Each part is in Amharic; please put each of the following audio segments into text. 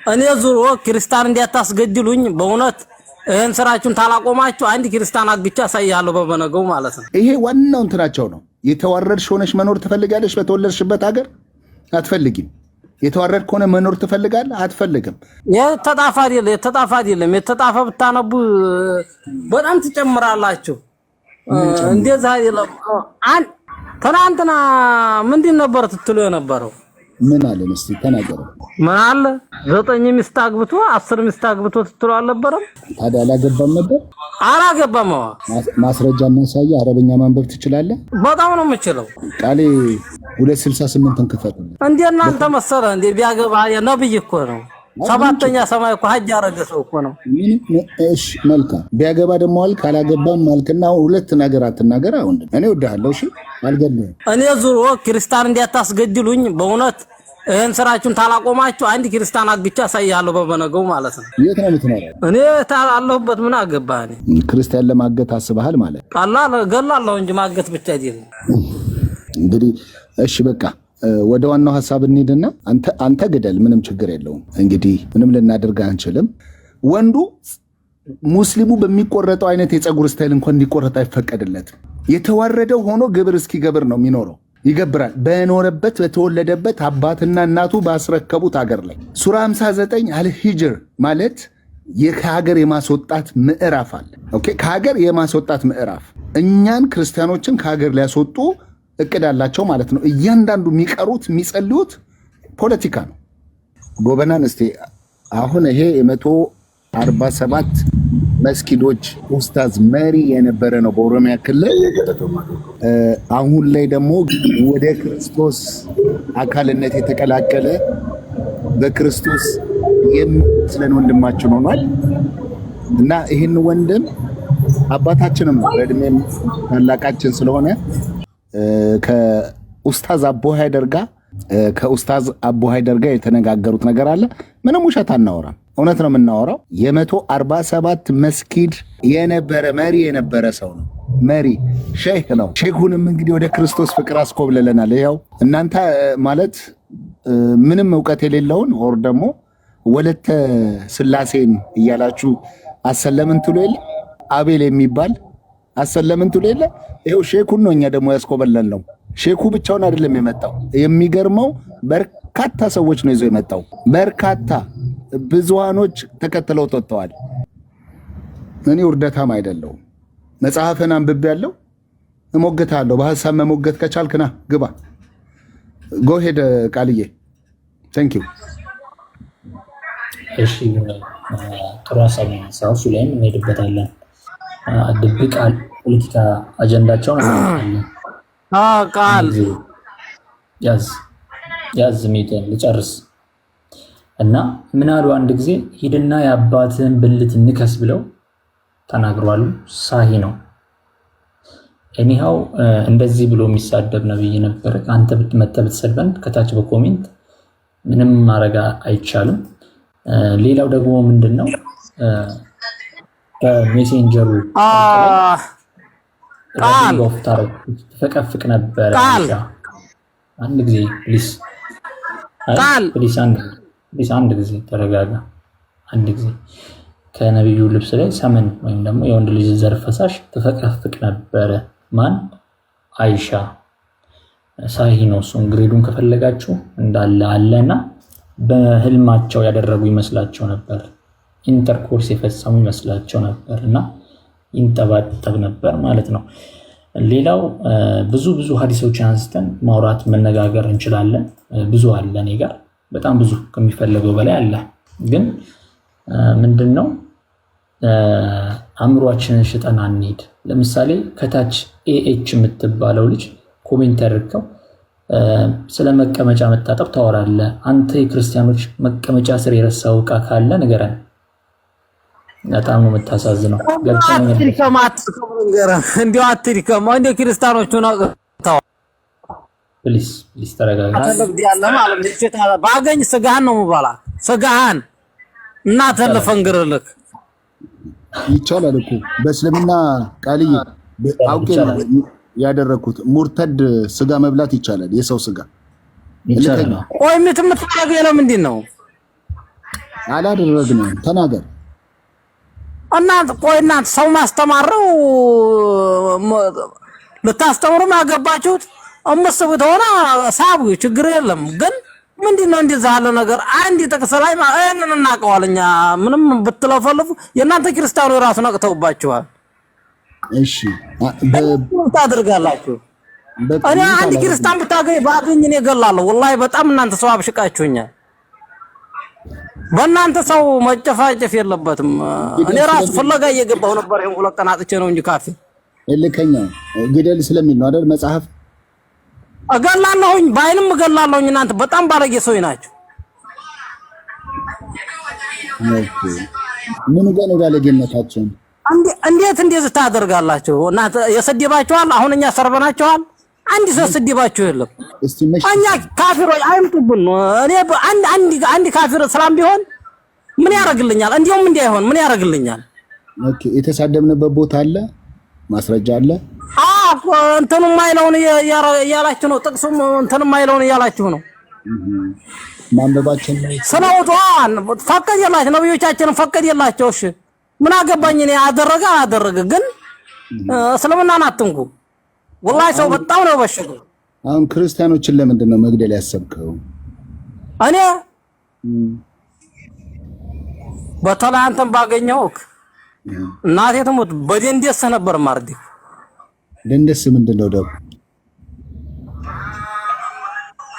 እኔ ዙሮ ክርስቲያን እንዲያታስገድሉኝ በእውነት ይሄን ስራችሁን ታላቆማችሁ አንድ ክርስቲያን አግቻ ሳይያለው በበነገው ማለት ነው። ይሄ ዋናው እንትናቸው ነው። የተዋረድሽ ሆነሽ መኖር ትፈልጋለሽ በተወለድሽበት ሀገር? አትፈልጊም። የተዋረድ ከሆነ መኖር ትፈልጋለህ? አትፈልግም። የተጣፋ አይደለም የተጣፋ ብታነቡ በጣም ትጨምራላችሁ። እንደዛ አይደለም። ትናንትና ምንድን ነበር ትትሉ የነበረው? ምን አለ እስቲ ተናገሩ። ምን አለ 9 ሚስት አግብቶ 10 ሚስት አግብቶ ትትሉ አልነበረም? ታዲያ አላገባም ነበር? አላገባም። ማስረጃ እናሳየ። አረበኛ ማንበብ ትችላለህ? በጣም ነው የምችለው። ቃሌ 268 እንከፈት እንዴ እናንተ መሰለ እንዴ ቢያገባ ነብይ እኮ ነው። ሰባተኛ ሰማይ እኮ ሀጅ ያረገ ሰው እኮ ነው። እሺ መልካም። ቢያገባ ደግሞ አልክ አላገባም ማልክና ሁለት ነገር አትናገር። አሁን እኔ ወዳለሁ። እሺ አልገድልህም። እኔ ዙሮ ክርስቲያን እንዲያታስገድሉኝ በእውነት ይሄን ስራችሁን ታላቆማችሁ አንድ ክርስቲያን አግቻ ሳይያለው በበነገው ማለት ነው። የት ነው የምትኖረው? እኔ ታላለሁበት ምን አገባኝ? ክርስቲያን ለማገት አስበሃል ማለት? ቀላል ገላለሁ እንጂ ማገት ብቻ አይደለም። እንግዲህ እሺ በቃ ወደ ዋናው ሐሳብ እንሂድና አንተ ግደል፣ ምንም ችግር የለውም። እንግዲህ ምንም ልናደርግ አንችልም። ወንዱ ሙስሊሙ በሚቆረጠው አይነት የፀጉር ስታይል እንኳን እንዲቆረጥ አይፈቀድለትም። የተዋረደው ሆኖ ግብር እስኪገብር ነው የሚኖረው። ይገብራል በኖረበት በተወለደበት አባትና እናቱ ባስረከቡት ሀገር ላይ። ሱራ 59 አልሂጅር ማለት ከሀገር የማስወጣት ምዕራፍ አለ። ኦኬ፣ ከሀገር የማስወጣት ምዕራፍ እኛን ክርስቲያኖችን ከሀገር ሊያስወጡ እቅድ አላቸው ማለት ነው። እያንዳንዱ የሚቀሩት የሚጸልዩት ፖለቲካ ነው። ጎበናን እስቲ አሁን ይሄ 147 መስጊዶች ኡስታዝ መሪ የነበረ ነው በኦሮሚያ ክልል። አሁን ላይ ደግሞ ወደ ክርስቶስ አካልነት የተቀላቀለ በክርስቶስ የሚመስለን ወንድማችን ሆኗል እና ይህን ወንድም አባታችንም በእድሜም ታላቃችን ስለሆነ ከኡስታዝ አቡ ሃይደር ጋር የተነጋገሩት ነገር አለ። ምንም ውሸት አናወራም፣ እውነት ነው የምናወራው። 147 መስጊድ የነበረ መሪ የነበረ ሰው ነው። መሪ ሼህ ነው። ሼሁንም እንግዲህ ወደ ክርስቶስ ፍቅር አስኮብልለናል። ይኸው እናንተ ማለት ምንም እውቀት የሌለውን ኦር ደግሞ ወለተ ስላሴን እያላችሁ አሰለምን ትሉ የለ አቤል የሚባል አሰለምን ትሉ የለ። ይኸው ሼኩን ነው እኛ ደግሞ ያስኮበለል ነው። ሼኩ ብቻውን አይደለም የመጣው። የሚገርመው በርካታ ሰዎች ነው ይዞ የመጣው። በርካታ ብዙሃኖች ተከትለው ተወጥተዋል። እኔ ውርደታም አይደለሁም። መጽሐፍን አንብቤያለሁ፣ እሞግታለሁ። በሐሳብ መሞገት ከቻልክና ግባ። ጎ ሄድ ቃልዬ። ታንክ ዩ። እሺ ጥሩ ሐሳብ ነው። እሱ ላይም እንሄድበታለን። ድብቅ ፖለቲካ አጀንዳቸውን እናያለን። ቃል ያዝ ሚደን ልጨርስ እና ምን አሉ አንድ ጊዜ ሂድና የአባትህን ብልት ንከስ ብለው ተናግሯሉ። ሳሂ ነው። እኒሃው እንደዚህ ብሎ የሚሳደብ ነብይ ነበር። አንተ ብትመጣ ብትሰድበን ከታች በኮሜንት ምንም ማረጋ አይቻልም። ሌላው ደግሞ ምንድነው በሜሴንጀሩ ቃል ተፈቀፍቅ ነበር። አንድ ጊዜ ፕሊስ አንድ ጊዜ ተረጋጋ። አንድ ጊዜ ከነብዩ ልብስ ላይ ሰመን ወይም ደግሞ የወንድ ልጅ ዘር ፈሳሽ ተፈቀፍቅ ነበረ። ማን? አይሻ። ሳሂ ነው። እሱን ግሬዱን ከፈለጋችሁ እንዳለ አለና በህልማቸው ያደረጉ ይመስላቸው ነበር። ኢንተርኮርስ የፈጸሙ ይመስላቸው ነበር እና ይንጠባጠብ ነበር ማለት ነው። ሌላው ብዙ ሐዲሶችን አንስተን ማውራት መነጋገር እንችላለን። ብዙ አለ፣ እኔ ጋር በጣም ብዙ ከሚፈልገው በላይ አለ። ግን ምንድነው አእምሯችንን ሽጠን አንሄድ። ለምሳሌ ከታች ኤኤች የምትባለው ልጅ ኮሜንት ያደርገው ስለ መቀመጫ መታጠብ ታወራለህ። አንተ የክርስቲያኖች መቀመጫ ስር የረሳው ዕቃ ካለ ንገረን። በጣም ነው የምታሳዝነው። እንዲያው ክርስቲያኖቹ ነው ፕሊስ ተረጋጋ። ባገኝ ስጋህን ነው የምበላ። ስጋህን እናትህን ልፈንግርልህ። ይቻላል እኮ በእስልምና ቃልዬ አውቄ ያደረኩት ሙርተድ ስጋ መብላት ይቻላል። የሰው ስጋ ይቻላል። ቆይ የምትፈልገው ለምንድን ነው? አላደረግንም። ተናገር። እናንተ ቆይ እናንተ ሰው ማስተማረው ልታስተምሩ ማገባችሁት አመስቡት ሆነ ሳቡ ችግር የለም። ግን ምንድነው እንደዛ ያለ ነገር አንድ ጥቅስ ላይ ማንን እናቀዋለኛ ምንም ብትለፈልፉ የእናንተ ክርስቲያኑ ራሱ ነቅተውባችኋል። እሺ ታደርጋላችሁ። እኔ አንድ ክርስቲያን ባገኝ እኔ እገላለሁ። ወላሂ በጣም እናንተ ሰው አብሽቃችሁኛል። በእናንተ ሰው መጨፋጨፍ የለበትም። እኔ ራሱ ፍለጋ እየገባሁ ነበር። ይሄን ሁለት ቀን አጥቼ ነው እንጂ ካፌ እልከኛ ግደል ስለሚል ነው አይደል መጽሐፍ። እገላለሁኝ ባይንም እገላለሁኝ። እናንተ በጣም ባለጌ ሰው ናችሁ። ምን ገና ባለጌነታችን እንዴት እንደዚህ ታደርጋላችሁ? እናንተ የሰደባችኋል። አሁን እኛ ሰርበናችኋል። አንድ ሰው ሰደባችሁ የለም። እኛ ካፊሮች አይምጡብን። እኔ አንድ ካፊር ሰላም ቢሆን ምን ያደርግልኛል? እንዲያውም እንዳይሆን ምን ያደርግልኛል? ኦኬ የተሳደብንበት ቦታ አለ፣ ማስረጃ አለ። እንትኑ ማይለውን እያላችሁ ነው። ጥቅሱም እንትኑ ማይለውን እያላችሁ ነው። ማንበባችን ስለውቷን ፈቀድ የላችሁ ነብዮቻችንን ፈቀድ የላችሁ። እሺ ምን አገባኝ እኔ አደረገ ግን እስልምናን አትንኩ። ወላሂ ሰው በጣም ነው በሽጉ። አሁን ክርስቲያኖችን ለምንድን ነው መግደል ያሰብከው? እኔ በተለይ አንተን ባገኘሁክ እናቴ ትሙት በደንደስ ነበር ማርዲ። ደንደስ ምንድን ነው ደግሞ?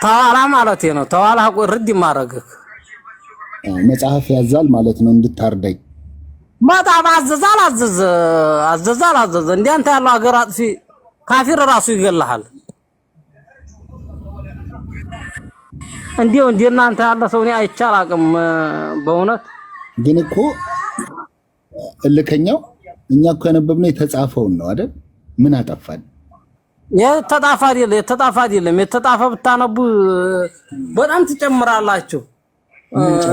ተዋላ ማለት ነው። ተዋላ ርድ ማረግክ መጽሐፍ ያዛል ማለት ነው እንድታርደኝ። በጣም አዘዛል እንዲያንተ ያለው ሀገር አጥፊ ካፊር ራሱ ይገላል። እንዲው እናንተ ያለ ሰው እኔ አይቻል አቅም በእውነት ግን እኮ እልከኛው እኛ እኮ ያነበብነው የተጻፈውን ነው አይደል? ምን አጠፋን? የተጣፋ አይደለም። የተጣፋ ብታነቡ በጣም ትጨምራላችሁ።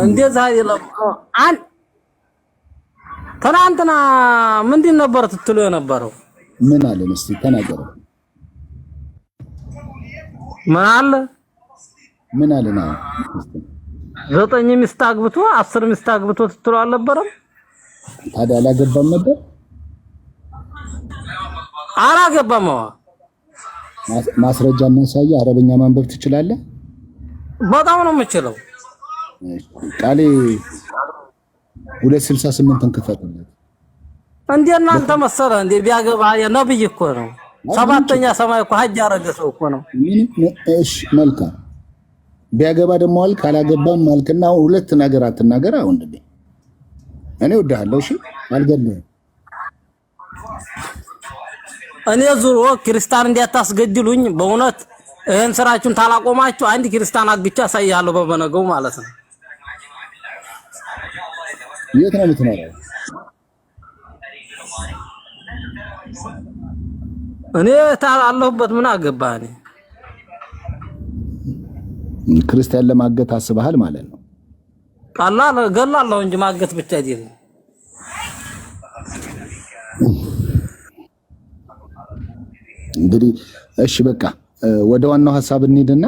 እንደዛ አይደለም። ትናንትና ምንድን ነበር ትትሉ የነበረው? ምን አለን? እስቲ ተናገሩ። ምን አለና 9 ሚስት አግብቶ 10 ሚስት አግብቶ ትትሉ አልነበረም? ታዲያ አላገባም ነበር? አላገባም። ማስረጃ እናሳየ። አረበኛ ማንበብ ትችላለህ? በጣም ነው የምችለው። ቃሌ 268 ክፈትለት። እንዴ እናንተ መሰለ እንዴ ቢያገባ ነብይ እኮ ነው። ሰባተኛ ሰማይ እኮ ሀጅ ያረገ ሰው እኮ ነው። እሺ መልካም። ቢያገባ ደግሞ አልክ አላገባም ማልክና ሁለት ነገር አትናገር። አሁን እንዴ እኔ ወዳለሁ። እሺ አልገድልህም። እኔ ዙሮ ክርስቲያን እንዲያታስገድሉኝ በእውነት ይሄን ስራችሁን ታላቆማችሁ አንድ ክርስቲያን አግቻ ሳይያለሁ በበነገው ማለት ነው። የት ነው የምትኖረው? እኔ ታላለሁበት ምን አገባኝ። ክርስቲያን ለማገት አስበሃል ማለት ነው? ቀላል ገላለሁ እንጂ ማገት ብቻ አይደለም። እንግዲህ እሺ በቃ ወደ ዋናው ሐሳብ እንሂድና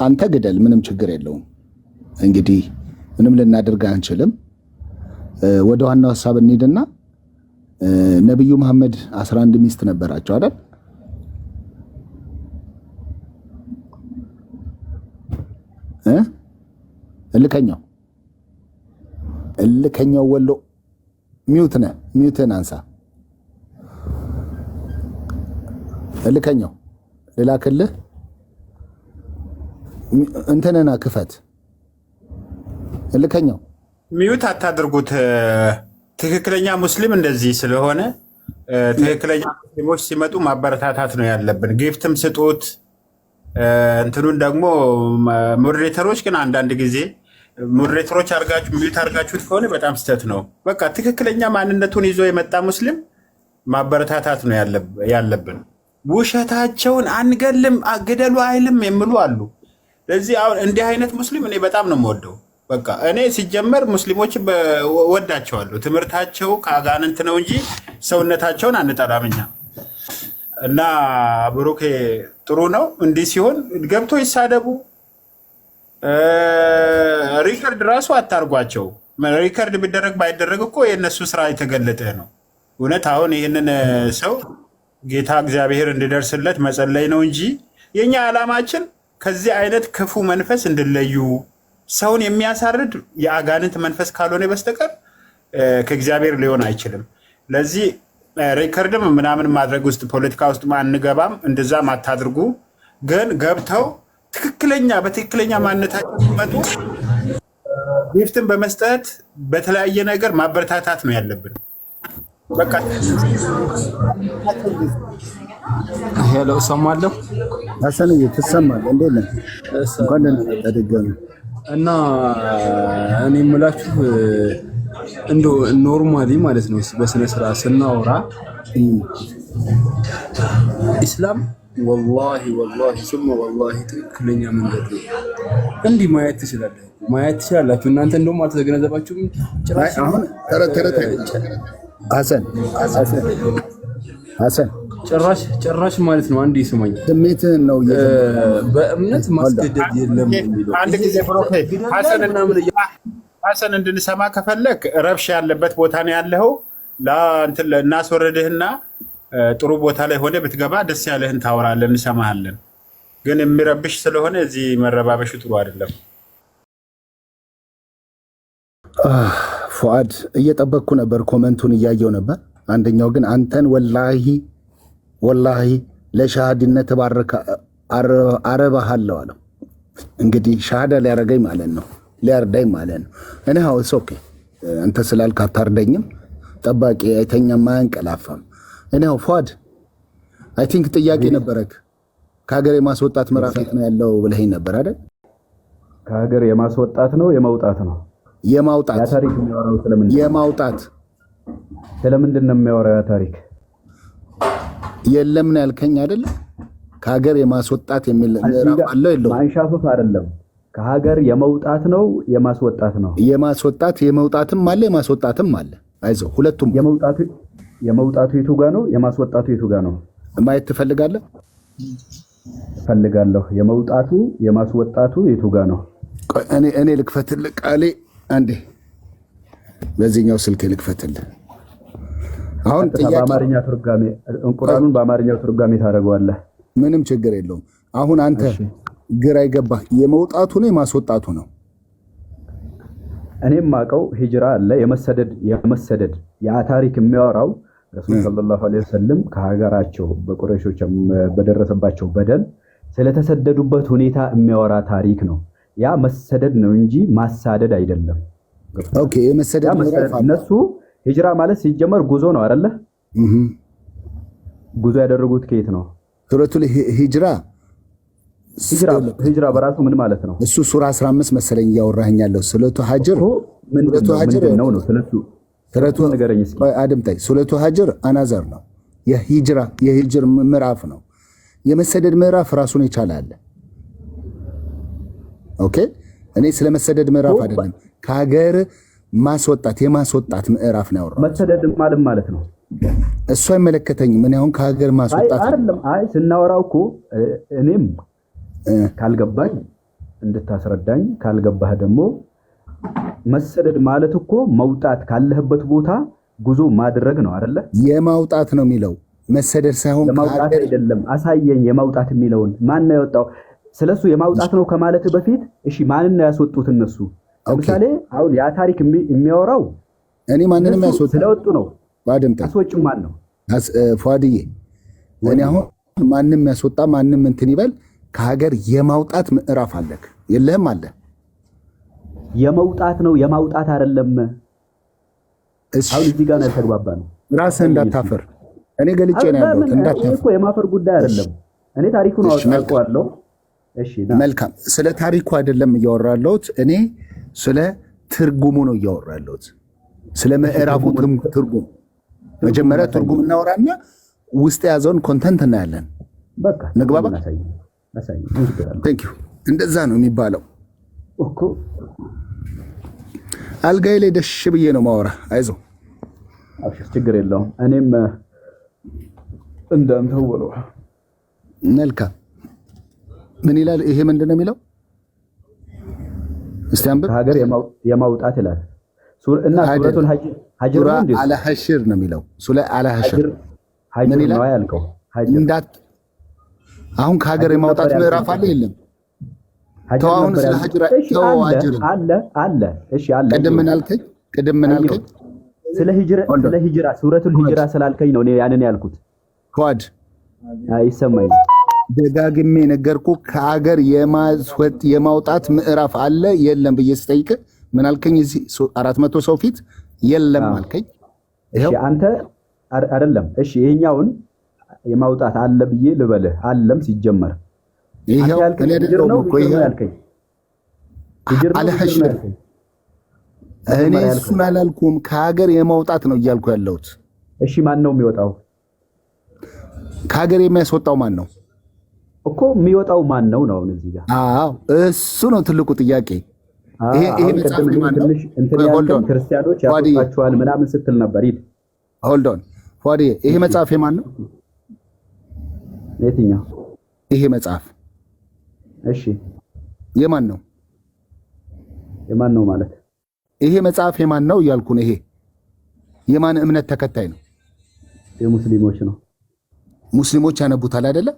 አንተ ግደል፣ ምንም ችግር የለውም። እንግዲህ ምንም ልናደርግ አንችልም። ወደ ዋናው ሐሳብ እንሂድና ነብዩ መሐመድ 11 ሚስት ነበራቸው አይደል? እልከኛው ወሎ ሚውትን አንሳ። እልከኛው ልላክልህ እንትነና ክፈት። እልከኛው ሚውት አታድርጉት። ትክክለኛ ሙስሊም እንደዚህ ስለሆነ ትክክለኛ ሙስሊሞች ሲመጡ ማበረታታት ነው ያለብን። ጊፍትም ስጡት። እንትኑን ደግሞ ሞዴሬተሮች ግን አንዳንድ ጊዜ ሞዴሬተሮች አርጋችሁ ሚውት አርጋችሁት ከሆነ በጣም ስህተት ነው። በቃ ትክክለኛ ማንነቱን ይዞ የመጣ ሙስሊም ማበረታታት ነው ያለብን። ውሸታቸውን አንገልም ግደሉ አይልም የሚሉ አሉ። ለዚህ አሁን እንዲህ አይነት ሙስሊም እኔ በጣም ነው የምወደው። በቃ እኔ ሲጀመር ሙስሊሞች ወዳቸዋለሁ። ትምህርታቸው ከአጋንንት ነው እንጂ ሰውነታቸውን አንጠላም እኛ። እና ብሩኬ ጥሩ ነው እንዲህ ሲሆን ገብቶ ይሳደቡ። ሪከርድ ራሱ አታርጓቸው። ሪከርድ ቢደረግ ባይደረግ እኮ የእነሱ ስራ የተገለጠ ነው። እውነት አሁን ይህንን ሰው ጌታ እግዚአብሔር እንዲደርስለት መጸለይ ነው እንጂ የኛ ዓላማችን ከዚህ አይነት ክፉ መንፈስ እንድለዩ ሰውን የሚያሳርድ የአጋንንት መንፈስ ካልሆነ በስተቀር ከእግዚአብሔር ሊሆን አይችልም። ለዚህ ሪከርድም ምናምን ማድረግ ውስጥ ፖለቲካ ውስጥ አንገባም። እንደዛም አታድርጉ። ግን ገብተው በትክክለኛ ማንነታቸው ሲመጡ ጊፍትን በመስጠት በተለያየ ነገር ማበረታታት ነው ያለብን። በቃ ሄሎ፣ እሰማለሁ። ሐሰንዬ ትሰማለህ? እንዴት ነህ? እንኳን ደህና መጣህ ድጋሚ። እና እኔ የምላችሁ እንደው ኖርማሊ ማለት ነው በስነ ስርዓት ስናወራ ኢስላም ወላሂ ሱመ ወላሂ ትክክለኛ መንገድ ነው። እንዲህ ማየት ትችላላችሁ እናንተ እንደውም አልተገነዘባችሁም። ጭራሽ አሁን ተረት ሐሰን ጭራሽ ማለት ነው። አንዴ ስማኝ፣ ስሜትህን ነው በእምነት ማስገደድ የለም የሚለው አንድ ጊዜ ሐሰን እንድንሰማ ከፈለክ ረብሻ ያለበት ቦታ ነው ያለኸው። እናስወረድህና ጥሩ ቦታ ላይ ሆነ ብትገባ ደስ ያለህን ታወራለን፣ እንሰማሃለን። ግን የሚረብሽ ስለሆነ እዚህ መረባበሹ ጥሩ አይደለም። ፉአድ እየጠበቅኩ ነበር፣ ኮመንቱን እያየው ነበር። አንደኛው ግን አንተን ወላሂ ለሻሃድነት አረባሃለሁ አለው። እንግዲህ ሻሃዳ ሊያረገኝ ማለት ነው፣ ሊያርዳኝ ማለት ነው። እኔ ሀውስ ኦኬ፣ አንተ ስላልክ አታርደኝም። ጠባቂ አይተኛም አያንቀላፋም። እኔ ሀው ፉአድ አይ ቲንክ ጥያቄ ነበረክ። ከሀገር የማስወጣት ምዕራፍ የት ነው ያለው ብለኸኝ ነበር አይደል? ከሀገር የማስወጣት ነው የማውጣት ነው? የማውጣት። ያ ታሪክ የሚያወራው የማውጣት ስለምንድን ነው የሚያወራው? ያ ታሪክ የለም ነው ያልከኝ አይደል? ከሀገር የማስወጣት የሚል ምዕራፍ አለው የለውም? ማንሻፈፍ አይደለም። ከሀገር የመውጣት ነው የማስወጣት ነው? የማስወጣት የመውጣትም አለ የማስወጣትም አለ። አይዞህ ሁለቱም። የመውጣቱ የቱ ጋር ነው? የማስወጣቱ የቱ ጋር ነው? ማየት ትፈልጋለህ? ፈልጋለሁ። የመውጣቱ የማስወጣቱ የቱ ጋር ነው? እኔ ልክፈትልህ ቃሌ አንዴ፣ በዚህኛው ስልክ ልክፈትልህ። አሁን በአማርኛ ትርጓሜ ቁርአኑን በአማርኛ ትርጓሜ ታደርገዋለህ። ምንም ችግር የለውም። አሁን አንተ ግራ ይገባህ፣ የመውጣቱ ነው የማስወጣቱ ነው? እኔም ማቀው ሂጅራ አለ፣ የመሰደድ ያ ታሪክ የሚያወራው ረሱል ሰለላሁ ዐለይሂ ወሰለም ከሀገራቸው በቁረይሾች በደረሰባቸው በደል ስለተሰደዱበት ሁኔታ የሚያወራ ታሪክ ነው። ያ መሰደድ ነው እንጂ ማሳደድ አይደለም። ኦኬ፣ የመሰደድ ምዕራፍ እነሱ ሂጅራ ማለት ሲጀመር ጉዞ ነው አይደለ? ጉዞ ያደረጉት ከየት ነው? ሱረቱል ሂጅራ በራሱ ምን ማለት ነው? እሱ ሱራ 15 መሰለኝ እያወራኸኝ ያለው። ሱረቱ ሀጅር ነው ነው ስለሱ ሱረቱ ነገረኝ እስኪ አድምጠኝ። ሱረቱ ሀጅር አናዘር ነው፣ የሂጅር ምዕራፍ ነው። የመሰደድ ምዕራፍ ራሱን የቻለ። ኦኬ፣ እኔ ስለ መሰደድ ምዕራፍ አይደለም፣ ከሀገር ማስወጣት የማስወጣት ምዕራፍ ነው ያወራው። መሰደድ ማለት ነው እሱ አይመለከተኝም። ምን አሁን ከሀገር ማስወጣት አይደለም። አይ ስናወራው እኮ እኔም ካልገባኝ እንድታስረዳኝ፣ ካልገባህ ደግሞ መሰደድ ማለት እኮ መውጣት ካለህበት ቦታ ጉዞ ማድረግ ነው አይደለ? የማውጣት ነው የሚለው መሰደድ ሳይሆን የማውጣት አይደለም። አሳየኝ የማውጣት የሚለውን ማን ነው ያወጣው? ስለሱ የማውጣት ነው ከማለት በፊት እሺ ማንን ነው ያስወጡት እነሱ? ለምሳሌ አሁን ያ ታሪክ የሚያወራው እኔ ማንንም ያስወጡ ስለወጡ ነው። ባድምጣ አስወጭም ማን ነው? ፏድዬ እኔ አሁን ማንም ያስወጣ ማንም እንትን ይበል፣ ከሀገር የማውጣት ምዕራፍ አለክ የለህም? አለ። የመውጣት ነው የማውጣት አይደለም። አሁን እዚህ ጋር ነው ተግባባ ነው። ራስህ እንዳታፈር እኔ ገልጬ ነው ያለሁት። እንዳታፈር እኮ የማፈር ጉዳይ አይደለም። እኔ ታሪኩን አውቃለሁ። እሺ መልካም። ስለ ታሪኩ አይደለም እያወራለሁት፣ እኔ ስለ ትርጉሙ ነው እያወራለሁት፣ ስለ ምዕራፉ ትርጉም። መጀመሪያ ትርጉም እናወራና ውስጥ የያዘውን ኮንተንት እናያለን። በቃ ንግባባ። ቴንክ ዩ። እንደዛ ነው የሚባለው እኮ። አልጋዬ ላይ ደሽ ብዬ ነው ማወራ። አይዞህ፣ አብሽር፣ ችግር የለውም። እኔም እንዳንተው ወለው። መልካም። ምን ይላል ይሄ? ምንድን ነው የሚለው? እስቲ አንብብ። ከሀገር የማውጣት ይላል እና ሱረቱል ሀጅር ነው እንዴ? አለ ሐሽር ነው የሚለው ሱለ አለ ሐሽር ምን ይላል ነው ያልከው? እንዳት አሁን ከሀገር የማውጣት ምዕራፍ አለ የለም? ተዋውን ስለ ሀጅር አለ። እሺ አለ። ቅድም ምን አልከኝ? ስለ ሂጅራ ሱረቱል ሂጅራ ስላልከኝ ነው እኔ ያንን ያልኩት። ኳድ አይሰማኝ ደጋግሜ ነገርኩ። ከሀገር የማውጣት ምዕራፍ አለ የለም ብዬ ስጠይቅ ምን አልከኝ? እዚህ 400 ሰው ፊት የለም አልከኝ። እሺ አንተ አይደለም። እሺ ይሄኛውን የማውጣት አለ ብዬ ልበልህ። አለም ሲጀመር ይሄው እኔ አይደለም እኮ ይሄ ያልከኝ አለ ሐሽር። እኔ እሱን አላልኩም። ከሀገር የማውጣት ነው እያልኩ ያለሁት። እሺ ማን ነው የሚወጣው? ከሀገር የሚያስወጣው ማን ነው እኮ? የሚወጣው ማን ነው ነው እዚህ ጋር? አዎ እሱ ነው ትልቁ ጥያቄ። ይሄ መጽሐፍ ማን ነው? ክርስቲያኖች ያወጣቸዋል ምናምን ስትል ነበር። ሆልድ ኦን ፏዲ፣ ይሄ መጽሐፍ የማን ነው? የትኛው? ይሄ መጽሐፍ እሺ የማን ነው? የማን ነው ማለት ይሄ መጽሐፍ የማን ነው እያልኩ ነው። ይሄ የማን እምነት ተከታይ ነው? የሙስሊሞች ነው። ሙስሊሞች ያነቡታል አይደለ?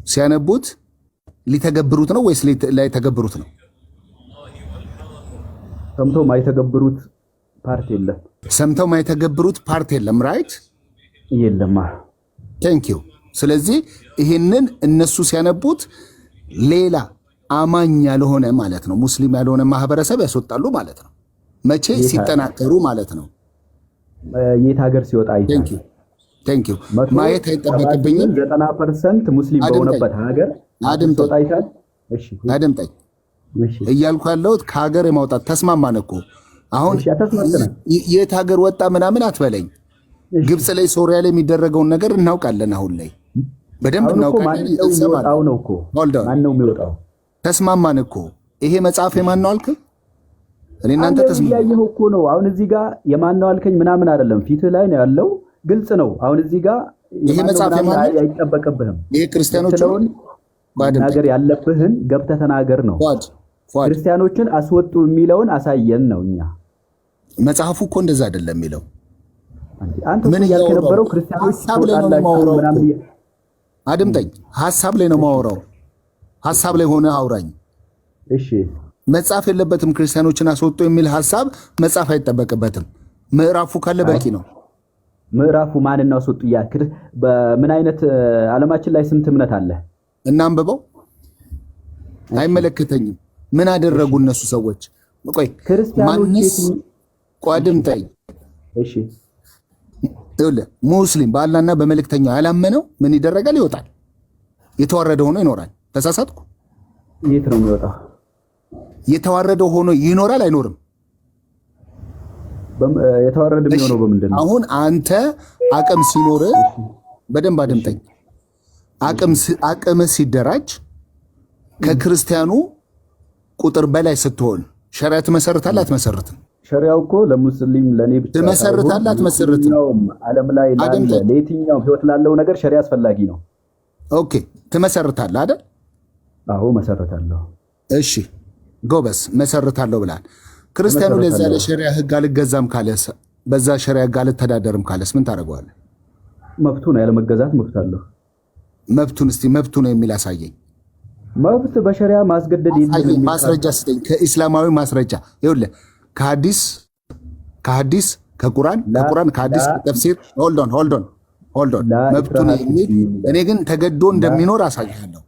ሲያነቡት ሊተገብሩት ነው ወይስ ላይተገብሩት ነው? ሰምተው ማይተገብሩት ፓርት የለም። ሰምተው ማይተገብሩት ፓርት የለም። ራይት የለም። ቴንክ ዩ። ስለዚህ ይሄንን እነሱ ሲያነቡት ሌላ አማኝ ያልሆነ ማለት ነው ሙስሊም ያልሆነ ማህበረሰብ ያስወጣሉ ማለት ነው። መቼ? ሲጠናከሩ ማለት ነው። የት ሀገር ሲወጣ አይተህ? ቴንክ ዩ። ማየት አይጠበቅብኝም። 90% ሙስሊም በሆነበት ሀገር አድምጠኝ። እሺ አድምጠኝ እያልኩ ያለሁት ከሀገር የማውጣት ተስማማን እኮ። አሁን የት ሀገር ወጣ ምናምን አትበለኝ። ግብጽ ላይ ሶሪያ ላይ የሚደረገውን ነገር እናውቃለን። አሁን ላይ በደንብ እናውቃለን። ማን ነው የሚወጣው? ተስማማን እኮ። ይሄ መጽሐፍ የማን ነው አልክ? እኔ እናንተ ተስማማን እኮ ነው። አሁን እዚህ ጋር የማን ነው አልከኝ ምናምን አይደለም፣ ፊትህ ላይ ነው ያለው። ግልጽ ነው። አሁን እዚህ ጋር ይሄ መጽሐፍ የማን ነው? አይጠበቅብህም። ይሄ ክርስቲያኖች ነገር ያለብህን ገብተህ ተናገር ነው። ክርስቲያኖችን አስወጡ የሚለውን አሳየን ነው። እኛ መጽሐፉ እኮ እንደዛ አይደለም የሚለው። አንተ ምን ያልከ ነበረው? ክርስቲያኖች ተወጣላችሁ ምናምን። አድምጠኝ። ሐሳብ ላይ ነው ማወራው። ሐሳብ ላይ ሆነ አውራኝ። እሺ መጽሐፍ የለበትም ክርስቲያኖችን አስወጡ የሚል ሐሳብ መጽሐፍ አይጠበቅበትም። ምዕራፉ ካለ በቂ ነው። ምዕራፉ ማንን ነው አስወጡ? በምን አይነት ዓለማችን ላይ ስንት እምነት አለ? እናንብበው። አይመለከተኝም። ምን አደረጉ እነሱ ሰዎች? ቆይ ማንስ ቋድምጠኝ። እሺ ይኸውልህ ሙስሊም በአላህና በመልእክተኛው ያላመነው ምን ይደረጋል? ይወጣል። የተዋረደ ሆኖ ይኖራል። ተሳሳትኩ? የት ነው የሚወጣው? የተዋረደ ሆኖ ይኖራል አይኖርም? የተዋረደ የሚሆነው በምንድን ነው? አሁን አንተ አቅም ሲኖር በደንብ አድምጠኝ። አቅም ሲደራጅ ከክርስቲያኑ ቁጥር በላይ ስትሆን ሸሪዓ ትመሰርታለህ አትመሰርትም? ሸሪዓው እኮ ለሙስሊም ለኔ ብቻ ትመሰርታለህ አትመሰርትም? ዓለም ላይ ለየትኛው ህይወት ላለው ነገር ሸሪዓ አስፈላጊ ነው። ኦኬ ትመሰርታለህ አይደል? አዎ መሰረታለሁ። እሺ ጎበስ መሰረታለሁ ብላል። ክርስቲያኑ ለዛ ለሸሪዓ ህግ አልገዛም ካለስ፣ በዛ ሸሪዓ ህግ አልተዳደርም ካለስ ምን ታደርገዋለህ? መብቱ ነው፣ ያለ መገዛት መብት አለው። መብቱን እስቲ መብቱ ነው የሚል አሳየኝ። መብት በሸሪዓ ማስገደድ የለም። ማስረጃ ስጠኝ፣ ከኢስላማዊ ማስረጃ። ይኸውልህ ከሐዲስ ከቁርአን ከሐዲስ ከተፍሲር ሆልድ ኦን መብቱ ነው የሚል እኔ ግን ተገዶ እንደሚኖር አሳያለሁ።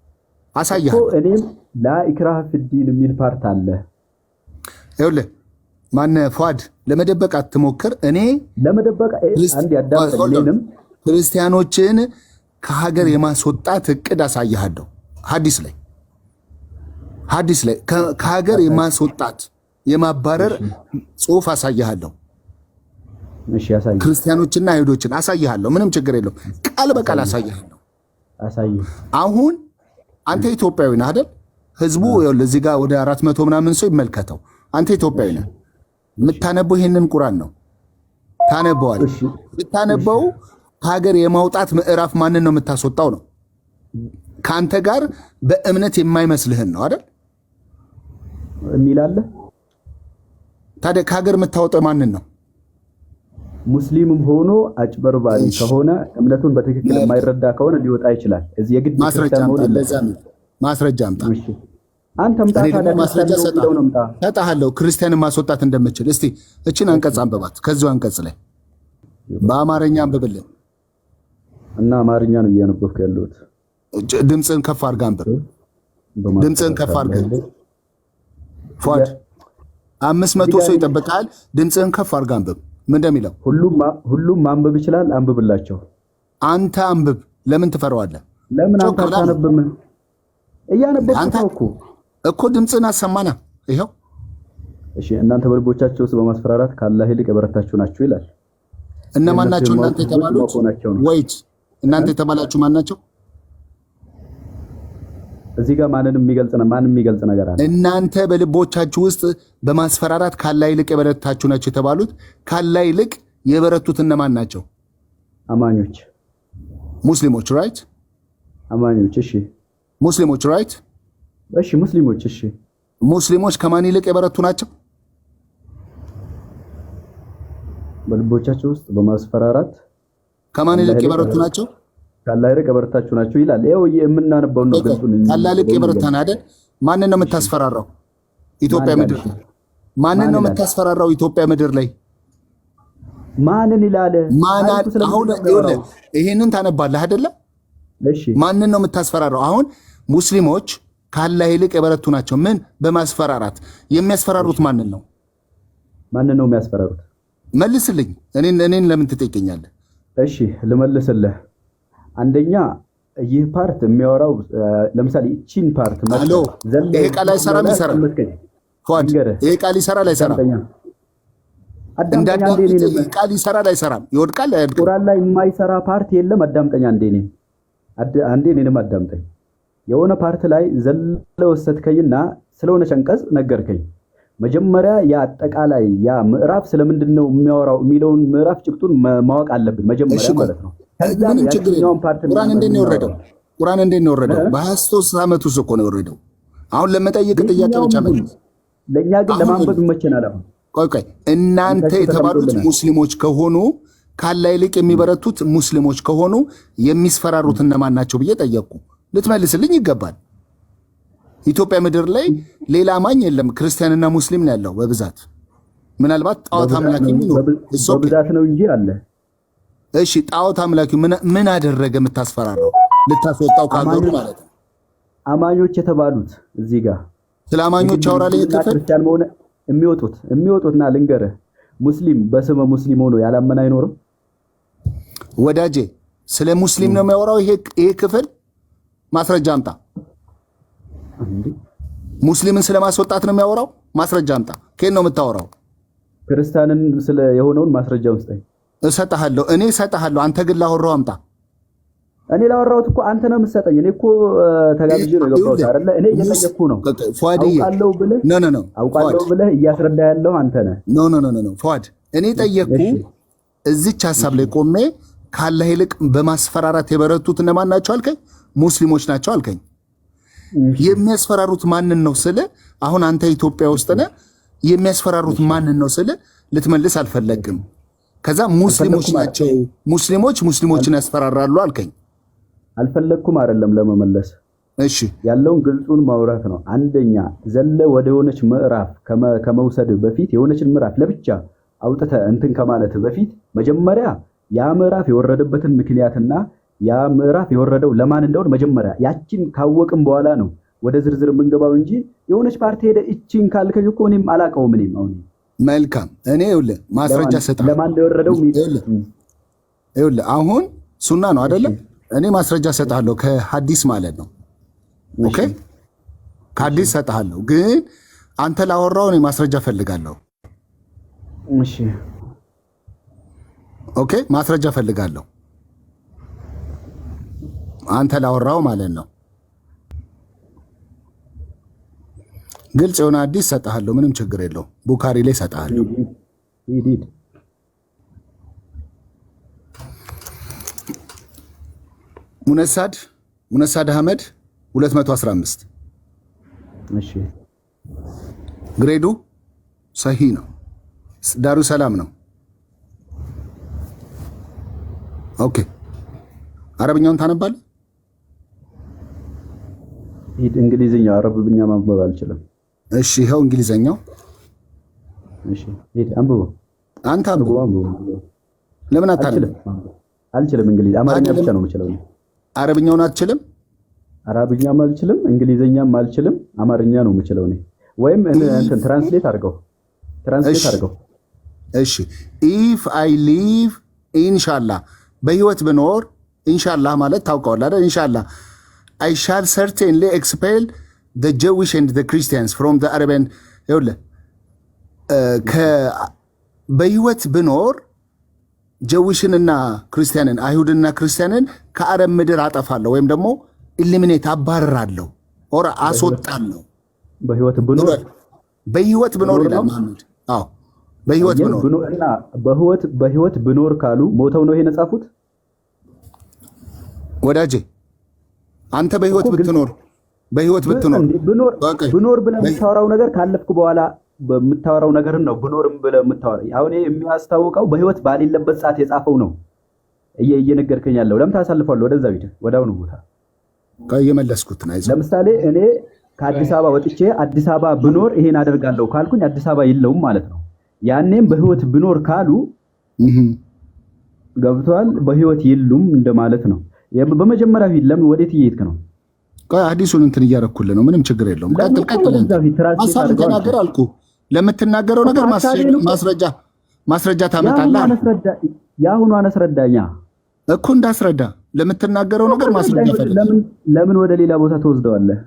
እኔም ላኢክራህ ፊዲን የሚል ፓርት አለ። ይኸውልህ ማነህ ፏድ ለመደበቅ አትሞክር። እኔ ለመደበቅ አንድ ያዳምጥልኝም ክርስቲያኖችን ከሀገር የማስወጣት እቅድ አሳያለሁ። ሐዲስ ላይ ከሀገር የማስወጣት የማባረር ጽሑፍ አሳያለሁ። እሺ ያሳይ። ክርስቲያኖችና አይሁዶችን አሳያለሁ። ምንም ችግር የለውም። ቃል በቃል አሳያለሁ። አሁን አንተ ኢትዮጵያዊ ነህ አይደል? ህዝቡ እዚህ ጋር ወደ 400 ምናምን ሰው ይመልከተው። አንተ ኢትዮጵያዊ ነህ። የምታነበው ይሄንን ቁርአን ነው። ታነበዋል። ብታነበው ከሀገር የማውጣት ምዕራፍ ማንን ነው የምታስወጣው ነው። ከአንተ ጋር በእምነት የማይመስልህን ነው አይደል? የሚላለ ታዲያ ከሀገር የምታወጣው ማንን ነው? ሙስሊምም ሆኖ አጭበርባሪ ከሆነ እምነቱን በትክክል የማይረዳ ከሆነ ሊወጣ ይችላል። እዚህ የግድ ማስረጃ አምጣ። አንተ አምጣ። ታዲያ ማስረጃ ሰጣለሁ ክርስቲያንን ማስወጣት እንደምችል። እስቲ እችን አንቀጽ አንብባት። ከዚሁ አንቀጽ ላይ በአማርኛ አንብብልን እና አማርኛ ነው እያነበብኩ ያለሁት። ድምፅን ከፍ አድርገህ አንብብ። ድምፅን ከፍ አድርገህ ፏድ 500 ሰው ይጠብቃል። ድምፅን ከፍ አድርገህ አንብብ። ምን እንደሚለው ሁሉም ማንበብ ይችላል። አንብብላቸው። አንተ አንብብ። ለምን ትፈራዋለህ? ለምን አንተ አታነብም? እያነበብኩ እኮ ድምፅን አሰማና። ይሄው እሺ። እናንተ በልቦቻችሁ ውስጥ በማስፈራራት ከአላህ ይልቅ የበረታችሁ ናችሁ ይላል። እነማን ናቸው እናንተ የተባሉት? ወይት እናንተ የተባላችሁ ማን ናቸው? እዚህ ጋር ማንንም የሚገልጽ ነገር አለ። እናንተ በልቦቻችሁ ውስጥ በማስፈራራት ከአላህ ይልቅ የበረታችሁ ናቸው የተባሉት። ከአላህ ይልቅ የበረቱት እነማን ናቸው? አማኞች፣ ሙስሊሞች። ራይት? አማኞች። እሺ። ሙስሊሞች። ራይት? እሺ። ሙስሊሞች። እሺ። ሙስሊሞች ከማን ይልቅ የበረቱ ናቸው? በልቦቻችሁ ውስጥ በማስፈራራት ከማን ይልቅ የበረቱ ናቸው? ከአላህ ይልቅ የበረታችሁ ናቸው ይላል። ይኸው የምናነበው ነው። ከአላህ ይልቅ የበረታን አይደል? ማንን ነው የምታስፈራራው? ኢትዮጵያ ምድር ላይ ማንን ነው የምታስፈራራው? ኢትዮጵያ ምድር ላይ ማንን ይላል? አሁን ይሄንን ታነባለህ አይደለ? እሺ። ማንን ነው የምታስፈራራው? አሁን ሙስሊሞች ከአላህ ይልቅ የበረቱ ናቸው። ምን በማስፈራራት የሚያስፈራሩት ማንን ነው? ማንን ነው የሚያስፈራሩት? መልስልኝ። እኔን ለምን ትጠይቀኛለህ? እሺ ልመልስልህ። አንደኛ ይህ ፓርት የሚያወራው ለምሳሌ እቺን ፓርት ይሄ ቃል አይሰራም። ይሰራል። ይሄ ቃል ይሰራል አይሰራም? ቃል ይሰራል አይሰራም? ይወድቃል አይወድቅም? ቁርአን ላይ የማይሰራ ፓርት የለም። አዳምጠኝ አንዴ እኔንም አዳምጠኝ። የሆነ ፓርት ላይ ወሰድከኝና ስለሆነች አንቀጽ ነገርከኝ። መጀመሪያ የአጠቃላይ ያ ምዕራፍ ስለምንድን ነው የሚያወራው የሚለውን ምዕራፍ ጭብጡን ማወቅ አለብን መጀመሪያ ማለት ነው። ምንም ችግር የለም። ቁርአን እንዴት ነው የወረደው? ቁርአን እንዴት ነው የወረደው? በ23 ዓመት ውስጥ እኮ ነው የወረደው። አሁን ለመጠየቅ ጥያቄ ብቻ ነው። ለኛ ግን ለማንበብ ይመቸናል። አሁን ቆይ እናንተ የተባሉት ሙስሊሞች ከሆኑ ከአላህ ይልቅ የሚበረቱት ሙስሊሞች ከሆኑ የሚስፈራሩት እነማን ናቸው ብዬ ጠየቅኩ። ልትመልስልኝ ይገባል። ኢትዮጵያ ምድር ላይ ሌላ አማኝ የለም። ክርስቲያንና ሙስሊም ነው ያለው በብዛት። ምናልባት ጣዖት አምላኪ በብዛት ነው እንጂ አለ። እሺ ጣዖት አምላኪ ምን አደረገ? የምታስፈራራው ልታስወጣው ካገሩ ማለት ነው። አማኞች የተባሉት እዚህ ጋር ስለ አማኞች አውራለ ይከፈል ክርስቲያን መሆነ የሚወጡትና ልንገርህ፣ ሙስሊም በስመ ሙስሊም ሆኖ ያላመነ አይኖርም። ወዳጄ ስለ ሙስሊም ነው የሚያወራው ይሄ ክፍል። ማስረጃ አምጣ። ሙስሊምን ስለማስወጣት ነው የሚያወራው። ማስረጃ አምጣ። ከየት ነው የምታወራው? ክርስቲያንን ስለ የሆነውን ማስረጃ ውስጠኝ እሰጥሃለሁ። እኔ እሰጥሃለሁ። አንተ ግን ላወራው አምጣ። እኔ ላወራሁት እኮ አንተ ነው የምትሰጠኝ። እኔ እኮ ተጋብዤ ነው የገባሁት አይደለ? እኔ እየጠየቅኩ ነው። አውቃለሁ ብለህ እያስረዳ ያለው አንተ ነህ። ኖ ፏድ፣ እኔ ጠየቅኩ። እዚች ሀሳብ ላይ ቆሜ ከአላህ ይልቅ በማስፈራራት የበረቱት እነማን ናቸው አልከኝ? ሙስሊሞች ናቸው አልከኝ። የሚያስፈራሩት ማንን ነው ስለ አሁን አንተ ኢትዮጵያ ውስጥ ነህ። የሚያስፈራሩት ማንን ነው ስለ ልትመልስ አልፈለግም። ከዛ ሙስሊሞች ናቸው፣ ሙስሊሞችን ያስፈራራሉ አልከኝ። አልፈለግኩም አይደለም ለመመለስ። እሺ ያለውን ግልጹን ማውራት ነው። አንደኛ ዘለ ወደ የሆነች ምዕራፍ ከመውሰድ በፊት የሆነችን ምዕራፍ ለብቻ አውጥተ እንትን ከማለት በፊት መጀመሪያ ያ ምዕራፍ የወረደበትን ምክንያትና ያ ምዕራፍ የወረደው ለማን እንደሆነ መጀመሪያ ያቺን ካወቅም በኋላ ነው ወደ ዝርዝር የምንገባው እንጂ የሆነች ፓርቲ ሄደ እቺን ካልከኝ እኮ እኔም አላውቀውም። እኔም አሁን መልካም እኔ ይኸውልህ ማስረጃ ሰጣለሁ። ለማን እንደወረደው ይኸውልህ አሁን ሱና ነው አይደለ? እኔ ማስረጃ ሰጣለሁ ከሐዲስ ማለት ነው። ኦኬ ከሐዲስ ሰጣለሁ፣ ግን አንተ ላወራው እኔ ማስረጃ ፈልጋለሁ። እሺ ኦኬ ማስረጃ ፈልጋለሁ አንተ ላወራው ማለት ነው። ግልጽ የሆነ ሐዲስ ሰጣለሁ፣ ምንም ችግር የለው። ቡካሪ ላይ ሰጣለሁ። ሙነሳድ አህመድ 215 እሺ ግሬዱ ሰሂ ነው። ዳሩ ሰላም ነው። ኦኬ አረብኛውን ታነባለህ? እንግሊዝኛ አረብኛ ማንበብ አልችልም። እሺ ይኸው እንግሊዘኛው። እሺ አንብበው። አንተ አንብበው። ለምን አታነብም? አልችልም። እንግሊዝ አማርኛ ብቻ ነው የምችለው። አረብኛውን አትችልም? አረብኛም አልችልም፣ እንግሊዝኛም አልችልም። አማርኛ ነው የምችለው እኔ። ወይም እንትን ትራንስሌት አድርገው። እሺ ኢፍ አይ ሊቭ ኢንሻአላህ በህይወት ብኖር ኢንሻአላህ ማለት ታውቀዋለህ አይደል? ኢንሻአላህ I shall certainly expel the Jewish and the Christians from the Arabian ይኸውልህ በህይወት ብኖር ጀዊሽንና ክርስቲያንን አይሁድንና ክርስቲያንን ከአረብ ምድር አጠፋለሁ ወይም ደግሞ ኢሊሚኔት አባረራለሁ ኦር አስወጣለሁ። በህይወት ብኖር ይላል መሐመድ። አዎ በህይወት ብኖር ካሉ ሞተው ነው ይሄን የጻፉት። ወዳጄ አንተ በህይወት ብትኖር ብኖር ብለህ የምታወራው ነገር ካለፍኩ በኋላ በምታወራው ነገርን ነው ብኖርም ብለህ የምታወራው። አሁን የሚያስታውቀው በህይወት ባሌለበት ሰዓት የጻፈው ነው እየነገርከኝ ያለው። ለምን ታሳልፈዋለህ? ወደዛ ቢደ ወዳውኑ ቦታ እየመለስኩት ነው። ለምሳሌ እኔ ከአዲስ አበባ ወጥቼ አዲስ አበባ ብኖር ይሄን አደርጋለሁ ካልኩኝ አዲስ አበባ የለውም ማለት ነው። ያኔም በህይወት ብኖር ካሉ ገብቷል፣ በህይወት የሉም እንደማለት ነው። በመጀመሪያ ፊት ለምን ወዴት እየሄድክ ነው? ሐዲሱን እንትን እያረኩልህ ነው። ምንም ችግር የለውም። ቀጥል። ሐሳብን ተናገር አልኩህ። ለምትናገረው ነገር ማስረጃ ታመጣለህ። የአሁኑ አነስረዳኛ እኮ እንዳስረዳ ለምትናገረው ነገር ማስረጃ ፈልግ። ለምን ወደ ሌላ ቦታ ተወስደዋለህ?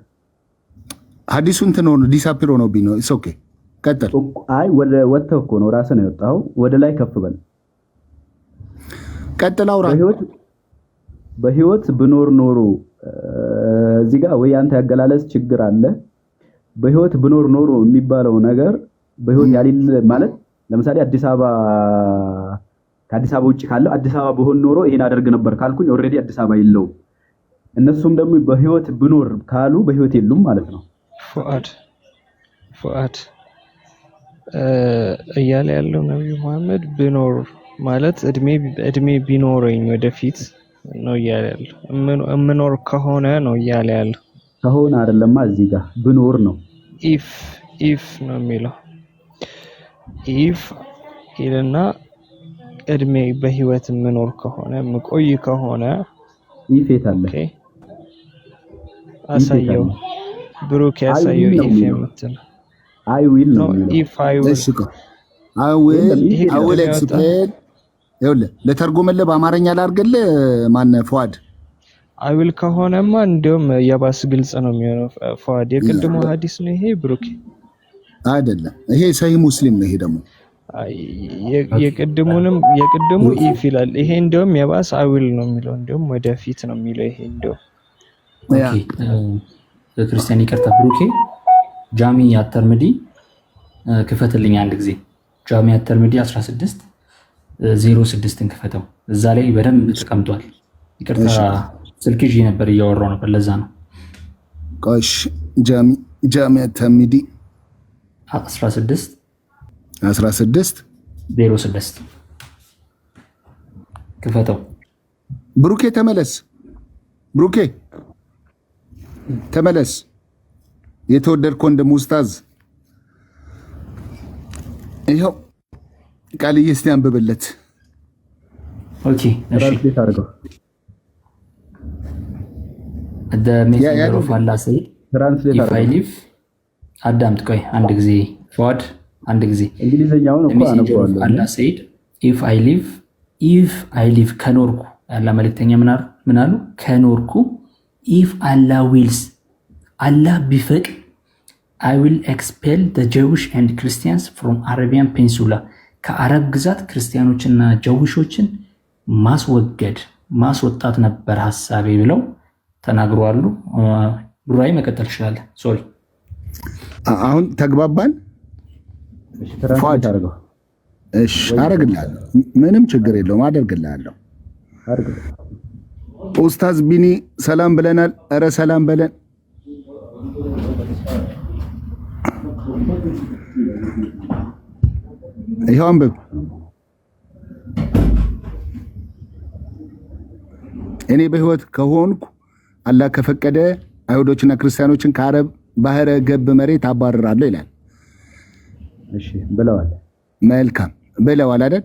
ሐዲሱ እንትን ሆኖ ዲሳፒር ሆኖብኝ ነው። ኢትስ ኦኬ ቀጥል። አይ ወጥተህ እኮ ነው ራስህ ነው የወጣኸው። ወደ ላይ ከፍ በል። ቀጥል አውራ። በህይወት ብኖር ኖሮ እዚህ ጋር ወይ አንተ ያገላለጽ ችግር አለ። በህይወት ብኖር ኖሮ የሚባለው ነገር በህይወት ያሌለ ማለት ለምሳሌ ከአዲስ አበባ ውጭ ካለው አዲስ አበባ በሆን ኖሮ ይሄን አደርግ ነበር ካልኩኝ ኦልሬዲ አዲስ አበባ የለውም። እነሱም ደግሞ በህይወት ብኖር ካሉ በህይወት የሉም ማለት ነው። ፉአድ እያለ ያለው ነብዩ መሐመድ ብኖር ማለት እድሜ ቢኖረኝ ወደፊት ነው እያለ ያለው። እምኖር ከሆነ ነው እያለ ያለው። ከሆነ አይደለማ እዚህ ጋር ብኖር ነው። ኢፍ ነው የሚለው። ኢፍ ይልና እድሜ በህይወት የምኖር ከሆነ የምቆይ ከሆነ ኢፍ የታለ? አሳየው ብሩክ ያሳየው። ኢፍ የምትል አይ ዊል ነው። ኢፍ አይ ዊል ኤክስፕሌን ይኸውልህ ለተርጎመልህ በአማርኛ ላድርግልህ። ማነህ ፉአድ? አይውል ከሆነማ እንደውም የባስ ግልጽ ነው የሚሆነው። ፉአድ የቅድሙ ሐዲስ ነው ይሄ ብሩክ አይደለም። ይሄ ሰሂህ ሙስሊም ነው። ይሄ ደግሞ የቅድሙ ኢፍ ይላል። ይሄ እንደውም የባስ አይውል ነው የሚለው። እንደውም ወደፊት ነው የሚለው። ይሄ እንደውም ክርስቲያን ይቅርታ ብሩኬ ጃሚ አተርምዲ ክፈትልኝ አንድ ጊዜ። ጃሚ አተርምዲ 16:06 ክፈተው። እዛ ላይ በደንብ ተቀምጧል። ይቅርታ ስልክ ይዤ ነበር እያወራሁ ነበር፣ ለዛ ነው። ቆሽ ጃሚ አተርምዲ 16:06 ክፈተው። ብሩኬ ተመለስ። የተወደድክ ወንድም ኡስታዝ ይኸው ቃልዬ እስቲ አንብብለት። ኦኬ እሺ። messenger of Allah said if I live አዳምጥ ቆይ አንድ ጊዜ ፉአድ አንድ ጊዜ እንግሊዘኛውን እኮ አነበዋለሁ። Allah said if I live ከኖርኩ ያላ መልእክተኛ ምን አሉ? ከኖርኩ if Allah wills Allah ቢፈቅድ I will expel the Jewish and Christians from Arabian Peninsula ከአረብ ግዛት ክርስቲያኖችና ጀዊሾችን ማስወጣት ነበር ሐሳቤ ብለው ተናግረዋል። ቡራይ መቀጠል ይችላል። ሶሪ አሁን ተግባባን። እሺ አደርግልሃለሁ። ምንም ችግር የለውም አደርግልሃለሁ። ኡስታዝ ቢኒ ሰላም ብለናል። ኧረ ሰላም በለን። ይኸው አንብብ። እኔ በህይወት ከሆንኩ አላህ ከፈቀደ አይሁዶችና ክርስቲያኖችን ከአረብ ባህረ ገብ መሬት አባርራለሁ ይላል። እሺ ብለዋል። መልካም ብለዋል አይደል?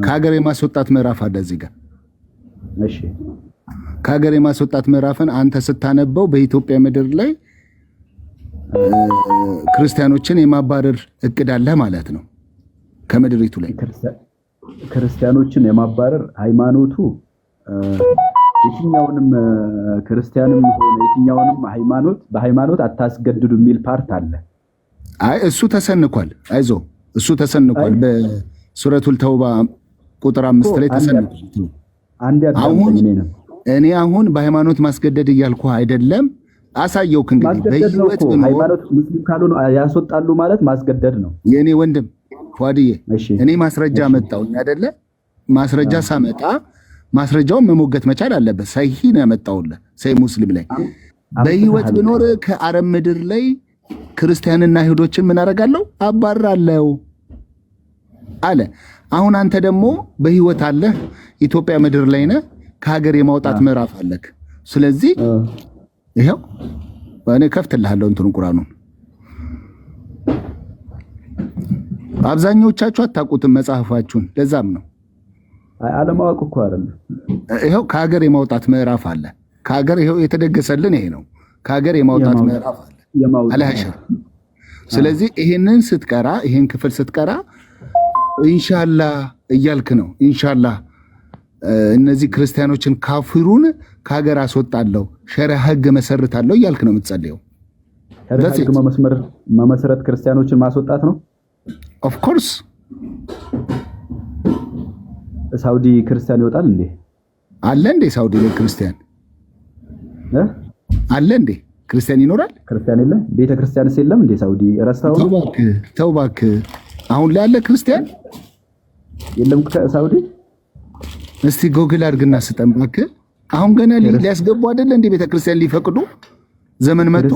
ከሀገር የማስወጣት ምዕራፍ አለ እዚህ ጋር። እሺ ከሀገር የማስወጣት ምዕራፍን አንተ ስታነበው በኢትዮጵያ ምድር ላይ ክርስቲያኖችን የማባረር እቅድ አለ ማለት ነው። ከምድሪቱ ላይ ክርስቲያኖችን የማባረር ሃይማኖቱ የትኛውንም ክርስቲያንም ሆነ የትኛውንም በሃይማኖት አታስገድዱ የሚል ፓርት አለ። አይ እሱ ተሰንኳል። አይዞ እሱ ተሰንኳል። በሱረቱል ተውባ ቁጥር 5 ላይ ተሰንኳል። እኔ አሁን በሃይማኖት ማስገደድ እያልኩ አይደለም። አሳየውክ እንግዲህ በህይወት ሃይማኖት ሙስሊም ካልሆነ ያስወጣሉ ማለት ማስገደድ ነው። የኔ ወንድም ፏድዬ እኔ ማስረጃ መጣውኝ አይደለ? ማስረጃ ሳመጣ ማስረጃውን መሞገት መቻል አለበት። ሰሂ ነው ያመጣውልህ። ሰሂ ሙስሊም ላይ በህይወት ብኖር ከአረብ ምድር ላይ ክርስቲያንና አይሁዶችን ምን አደርጋለሁ? አባራለሁ አለ። አሁን አንተ ደግሞ በህይወት አለህ፣ ኢትዮጵያ ምድር ላይ ነህ፣ ከሀገር የማውጣት ምዕራፍ አለክ። ስለዚህ ይሄው እኔ ከፍትልሃለሁ እንትኑን ቁርአኑን። አብዛኞቻችሁ አታውቁትም መጽሐፋችሁን። ለዛም ነው አለማወቅ እኮ አይደለም። ይሄው ከሀገር የማውጣት ምዕራፍ አለ። ከሀገር ይሄው የተደገሰልን ይሄ ነው። ከሀገር የማውጣት ምዕራፍ አለ አልሐሽር። ስለዚህ ይሄንን ስትቀራ፣ ይሄን ክፍል ስትቀራ ኢንሻአላህ እያልክ ነው። ኢንሻአላህ እነዚህ ክርስቲያኖችን ካፊሩን ከሀገር አስወጣለሁ፣ ሸሪዓ ህግ መሰርታለሁ እያልክ ነው የምትጸልየው። ሸሪዓ ህግ መመስረት ክርስቲያኖችን ማስወጣት ነው። ኦፍ ኮርስ ሳውዲ ክርስቲያን ይወጣል እንዴ? አለ እንዴ? ሳውዲ ላይ ክርስቲያን አለ እንዴ? ክርስቲያን ይኖራል? ክርስቲያን የለም? ቤተ ክርስቲያንስ የለም እንዴ? ሳውዲ ረስታው? ተው እባክህ። አሁን ላይ ያለ ክርስቲያን የለም ሳውዲ? እስቲ ጎግል አድርግና ስጠን እባክህ። አሁን ገና ሊያስገቡ አይደለ እንዴ ቤተ ክርስቲያን ሊፈቅዱ ዘመን መጥቶ።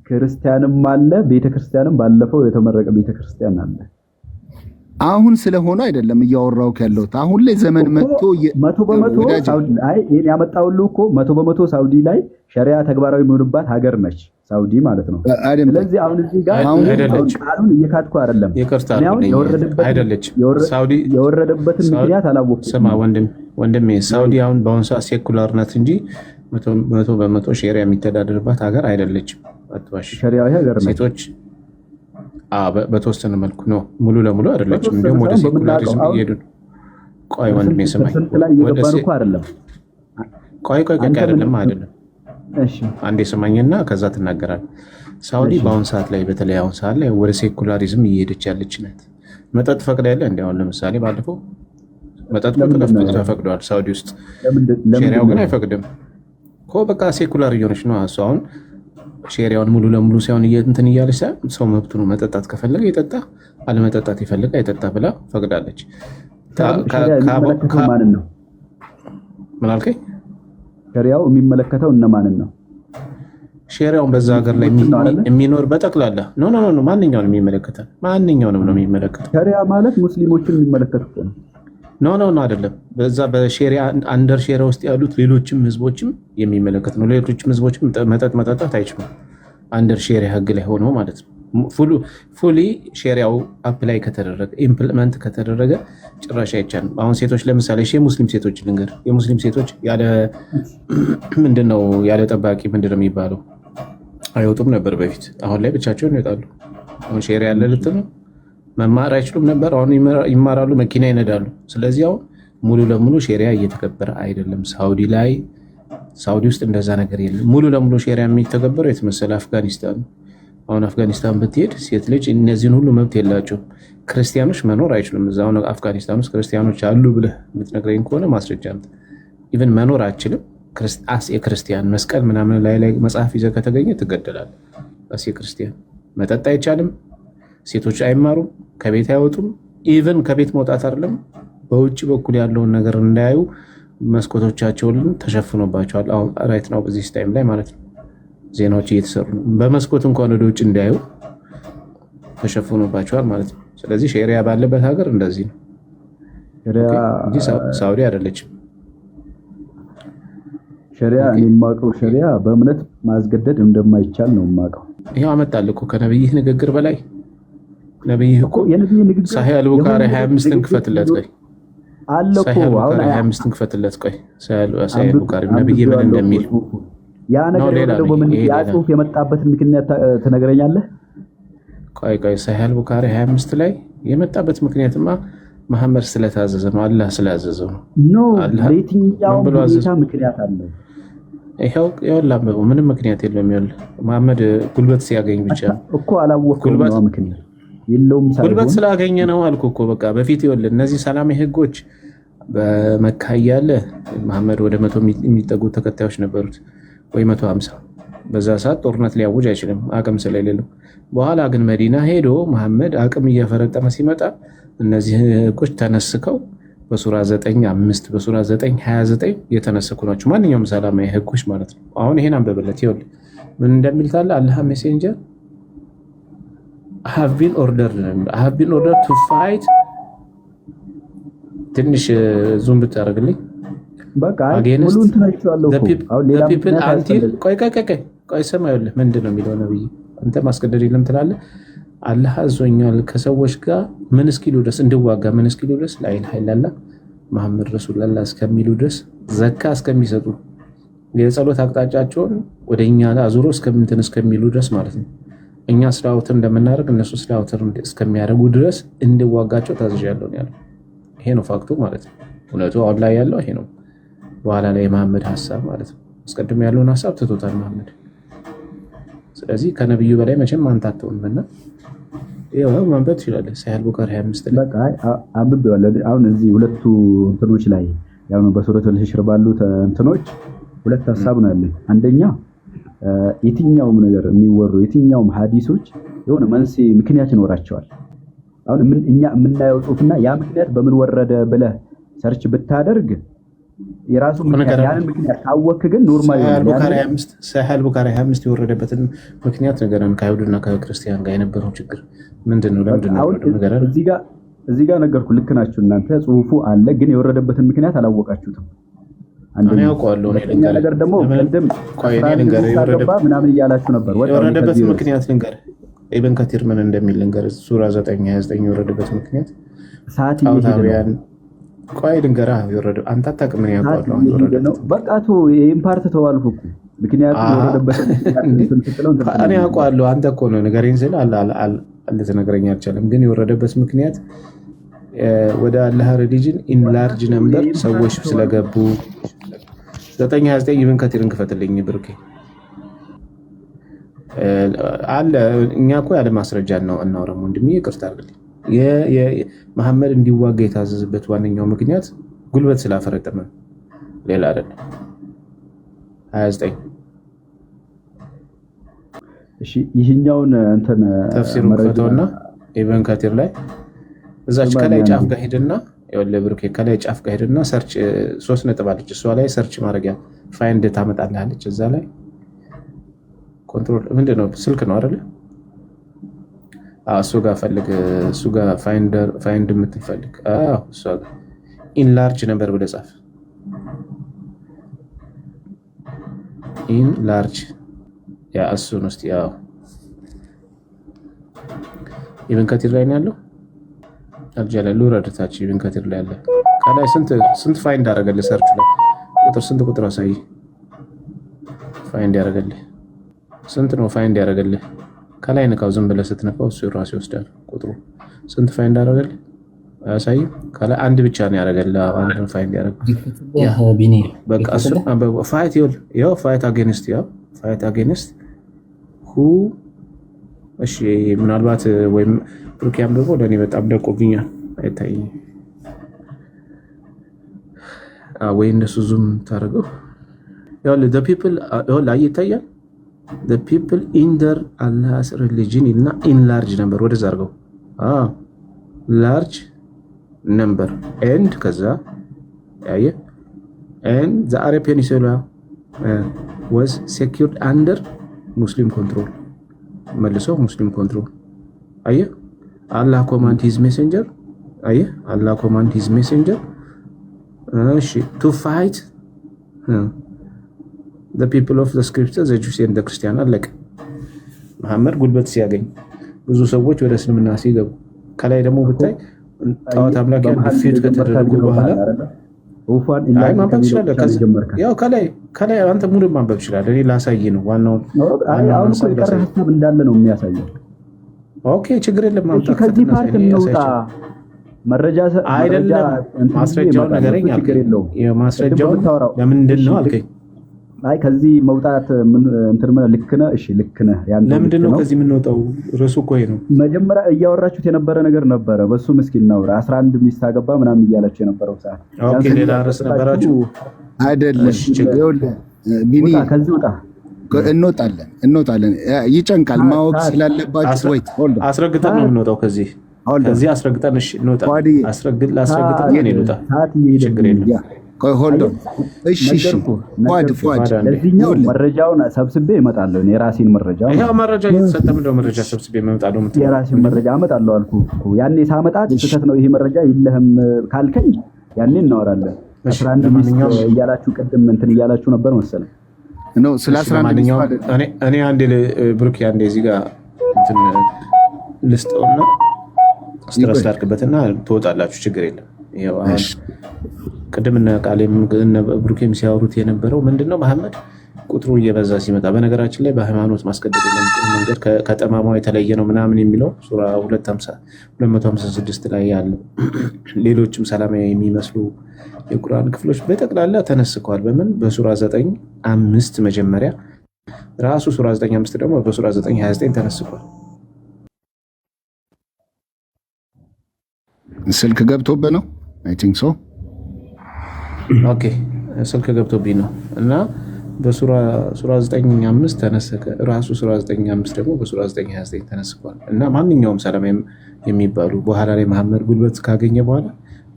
ክርስቲያንም አለ ቤተ ክርስቲያንም ባለፈው የተመረቀ ቤተ ክርስቲያን አለ። አሁን ስለሆነ አይደለም እያወራሁት ያለሁት። አሁን ላይ ዘመን መጥቶ 100% ሳውዲ አይ ይሄን ያመጣውልህ እኮ 100% ሳውዲ ላይ ሸሪዓ ተግባራዊ የሚሆንባት ሀገር ነች ሳውዲ ማለት ነው። ስለዚህ አሁን እዚህ ጋር ቃሉን እየካድኩ አይደለም። የወረደበትን ምክንያት አላወቅኩም። ስማ ወንድሜ ሳውዲ አሁን በአሁኑ ሰዓት ሴኩላር ናት እንጂ 100% ሸሪዓ የሚተዳደርባት ሀገር አይደለችም። አትዋሽ። ሸሪዓዊ ሀገር ነች። ሴቶች በተወሰነ መልኩ ነው፣ ሙሉ ለሙሉ አይደለችም። እንዲሁም ወደ ሴኩላሪዝም እየሄዱ ነው። ቆይ ወንድሜ ስማኝ፣ ቆይ አይደለም። እሺ አንዴ ስማኝና ከዛ ትናገራለህ። ሳውዲ በአሁን ሰዓት ላይ በተለይ አሁን ሰዓት ላይ ወደ ሴኩላሪዝም እየሄደች ያለች ናት። መጠጥ ፈቅዳ ያለ እንዲ አሁን ለምሳሌ ባለፈው መጠጥ ፈቅደዋል ሳውዲ ውስጥ፣ ሸሪያው ግን አይፈቅድም እኮ። በቃ ሴኩላር እየሆነች ነው እሱ። አሁን ሸሪያውን ሙሉ ለሙሉ ሳይሆን እንትን እያለች ሳይሆን ሰው መብቱ ነው። መጠጣት ከፈለገ ይጠጣ፣ አለመጠጣት ይፈልግ አይጠጣ ብላ ፈቅዳለች። ምን አልከኝ? ሸሪያው የሚመለከተው እነማንን ነው? ሸሪያውን በዛ ሀገር ላይ የሚኖር በጠቅላላ ኖ ማንኛውንም የሚመለከታል። ማንኛውንም ነው የሚመለከተው። ሸሪያ ማለት ሙስሊሞችን የሚመለከት እኮ ነው። ኖ አይደለም። በዛ በሸሪያ አንደር ሸሪያ ውስጥ ያሉት ሌሎችም ህዝቦችም የሚመለከት ነው። ሌሎችም ህዝቦችም መጠጥ መጠጣት አይችሉም አንደር ሸሪያ ህግ ላይ ሆኖ ማለት ነው። ፉሊ ሸሪያው አፕላይ ከተደረገ ኢምፕሊመንት ከተደረገ ጭራሽ አይቻልም። አሁን ሴቶች ለምሳሌ የሙስሊም ሴቶች ልንገር፣ የሙስሊም ሴቶች ያለ ምንድነው ያለ ጠባቂ ምንድነው የሚባለው አይወጡም ነበር በፊት። አሁን ላይ ብቻቸውን ይወጣሉ። አሁን ሸሪያ ያለ ልትል ነው መማር አይችሉም ነበር። አሁን ይማራሉ፣ መኪና ይነዳሉ። ስለዚህ አሁን ሙሉ ለሙሉ ሸሪያ እየተከበረ አይደለም ሳውዲ ላይ። ሳውዲ ውስጥ እንደዛ ነገር የለም። ሙሉ ለሙሉ ሸሪያ የሚተገበረው የተመሰለ አፍጋኒስታን ነው። አሁን አፍጋኒስታን ብትሄድ ሴት ልጅ እነዚህን ሁሉ መብት የላቸውም። ክርስቲያኖች መኖር አይችሉም እዛ። አሁን አፍጋኒስታን ውስጥ ክርስቲያኖች አሉ ብለህ የምትነግረኝ ከሆነ ማስረጃ አምጥ። ኢቨን መኖር አችልም። የክርስቲያን መስቀል ምናምን ላይ መጽሐፍ ይዘህ ከተገኘ ትገደላለህ። የክርስቲያን መጠጥ አይቻልም። ሴቶች አይማሩም፣ ከቤት አይወጡም። ኢቨን ከቤት መውጣት አይደለም በውጭ በኩል ያለውን ነገር እንዳያዩ መስኮቶቻቸውን ተሸፍኖባቸዋል። አሁን ራይት ነው በዚህ ታይም ላይ ማለት ነው ዜናዎች እየተሰሩ ነው። በመስኮት እንኳን ወደ ውጭ እንዳያዩ ተሸፍኖባቸዋል ማለት ነው። ስለዚህ ሸሪያ ባለበት ሀገር እንደዚህ ነው እንጂ ሳውዲ አይደለችም። ሸሪያ እኔ የማውቀው ሸሪያ በእምነት ማስገደድ እንደማይቻል ነው የማውቀው። ይሄው አመጣልህ እኮ ከነብይህ ንግግር በላይ ነብይህ እኮ የነብይ ንግግር ሳሂህ አልቡኻሪ 25ን ክፈትለት ቆይ አለ እኮ አሁን 25ን ክፈትለት ቆይ ሳሂህ አልቡኻሪ ነብይ ምን እንደሚል ያ ነገር ደግሞ በምን ያ ጽሁፍ የመጣበትን ምክንያት ትነግረኛለህ? ቆይ ሳሂህ አልቡኻሪ 25 ላይ የመጣበት ምክንያትማ መሐመድ ስለታዘዘ ነው፣ አላህ ስላዘዘው ነው። ኖ ለየትኛው ምክንያት አለው? ይሄው ያላምበው ምንም ምክንያት የለውም። ይኸውልህ መሐመድ ጉልበት ሲያገኝ ብቻ እኮ አላወቀውም ነው ምክንያት የለውም። ጉልበት ስላገኘ ነው አልኩ እኮ በቃ በፊት ይኸውልህ እነዚህ ሰላማዊ ህጎች በመካ ያለ መሐመድ ወደ 100 የሚጠጉ ተከታዮች ነበሩት ወይ 150። በዛ ሰዓት ጦርነት ሊያውጅ አይችልም አቅም ስለሌለው። በኋላ ግን መዲና ሄዶ መሐመድ አቅም እየፈረጠመ ሲመጣ እነዚህ ህጎች ተነስከው በሱራ 9:5 በሱራ 9:29 የተነሰኩ ናቸው። ማንኛውም ሰላማዊ ህጎች ማለት ነው። አሁን ይሄን አንበበለት ይኸውልህ ምን እንደሚል ታለ አላህ ሜሴንጀር have been ordered to fight ትንሽ ዙም ብታረግልኝ በቃ ሙሉን ተናግቻለሁ እኮ አሁን ሌላ people until ቆይ ሰማዩልህ ምንድነው የሚለው ነብይ አንተ ማስገደድ የለም ትላለህ። አላህ አዞኛል ከሰዎች ጋር ምን እስኪሉ ድረስ እንድዋጋ ምን እስኪሉ ድረስ ላ ኢላሃ ኢላላህ መሐመድ ረሱላህ እስከሚሉ ድረስ ዘካ እስከሚሰጡ የጸሎት አቅጣጫቸውን ወደኛ አዙሮ እስከሚሉ ድረስ ማለት ነው። እኛ ስራውትን እንደምናደርግ እነሱ ስራውትን እስከሚያደርጉ ድረስ እንድዋጋቸው ታዝዣለሁ ነው ያለው። ይሄ ነው ፋክቱ ማለት ነው። እውነቱ አሁን ላይ ያለው ይሄ ነው። በኋላ ላይ የመሐመድ ሐሳብ ማለት ነው። አስቀድሞ ያለውን ሐሳብ ትቶታል መሐመድ። ስለዚህ ከነብዩ በላይ መቼም አንተ አትሆንምና ይሄው ማንበብ ይችላል። ሳሂህ አልቡኻሪ 25 ላይ በቃ አንብቤዋለሁ። አሁን እዚህ ሁለቱ እንትኖች ላይ ያው ነው በሱረቱል ህሽር ባሉት እንትኖች ሁለት ሐሳብ ነው ያለው። አንደኛ የትኛውም ነገር የሚወሩ የትኛውም ሐዲሶች የሆነ መንስኤ ምክንያት ይኖራቸዋል። አሁን እኛ የምናየው ጽሁፍና ያ ምክንያት በምን ወረደ ብለህ ሰርች ብታደርግ የራሱ ምክንያት ያንን ምክንያት ካወክ ግን ኖርማል ነው። ሳሂህ አልቡኻሪ 25 የወረደበትን ምክንያት ነገርን ከአይሁድና ከክርስቲያን ጋር የነበረው ችግር ምንድነው? ለምንድነው ነገርን እዚህ ጋር ነገርኩ። ልክ ናችሁ እናንተ። ጽሁፉ አለ ግን የወረደበትን ምክንያት አላወቃችሁትም። አንዴ ያውቀዋለሁ ነው ነገር ደግሞ ቀደም ምናምን እያላችሁ ነበር። የወረደበት ምክንያት ልንገር ኢብን ከቲር ምን እንደሚል ልንገር። ሱራ 9:29 የወረደበት ምክንያት ሰዓት ይሄዳል። ቆይ ልንገራ የወረደው አንተ አታውቅም። ምን ያውቀዋለሁ ነው በቃ ይሄን ፓርት ተዋልኩ እኮ ምክንያቱም የወረደበት እኔ ያውቀዋለሁ። አንተ እኮ ነው ነገሬን ስለ ልትነግረኝ አልቻለም። ግን የወረደበት ምክንያት ወደ አላህ ሪሊጅን ኢን ላርጅ ነምበር ሰዎች ስለገቡ 9:29 ኢብን ከቲርን ክፈትልኝ ብሩኬ አለ። እኛ እኮ ያለ ማስረጃ ነው እናወራም ወንድሜ፣ ይቅርታ አድርግልኝ። መሐመድ እንዲዋጋ የታዘዘበት ዋነኛው ምክንያት ጉልበት ስላፈረጠመ ሌላ አይደለም። 29 እሺ፣ ይሄኛውን እንትን ተፍሲሩን ክፈተውና ኢብን ከቲር ላይ እዛች ከላይ ጫፍ ጋር ሄድና ይኸውልህ ብሩኬ ከላይ ጫፍ ጋር ሄድና ሰርች 3 ነጥብ አለች። እሷ ላይ ሰርች ማድረጊያ ፋይንድ ታመጣልሃለች። እዛ ላይ ኮንትሮል ምንድነው ስልክ ነው አይደል? እሱ ጋር ፈልግ። እሱ ጋር ፋይንድ የምትፈልግ እሱ ጋር ኢንላርጅ ነበር ብለህ ጻፍ። ኢንላርጅ ያ እሱ ነው። እስቲ ያው ኢብን ከቲር ላይ ነው ያለው። አልጀላሉ ረድታች ኢብን ከቲር ላይ አለ። ከላይ ስንት ፋይንድ አደረገልህ? ሰርች ላይ ስንት ቁጥር አሳይ። ፋይንድ ያደረገልህ ስንት ነው? ፋይንድ ያደረገልህ ከላይ ነካው። ዝም ብለህ ስትነካው እሱ ራሱ ይወስዳል ቁጥሩ። ስንት ፋይንድ አደረገልህ አሳይ። ከላይ አንድ ብቻ ነው ያደረገልህ። አንድ ፋይንድ ያደረገልህ በቃ እሱ ፋይት ይኸው ፋይት አጌንስት ሁ እሺ፣ ምናልባት ወይም ብሩኪያም ደግሞ ለኔ በጣም ደቆብኛል አይታየኝም። ወይ እንደሱ ዙም ታደርገው ያው the people ላይ ይታያል። the people in their Allah's religion እና in large number ወደዛ አድርገው large number and ከዛ ያየ and the Arab Peninsula was secured under Muslim control መልሶ ሙስሊም ኮንትሮል አየህ አላህ ኮማንድ ሂዝ ሜሴንጀር አየህ አላህ ኮማንድ ሂዝ ሜሴንጀር እሺ ቱ ፋይት the people of the scriptures the Jews and the Christians አለቀ መሐመድ ጉልበት ሲያገኝ ብዙ ሰዎች ወደ እስልምና ሲገቡ ከላይ ደግሞ ብታይ ጣዖት አምላኪያን ዲፊት ከተደረጉ በኋላ ወፋን ኢላ ማንበብ ይችላል ያው ከላይ አንተ ሙሉ ማንበብ ይችላል እኔ ላሳይ ነው ዋናው አሁን እኮ የቀረ ሐሳብ እንዳለ ነው የሚያሳየው ኦኬ ችግር የለም ማምጣት ከዚህ ፓርት እንውጣ መረጃ አይደለም ማስረጃው ነገረኛ አልከኝ የማስረጃው ለምንድን ነው አልከኝ አይ ከዚህ መውጣት እንትን ልክ ነህ እሺ ልክ ነህ ያንተ ለምንድን ነው ከዚህ የምንወጣው ርዕሱ እኮ ይሄ ነው መጀመሪያ እያወራችሁት የነበረ ነገር ነበረ በሱ ምስኪን ነው 11 ሚስት አገባ ምናምን እያላችሁ የነበረው ሰዓት ኦኬ ሌላ ርዕስ ነበራችሁ አይደለም ቢኒ ከዚህ ወጣ እንወጣለን ይጨንቃል ማወቅ ስላለባችሁ ወይ አስረግጠን ነው የምንወጣው ከዚህ አስረግጠን እሺ እንወጣ አስረግጠን ነው እንወጣ ችግር የለም ሆልዶ እሺ ፏድ ለዚህኛው መረጃውን ሰብስቤ እመጣለሁ እኔ ራሴን መረጃ ይሄው መረጃ እየተሰጠ ምንድነው መረጃ ሰብስቤ እመጣለሁ የራሴን መረጃ እመጣለሁ አልኩ ያኔ ሳመጣት ስህተት ነው ይሄ መረጃ የለህም ካልከኝ ያኔ እናወራለን 11 ማንኛው እያላችሁ ቀደም እንትን እያላችሁ ነበር መሰለኝ ነው ስለ 11 እኔ አንዴ ብሩክ ያንዴ እዚህ ጋር እንትን ልስጠውና ስትረስ አድርግበትና ትወጣላችሁ ችግር የለም ይሄው ቅድም እና ቃሌም ብሩኬም ሲያወሩት የነበረው ምንድነው መሐመድ ቁጥሩ እየበዛ ሲመጣ በነገራችን ላይ በሃይማኖት ማስቀደድ መንገድ ከጠማማው የተለየ ነው ምናምን የሚለው ሱራ 256 ላይ ያለው ሌሎችም ሰላማዊ የሚመስሉ የቁርአን ክፍሎች በጠቅላላ ተነስከዋል በምን በሱራ 9:5 መጀመሪያ ራሱ ሱራ 9:5 ደግሞ በሱራ 9:29 ተነስከዋል ስልክ ገብቶበት ነው አይ ቲንክ ሶ ኦኬ ስልክ ገብቶብኝ ነው እና በሱራ 9:5 ተነሰከ ራሱ ሱራ 9:5 ደግሞ በሱራ 9:29 ተነስቷል እና ማንኛውም ሰላም የሚባሉ በኋላ ላይ መሐመድ ጉልበት ካገኘ በኋላ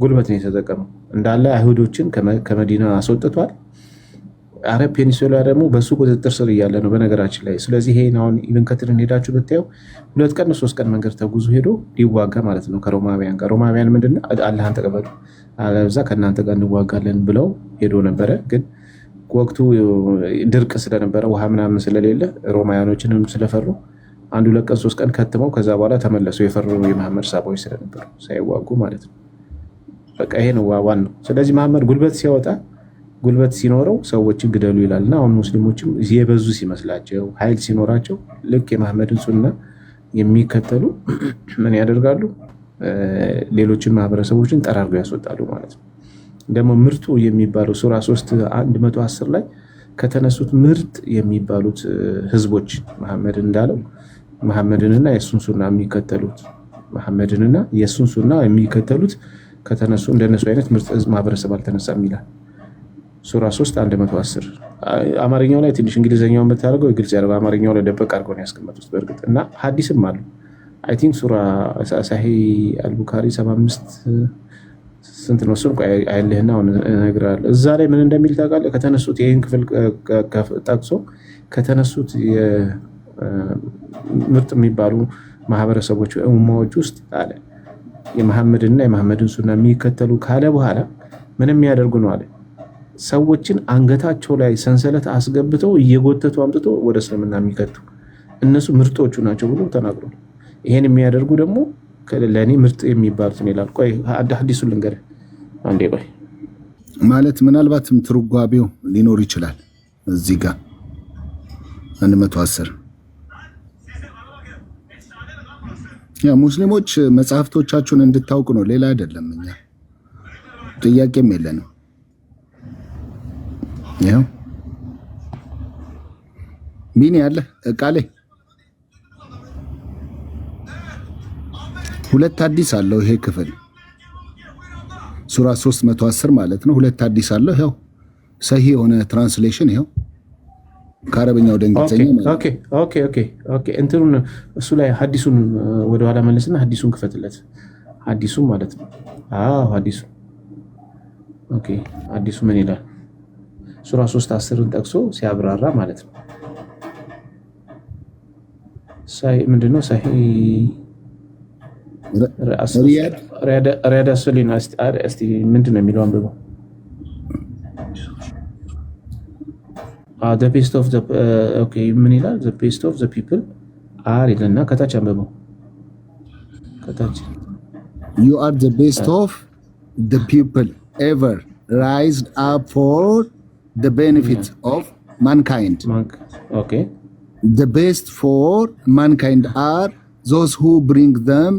ጉልበት ነው የተጠቀመው እንዳለ አይሁዶችን ከመዲና አስወጥቷል አረብ ፔኒንሱላ ደግሞ በሱ ቁጥጥር ስር ያለ ነው በነገራችን ላይ ስለዚህ ይሄን አሁን ኢብን ከትርን ሄዳችሁ ብታዩ 2 ቀን 3 ቀን መንገድ ተጉዞ ሄዶ ሊዋጋ ማለት ነው ከሮማውያን ምንድነው አላህን ተቀበሉ አለዛ ከናንተ ጋር እንዋጋለን ብለው ሄዶ ነበር ግን ወቅቱ ድርቅ ስለነበረ ውሃ ምናምን ስለሌለ ሮማውያኖችንም ስለፈሩ 1-2 ቀን 3 ቀን ከተመው ከዛ በኋላ ተመለሱ የፈሩ የመሐመድ ሳባዎች ስለነበሩ ሳይዋጉ ማለት ነው በቃ ይሄ ነው ዋናው ስለዚህ መሐመድ ጉልበት ሲኖረው ሰዎችን ግደሉ ይላልና አሁን ሙስሊሞችም የበዙ ሲመስላቸው ኃይል ሲኖራቸው ልክ የመሐመድን ሱና የሚከተሉ ምን ያደርጋሉ ሌሎችን ማህበረሰቦችን ጠራርገው ያስወጣሉ ማለት ነው ደግሞ ምርጡ የሚባለው ሱራ 3:110 ላይ ከተነሱት ምርጥ የሚባሉት ህዝቦች መሐመድ እንዳለው መሐመድንና የሱን ሱና የሚከተሉት ከተነሱ እንደነሱ አይነት ምርጥ ህዝብ ማህበረሰብ አልተነሳም ይላል ሱራ 3:110 አማርኛው ላይ ትንሽ እንግሊዘኛውን በታረገው ግልጽ ያለው አማርኛው ላይ ደበቅ አድርገው ነው ያስቀመጡት በእርግጥ እና ሐዲስም አሉ አይ ቲንክ ሱራ ሳሂህ አልቡኻሪ 75 ስንት ነው እሱን አይልህና እነግርሃለሁ እዛ ላይ ምን እንደሚል ታውቃለህ ከተነሱት ይሄን ክፍል ጠቅሶ ከተነሱት ምርጥ የሚባሉ ማህበረሰቦች ኡማዎች ውስጥ አለ የመሐመድን ሱና የሚከተሉ ካለ በኋላ ምንም ያደርጉ ነው አለ ሰዎችን አንገታቸው ላይ ሰንሰለት አስገብተው እየጎተቱ አምጥቶ ወደ እስልምና የሚከቱ እነሱ ምርጦቹ ናቸው ብሎ ተናግሯል ይሄን የሚያደርጉ ደግሞ ለኔ ምርጥ የሚባሉት ነው ይላል ቆይ ሐዲሱን ልንገርህ አንዴ ቆይ ማለት ምናልባትም ትርጓሜው ሊኖር ይችላል እዚህ ጋር 110 ያ ሙስሊሞች መጽሐፍቶቻችሁን እንድታውቁ ነው ሌላ አይደለም እኛ ጥያቄም የለንም ያው ቢኒ ያለ ቃሌ ሁለት አዲስ አለው ይሄ ክፍል ሱራ 310 ማለት ነው ሁለት አዲስ አለው ያው ሰሂህ የሆነ ትራንስሌሽን ይሄው ከአረበኛ ወደ እንግሊዘኛ ኦኬ እንትሩን እሱ ላይ ሐዲሱን ወደ ኋላ መለስና ሐዲሱን ክፈትለት ሐዲሱ ማለት ነው ሐዲሱ ኦኬ ሐዲሱ ምን ይላል ሱራ 3:10ን ጠቅሶ ሲያብራራ ማለት ነው ምንድነው ሰሂህ ሪያድ አስሊና እስቲ ምንድነው የሚለው አንብበው። the best of the okay ምን ይላል? the best of the people are ይልና ከታች አንብበው። ከታች you are the best of the people ever rised up for the benefits of mankind. Okay. The best for mankind are those who bring them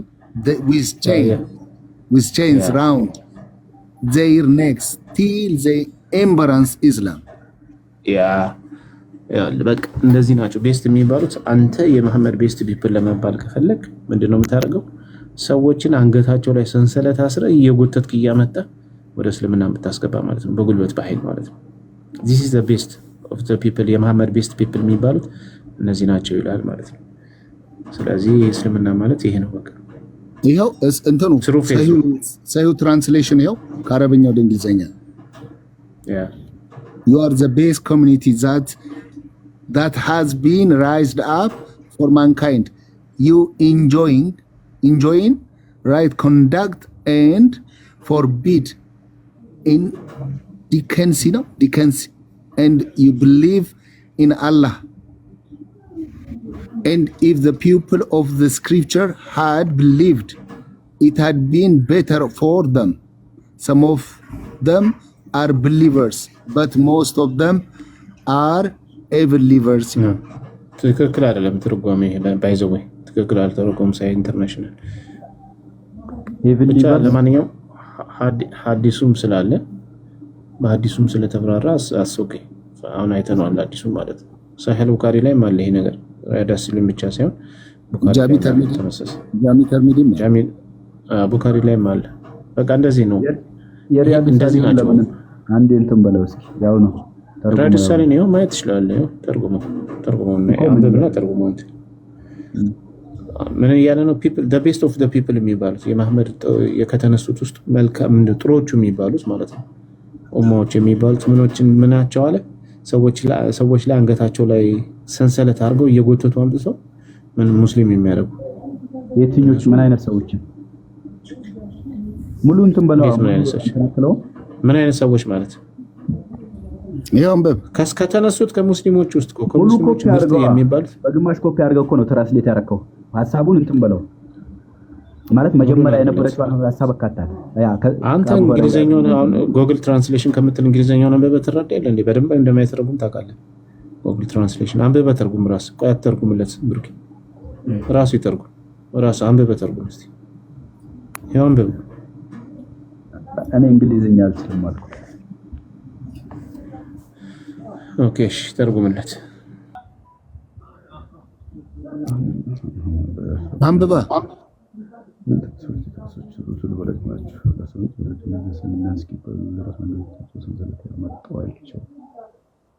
with chains round their necks till they embrace Islam. በቃ እንደዚህ ናቸው ቤስት የሚባሉት። አንተ የመሐመድ ቤስት ፒፕል ለመባል ከፈለክ ምንድነው የምታደርገው? ሰዎችን አንገታቸው ላይ ሰንሰለት አስረ እየጎተትክ እያመጣ ወደ እስልምና የምታስገባ ማለት ነው፣ በጉልበት በኃይል ማለት ነው። this is the best of the people የመሐመድ ቤስት ፒፕል የሚባሉት እነዚህ ናቸው ይላል ማለት ነው። ስለዚህ እስልምና ማለት ይሄ ነው። በቃ ይሄው እንትኑ ሰሂህ ትራንስሌሽን ይሄው ከአረበኛ ወደ እንግሊዘኛ you are the best community that has been raised up for mankind, you enjoying right conduct and forbid indecency and you believe in Allah. And if the people of the scripture had believed, it had been better for them. Some of them are believers, but most of them are believers. ትክክል አይደለም ትርጓሜ ባይዘው ትክክል አልተረጎም ሳይ ኢንተርናሽናል ብቻ። ለማንኛውም ሐዲሱም ስላለ በሐዲሱም ስለተብራራ አስኦኬ አሁን አይተነዋል። ሐዲሱም ማለት ነው ሳሂህ ቡኻሪ ላይ ማለት ይሄ ነገር ዳስልም ብቻ ሳይሆን ቡኻሪ ላይ ማለት በቃ እንደዚህ ነው። እንደዚህ ናቸው። አንዴ እንትን በለው እስኪ ያው ነው ራዲሳሊ ነው ማየት ይችላል። ተርጉሞ ነው አንብብና ተርጉሞ እንት ምን ያለ ነው people the best of the people የሚባሉት የመሐመድ የከተነሱት ውስጥ መልካም ጥሮቹ የሚባሉት ማለት ነው ኡማዎች የሚባሉት ምናቸው አለ ሰዎች ላይ አንገታቸው ላይ ሰንሰለት አድርገው እየጎተቱ አምጥተው ምን ሙስሊም የሚያደርጉ የትኞች ምን አይነት ሰዎች ሙሉ እንትን በለው ምን አይነት ሰዎች ማለት ይሄን ከተነሱት ከሙስሊሞች ውስጥ ከሙስሊሞች ምርጥ የሚባሉት በግማሽ ኮፒ አድርገው እኮ ነው ትራንስሌት ያደረከው ሐሳቡን እንትን በለው ማለት መጀመሪያ የነበረችው ሐሳብ አካታል። አንተ እንግሊዘኛውን አሁን ጉግል ትራንስሌሽን ከምትል እንግሊዘኛውን አንብበህ ትረዳ የለ እንዴ? በደንብ እንደማይተረጉም ታውቃለህ። ጉግል ትራንስሌሽን አንብበህ ተርጉም። ራስህ ቆይ አትተርጉምለት ብሩክ፣ ራስህ ይተርጉም። ራስህ አንብበህ ተርጉም እስቲ። ይሄው አንብበህ እኔ እንግሊዘኛ አልችልም ማለት ኦኬ፣ እሺ ተርጉምለት። አንብባ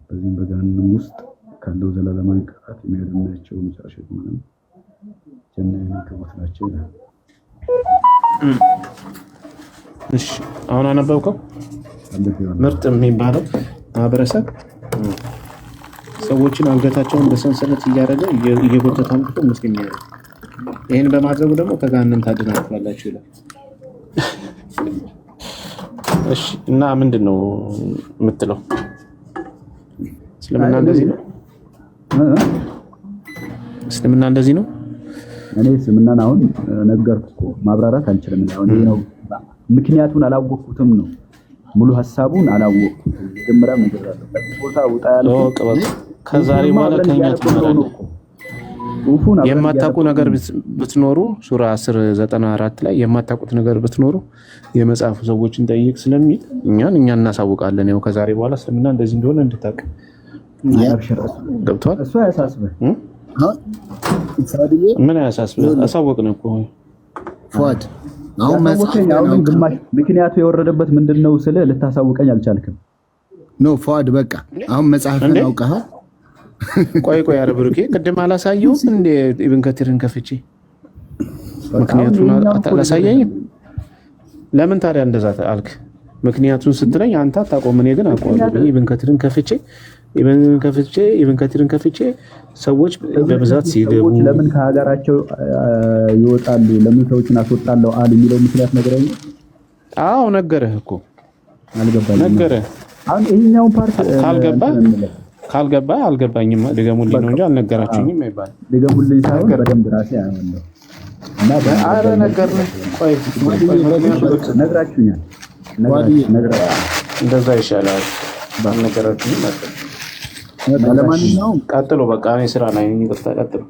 በዚህም በገሃነም ውስጥ ካለው ዘላለማዊ ቅጣት የሚያድናቸው መጨረሻ ማለት ጀነት የሚገቡት ናቸው ይላል። እሺ አሁን አነበብከው? ምርጥ የሚባለው ማህበረሰብ ሰዎችን አንገታቸውን በሰንሰለት እያደረገ እየጎተተ አምጥቶ ሙስሊም ያደርጋል። ይሄን በማድረጉ ደግሞ ከገሃነም ታድናላችሁ ይላል። እሺ እና ምንድነው የምትለው? እስልምና እንደዚህ ነው? እስልምና እንደዚህ ነው? እኔ እስልምናን አሁን ነገርኩ ማብራራት አልችልም። አሁን ይሄ ነው ምክንያቱን አላወቅኩትም ነው ሙሉ ሐሳቡን አላወቅኩትም። መጀመሪያ ነገራለሁ ቦታ ውጣ ያለው ከዛሬ በኋላ ከኛ ትመራለህ። የማታውቁ ነገር ብትኖሩ ሱራ 10:94 ላይ የማታውቁት ነገር ብትኖሩ የመጽሐፉ ሰዎችን ጠይቅ ስለሚል እኛ እናሳውቃለን። ያው ከዛሬ በኋላ እስልምና እንደዚህ እንደሆነ እንድታውቅ ገብቷል። እሱ አያሳስብህ ምን አያሳስብህ? አሳወቅን እኮ ፏድ አሁን መጽሐፉን ግማሽ ምክንያቱ የወረደበት ምንድነው ስለ ልታሳውቀኝ አልቻልክም። ኖ ፏድ በቃ አሁን መጽሐፍን አውቀሃል። ቆይ አረ ብሩኬ ቅድም አላሳየሁም እንዴ? ኢብን ከቲርን ከፍቼ ምክንያቱን አላሳየኝም። ለምን ታዲያ እንደዛ አልክ? ምክንያቱን ስትለኝ አንተ አታውቀውም፣ እኔ ግን አውቀዋለሁ። ኢብን ከቲርን ከፍቼ ኢብን ከቲርን ከፍቼ ሰዎች በብዛት ሲገቡ ለምን ከሀገራቸው ይወጣሉ? ለምን ሰዎችን አስወጣለሁ አሉ የሚለው ምክንያት ነገረኝ። አዎ ነገረህ እኮ አልገባኝም። ነገረህ አሁን ይሄኛው ፓርት ካልገባ አልገባኝም ድገሙልኝ ነው እንጂ አልነገራችሁኝም አይባልም። ድገሙልኝ ሳይሆን በደንብ ራሴ አያለሁ እና አረ ነገር ቆይ ነግራችሁኛል። እንደዛ ይሻላል። ባልነገራችሁኝም ማለት ለማንኛውም ቀጥሎ በቃ እኔ ስራ ላይ ነኝ። ቀጥሎ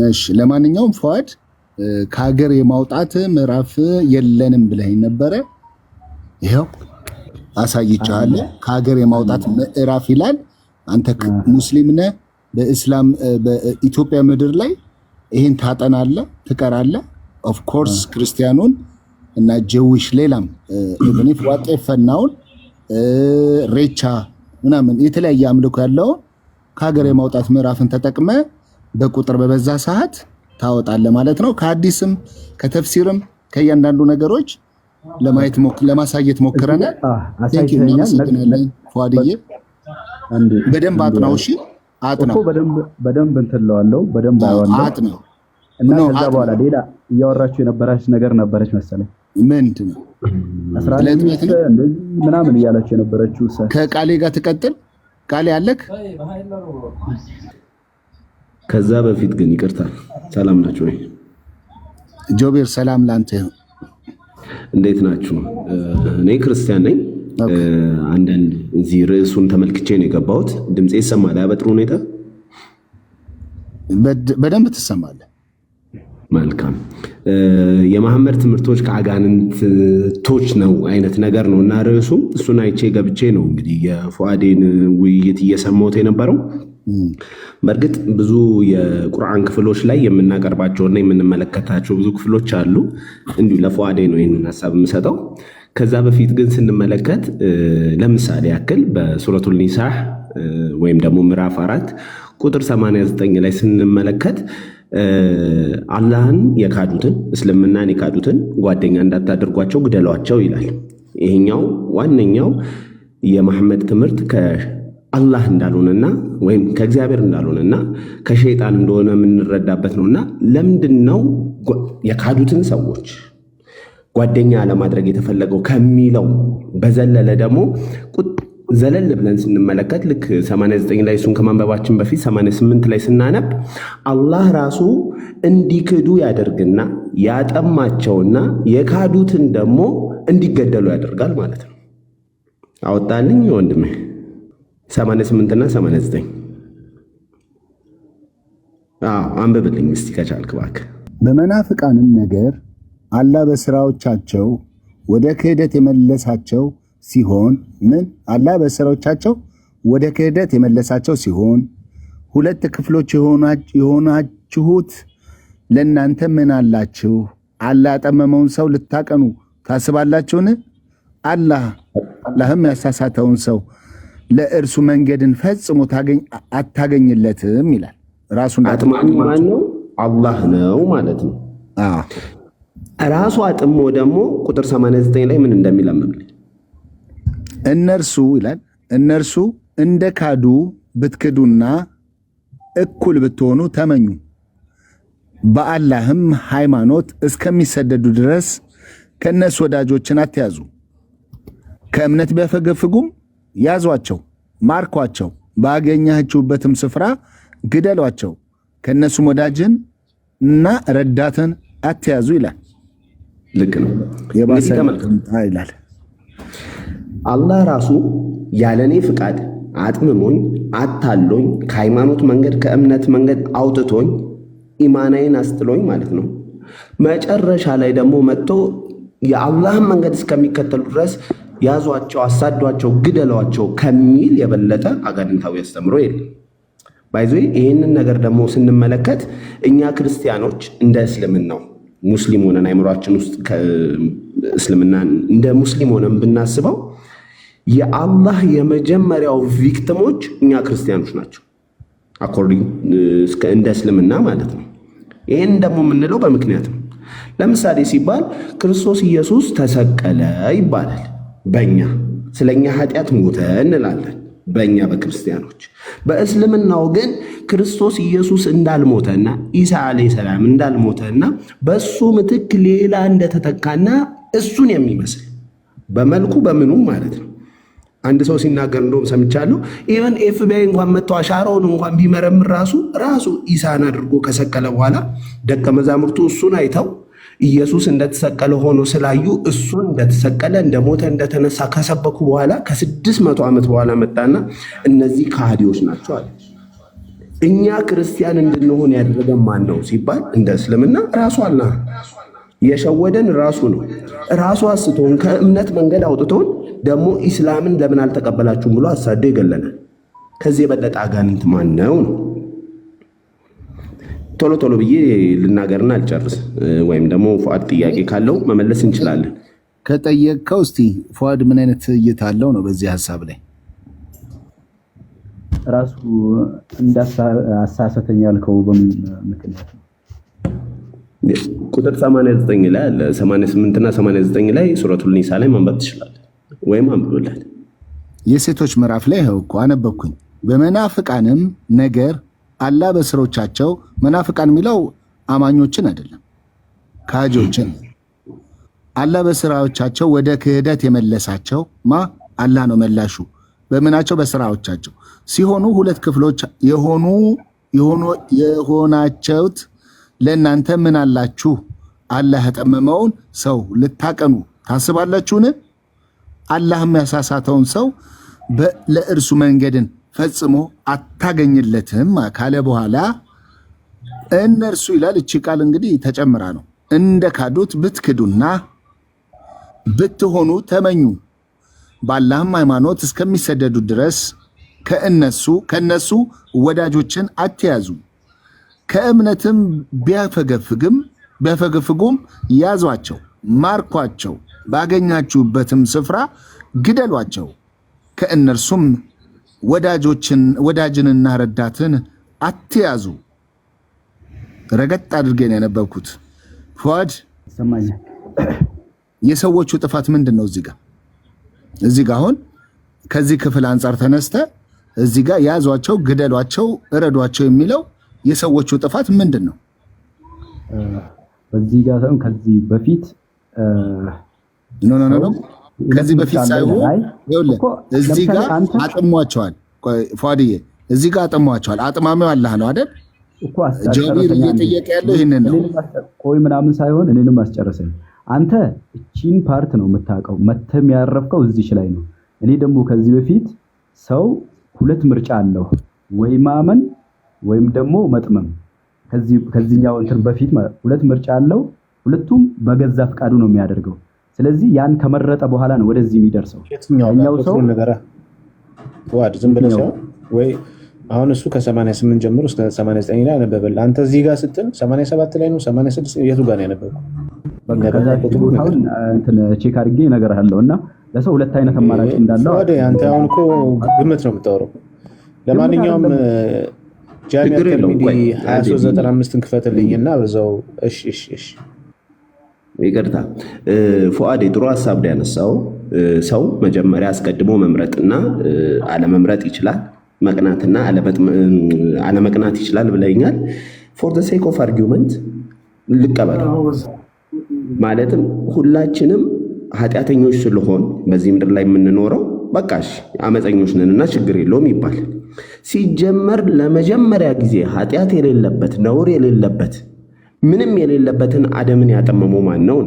እሺ። ለማንኛውም ፏድ ከሀገር የማውጣት ምዕራፍ የለንም ብለኝ ነበረ። ይሄው አሳይቻለሁ። ከሀገር የማውጣት ምዕራፍ ይላል። አንተ ሙስሊም ነህ። በእስላም በኢትዮጵያ ምድር ላይ ይሄን ታጠናለህ፣ ትቀራለህ። ኦፍ ኮርስ ክርስቲያኑን እና ጀዊሽ ሌላም ኢቭን ኢፍ ዋጤ ፈናውን ሬቻ ምናምን የተለያየ አምልኮ ያለው ከሀገር የማውጣት ምዕራፍን ተጠቅመ በቁጥር በበዛ ሰዓት ታወጣለህ ማለት ነው። ከሐዲስም ከተፍሲርም ከእያንዳንዱ ነገሮች ለማሳየት ሞክረናል። ፏድዬ በደንብ አጥናው። እሺ አጥናው በደንብ እንትለዋለሁ በደንብ አጥናው እና ከዛ በኋላ ሌላ እያወራችሁ የነበራችሁ ነገር ነበረች መሰለኝ። ምንድን ነው 11 ምናምን እያላችሁ የነበረችው ከቃሌ ጋር ትቀጥል። ቃሌ አለክ። ከዛ በፊት ግን ይቅርታ፣ ሰላም ናችሁ ወይ? ጆቤር ሰላም ላንተ። እንዴት ናችሁ? እኔ ክርስቲያን ነኝ። አንዳንድ እዚህ ርዕሱን ተመልክቼ ነው የገባሁት። ድምጼ ይሰማል? በጥሩ ሁኔታ በደንብ ትሰማለህ። መልካም። የመሐመድ ትምህርቶች ከአጋንንቶች ነው አይነት ነገር ነው እና ርዕሱ እሱን አይቼ ገብቼ ነው እንግዲህ የፉአዴን ውይይት እየሰማሁት የነበረው። በእርግጥ ብዙ የቁርአን ክፍሎች ላይ የምናቀርባቸውና የምንመለከታቸው ብዙ ክፍሎች አሉ። እንዲሁ ለፉአዴ ነው ይህንን ሀሳብ የምሰጠው። ከዛ በፊት ግን ስንመለከት ለምሳሌ ያክል በሱረቱል ኒሳ ወይም ደግሞ ምዕራፍ 4 ቁጥር 89 ላይ ስንመለከት አላህን የካዱትን እስልምናን የካዱትን ጓደኛ እንዳታደርጓቸው ግደሏቸው ይላል። ይሄኛው ዋነኛው የመሐመድ ትምህርት ከአላህ እንዳልሆነና ወይም ከእግዚአብሔር እንዳልሆነና ከሸይጣን እንደሆነ የምንረዳበት ነውና ለምንድን ነው የካዱትን ሰዎች ጓደኛ ለማድረግ የተፈለገው ከሚለው በዘለለ ደግሞ ዘለል ብለን ስንመለከት ልክ 89 ላይ እሱን ከማንበባችን በፊት 88 ላይ ስናነብ አላህ ራሱ እንዲክዱ ያደርግና ያጠማቸውና የካዱትን ደግሞ እንዲገደሉ ያደርጋል ማለት ነው። አወጣልኝ ወንድሜ 88 እና 89 አንብብልኝ እስቲ ከቻልክ እባክህ። በመናፍቃንም ነገር አላህ በስራዎቻቸው ወደ ክህደት የመለሳቸው ሲሆን አላህ በስራዎቻቸው ወደ ክህደት የመለሳቸው ሲሆን ሁለት ክፍሎች የሆናችሁት ለእናንተ ምን አላችሁ? አላህ ያጠመመውን ሰው ልታቀኑ ታስባላችሁን? አላህም ያሳሳተውን ሰው ለእርሱ መንገድን ፈጽሞ አታገኝለትም ይላል። ራሱን አጥማኝ ማን ነው? አላህ ነው ማለት ነው። ራሱ አጥሞ ደግሞ ቁጥር 89 ላይ ምን እንደሚል አንብብልኝ። እነርሱ ይላል እነርሱ እንደ ካዱ ብትክዱና እኩል ብትሆኑ ተመኙ፣ በአላህም ሃይማኖት እስከሚሰደዱ ድረስ ከነሱ ወዳጆችን አትያዙ። ከእምነት ቢያፈገፍጉም ያዟቸው፣ ማርኳቸው፣ ባገኛችሁበትም ስፍራ ግደሏቸው። ከነሱም ወዳጅን እና ረዳትን አትያዙ ይላል። ልክ ነው ይላል። አላህ ራሱ ያለኔ ፍቃድ አጥምሞኝ አታሎኝ ከሃይማኖት መንገድ ከእምነት መንገድ አውጥቶኝ ኢማናዬን አስጥሎኝ ማለት ነው። መጨረሻ ላይ ደግሞ መጥቶ የአላህን መንገድ እስከሚከተሉ ድረስ ያዟቸው፣ አሳዷቸው፣ ግደሏቸው ከሚል የበለጠ አጋንንታዊ አስተምሮ የለም። ባይዞ ይህንን ነገር ደግሞ ስንመለከት እኛ ክርስቲያኖች እንደ እስልምናው ሙስሊም ሆነን አይምሯችን ውስጥ እስልምናን እንደ ሙስሊም ሆነን ብናስበው የአላህ የመጀመሪያው ቪክቲሞች እኛ ክርስቲያኖች ናቸው፣ አኮርዲንግ እንደ እስልምና ማለት ነው። ይህን ደግሞ የምንለው በምክንያት ነው። ለምሳሌ ሲባል ክርስቶስ ኢየሱስ ተሰቀለ ይባላል። በእኛ ስለኛ ኃጢአት ሞተ እንላለን። በእኛ በክርስቲያኖች። በእስልምናው ግን ክርስቶስ ኢየሱስ እንዳልሞተና ኢሳ ዓለይሂ ሰላም እንዳልሞተና በሱ ምትክ ሌላ እንደተተካና እሱን የሚመስል በመልኩ በምኑም ማለት ነው። አንድ ሰው ሲናገር እንደውም ሰምቻለሁ። ኢቨን ኤፍቢአይ እንኳን መጥቶ አሻራውን እንኳን ቢመረምር ራሱ ኢሳን አድርጎ ከሰቀለ በኋላ ደቀ መዛሙርቱ እሱን አይተው ኢየሱስ እንደተሰቀለ ሆኖ ስላዩ እሱን እንደተሰቀለ እንደሞተ እንደተነሳ ከሰበኩ በኋላ ከ600 ዓመት በኋላ መጣና እነዚህ ከሃዲዎች ናቸው አለ። እኛ ክርስቲያን እንድንሆን ያደረገን ማን ነው ሲባል እንደ እስልምና ራሱ አላህ የሸወደን ራሱ ነው። ራሱ አስቶን ከእምነት መንገድ አውጥቶን ደግሞ ኢስላምን ለምን አልተቀበላችሁም ብሎ አሳዶ ይገለናል። ከዚህ የበለጠ አጋንንት ማን ነው? ቶሎ ቶሎ ብዬ ልናገርና አልጨርስ፣ ወይም ደግሞ ፉአድ ጥያቄ ካለው መመለስ እንችላለን። ከጠየቅከው እስቲ ፉአድ ምን አይነት እይታ አለው ነው በዚህ ሀሳብ ላይ? ራሱ እንዳሳሰተኝ ያልከው በምን ምክንያት ነው? ቁጥር 89 ላይ አለ። 88 እና 89 ላይ ሱረቱል ኒሳ ላይ ማንበብ ትችላለህ፣ ወይም አንብብላት። የሴቶች ምዕራፍ ላይ ይኸው እኮ አነበብኩኝ። በመናፍቃንም ነገር አላህ በስሮቻቸው፣ መናፍቃን የሚለው አማኞችን አይደለም ካጆችን፣ አላህ በስራዎቻቸው ወደ ክህደት የመለሳቸው አላህ ነው መላሹ። በምናቸው በስራዎቻቸው ሲሆኑ ሁለት ክፍሎች የሆናቸውት ለእናንተ ምን አላችሁ? አላህ ያጠመመውን ሰው ልታቀኑ ታስባላችሁን? አላህም ያሳሳተውን ሰው ለእርሱ መንገድን ፈጽሞ አታገኝለትም ካለ በኋላ እነርሱ ይላል። እቺ ቃል እንግዲህ ተጨምራ ነው። እንደ ካዱት ብትክዱና ብትሆኑ ተመኙ፣ በአላህም ሃይማኖት እስከሚሰደዱ ድረስ ከእነሱ ወዳጆችን አትያዙ። ከእምነትም ቢያፈገፍጉም ያዟቸው፣ ማርኳቸው፣ ባገኛችሁበትም ስፍራ ግደሏቸው። ከእነርሱም ወዳጅንና ረዳትን አትያዙ። ረገጥ አድርጌን ያነበብኩት ፉአድ ይሰማኛል። የሰዎቹ ጥፋት ምንድን ነው? እዚህ ጋር አሁን ከዚህ ክፍል አንጻር ተነስተ እዚህ ጋር ያዟቸው፣ ግደሏቸው፣ እረዷቸው የሚለው የሰዎቹ ጥፋት ምንድን ነው? በዚህ ጋር ሳይሆን ከዚህ በፊት ኖ ከዚህ በፊት ሳይሆን ይኸውልህ እዚህ ጋር አጥሟቸዋል። ፉአድዬ እዚህ ጋር አጥሟቸዋል። አጥማሚው አላህ ነው አይደል? ጀቢር እየጠየቀ ያለው ይሄንን ነው። ቆይ ምናምን ሳይሆን እኔንም አስጨረሰኝ። አንተ እቺን ፓርት ነው የምታውቀው፣ መተም ያረፍከው እዚች ላይ ነው። እኔ ደግሞ ከዚህ በፊት ሰው ሁለት ምርጫ አለው፣ ወይ ማመን ወይም ደግሞ መጥመም። ከዚህኛው እንትን በፊት ሁለት ምርጫ አለው። ሁለቱም በገዛ ፍቃዱ ነው የሚያደርገው። ስለዚህ ያን ከመረጠ በኋላ ነው ወደዚህ የሚደርሰው። የትኛው ሰው ነገር ፉአድ ዝም ብለህ ሰው ወይ አሁን እሱ ከ88 ጀምሮ እስከ 89 ላይ ያነበበልህ አንተ እዚህ ጋር ስትል 87 ላይ ነው 86 የቱ ጋር ነው ያነበበው? ከዛ ቦታውን እንትን ቼክ አድርጌ እነግርሃለሁ። እና ለሰው ሁለት አይነት አማራጭ እንዳለው አንተ አሁን እኮ ግምት ነው የምታወራው። ለማንኛውም ጃሚዓ ተልሚዲ 2395ን ክፈትልኝና በዛው እሺ ይቅርታ ፉአድ ጥሩ ሀሳብ ላይ ያነሳው። ሰው መጀመሪያ አስቀድሞ መምረጥና አለመምረጥ ይችላል፣ መቅናትና አለመቅናት ይችላል ብለኛል። ፎር ዘ ሴክ ኦፍ አርጊውመንት ልቀበለው። ማለትም ሁላችንም ኃጢአተኞች ስለሆን በዚህ ምድር ላይ የምንኖረው በቃሽ አመፀኞች ነንና ችግር የለውም ይባል። ሲጀመር ለመጀመሪያ ጊዜ ኃጢአት የሌለበት ነውር የሌለበት ምንም የሌለበትን አደምን ያጠመመው ማን ነው?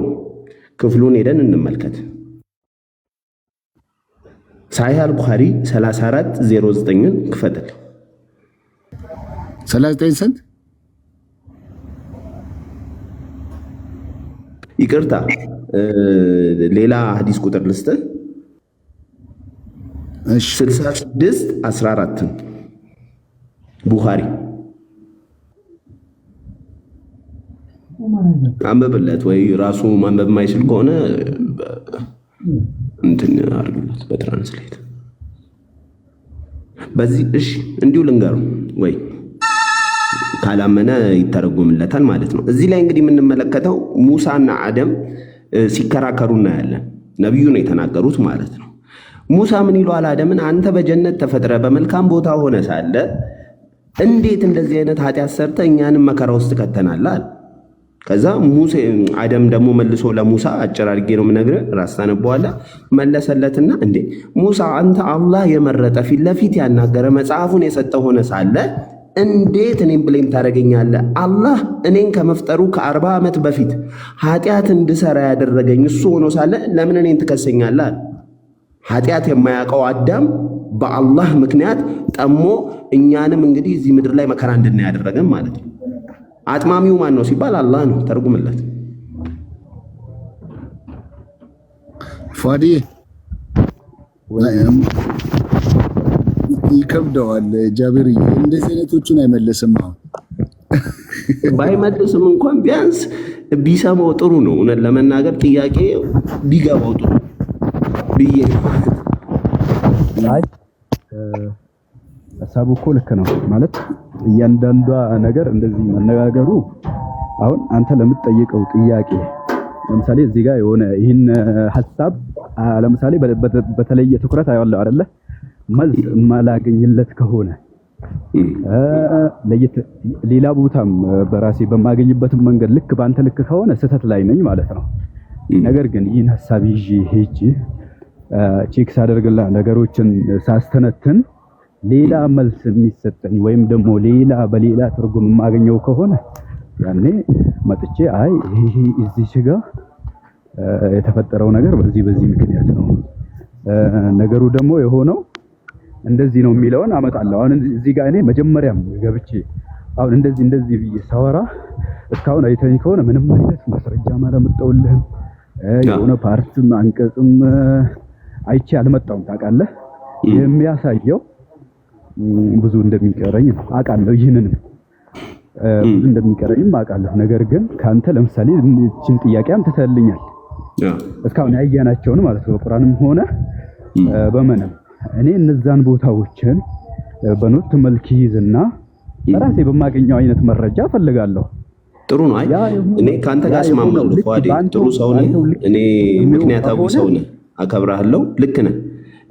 ክፍሉን ሄደን እንመልከት። ሳሂህ አልቡኻሪ 3409ን ክፈትል። 39 ስንት? ይቅርታ ሌላ ሐዲስ ቁጥር ልስጥህ። 6614 ቡኻሪ አንበብለት፣ ወይ ራሱ ማንበብ የማይችል ከሆነ እንትን አድርግለት በትራንስሌት በዚህ እሺ፣ እንዲሁ ልንገረው ወይ ካላመነ ይተረጎምለታል ማለት ነው። እዚህ ላይ እንግዲህ የምንመለከተው ሙሳና አደም ሲከራከሩ እናያለን። ነብዩ ነው የተናገሩት ማለት ነው። ሙሳ ምን ይለዋል አደምን? አንተ በጀነት ተፈጥረ በመልካም ቦታ ሆነ ሳለ እንዴት እንደዚህ አይነት ኃጢአት ሰርተ እኛንም መከራ ውስጥ ከተናላል? ከዛ አደም ደግሞ መልሶ ለሙሳ አጭር አድርጌ ነው የምነግርህ፣ ራስ ታነበዋለህ። መለሰለትና እንዴ ሙሳ አንተ አላህ የመረጠ ፊት ለፊት ያናገረ መጽሐፉን የሰጠ ሆነ ሳለ እንዴት እኔን ብሌም ታደርገኛለህ? አላህ እኔን ከመፍጠሩ ከ40 ዓመት በፊት ኃጢአት እንድሰራ ያደረገኝ እሱ ሆኖ ሳለ ለምን እኔን ትከሰኛለህ? ኃጢአት የማያውቀው አዳም በአላህ ምክንያት ጠሞ እኛንም እንግዲህ እዚህ ምድር ላይ መከራ እንድናይ ያደረገን ማለት ነው። አጥማሚው ማን ነው ሲባል አላህ ነው። ተርጉምለት ፏዲ። ይከብደዋል ጃቢር፣ እንደዚህ አይነቶቹን አይመለስም። አሁን ባይመልስም እንኳን ቢያንስ ቢሰማው ጥሩ ነው። እውነት ለመናገር ጥያቄ ቢገባው ጥሩ ብዬ ሀሳቡ እኮ ልክ ነው ማለት እያንዳንዷ ነገር እንደዚህ መነጋገሩ። አሁን አንተ ለምትጠይቀው ጥያቄ ለምሳሌ እዚህ ጋር የሆነ ይህን ሀሳብ ለምሳሌ በተለየ ትኩረት አያለው አይደለ? መልስ ማላገኝለት ከሆነ ሌላ ቦታም በራሴ በማገኝበትም መንገድ ልክ በአንተ ልክ ከሆነ ስህተት ላይ ነኝ ማለት ነው። ነገር ግን ይህን ሀሳብ ይዤ ሄጄ ቼክ ሳደርግላ ነገሮችን ሳስተነትን ሌላ መልስ የሚሰጠኝ ወይም ደግሞ በሌላ ትርጉም የማገኘው ከሆነ ያኔ መጥቼ አይ ይሄ እዚህ ጋር የተፈጠረው ነገር በዚህ ምክንያት ነው፣ ነገሩ ደግሞ የሆነው እንደዚህ ነው የሚለውን አመጣለሁ። አሁን እዚህ ጋር እኔ መጀመሪያም ገብቼ አሁን እንደዚህ ብዬ ሳወራ እስካሁን አይተኝ ከሆነ ምንም አይነት ማስረጃ አላመጣሁልህም። የሆነ ፓርትም አንቀጽም አይቼ አልመጣሁም። ታውቃለህ፣ የሚያሳየው ብዙ እንደሚቀረኝ ነው አውቃለሁ። ይህንንም ብዙ እንደሚቀረኝም አውቃለሁ። ነገር ግን ካንተ ለምሳሌ እቺን ጥያቄ አምጥተህልኛል እስካሁን ያየናቸውን ማለት ነው በቁርአንም ሆነ በመንም እኔ እነዛን ቦታዎችን በኖት መልክ ይዝና በራሴ በማገኘው አይነት መረጃ ፈልጋለሁ። ጥሩ ነው። እኔ ካንተ ጋር እስማማለሁ ፏዲ፣ ጥሩ ሰው ነህ። እኔ ምክንያታዊ ሰው ነህ፣ አከብራለሁ። ልክ ነህ።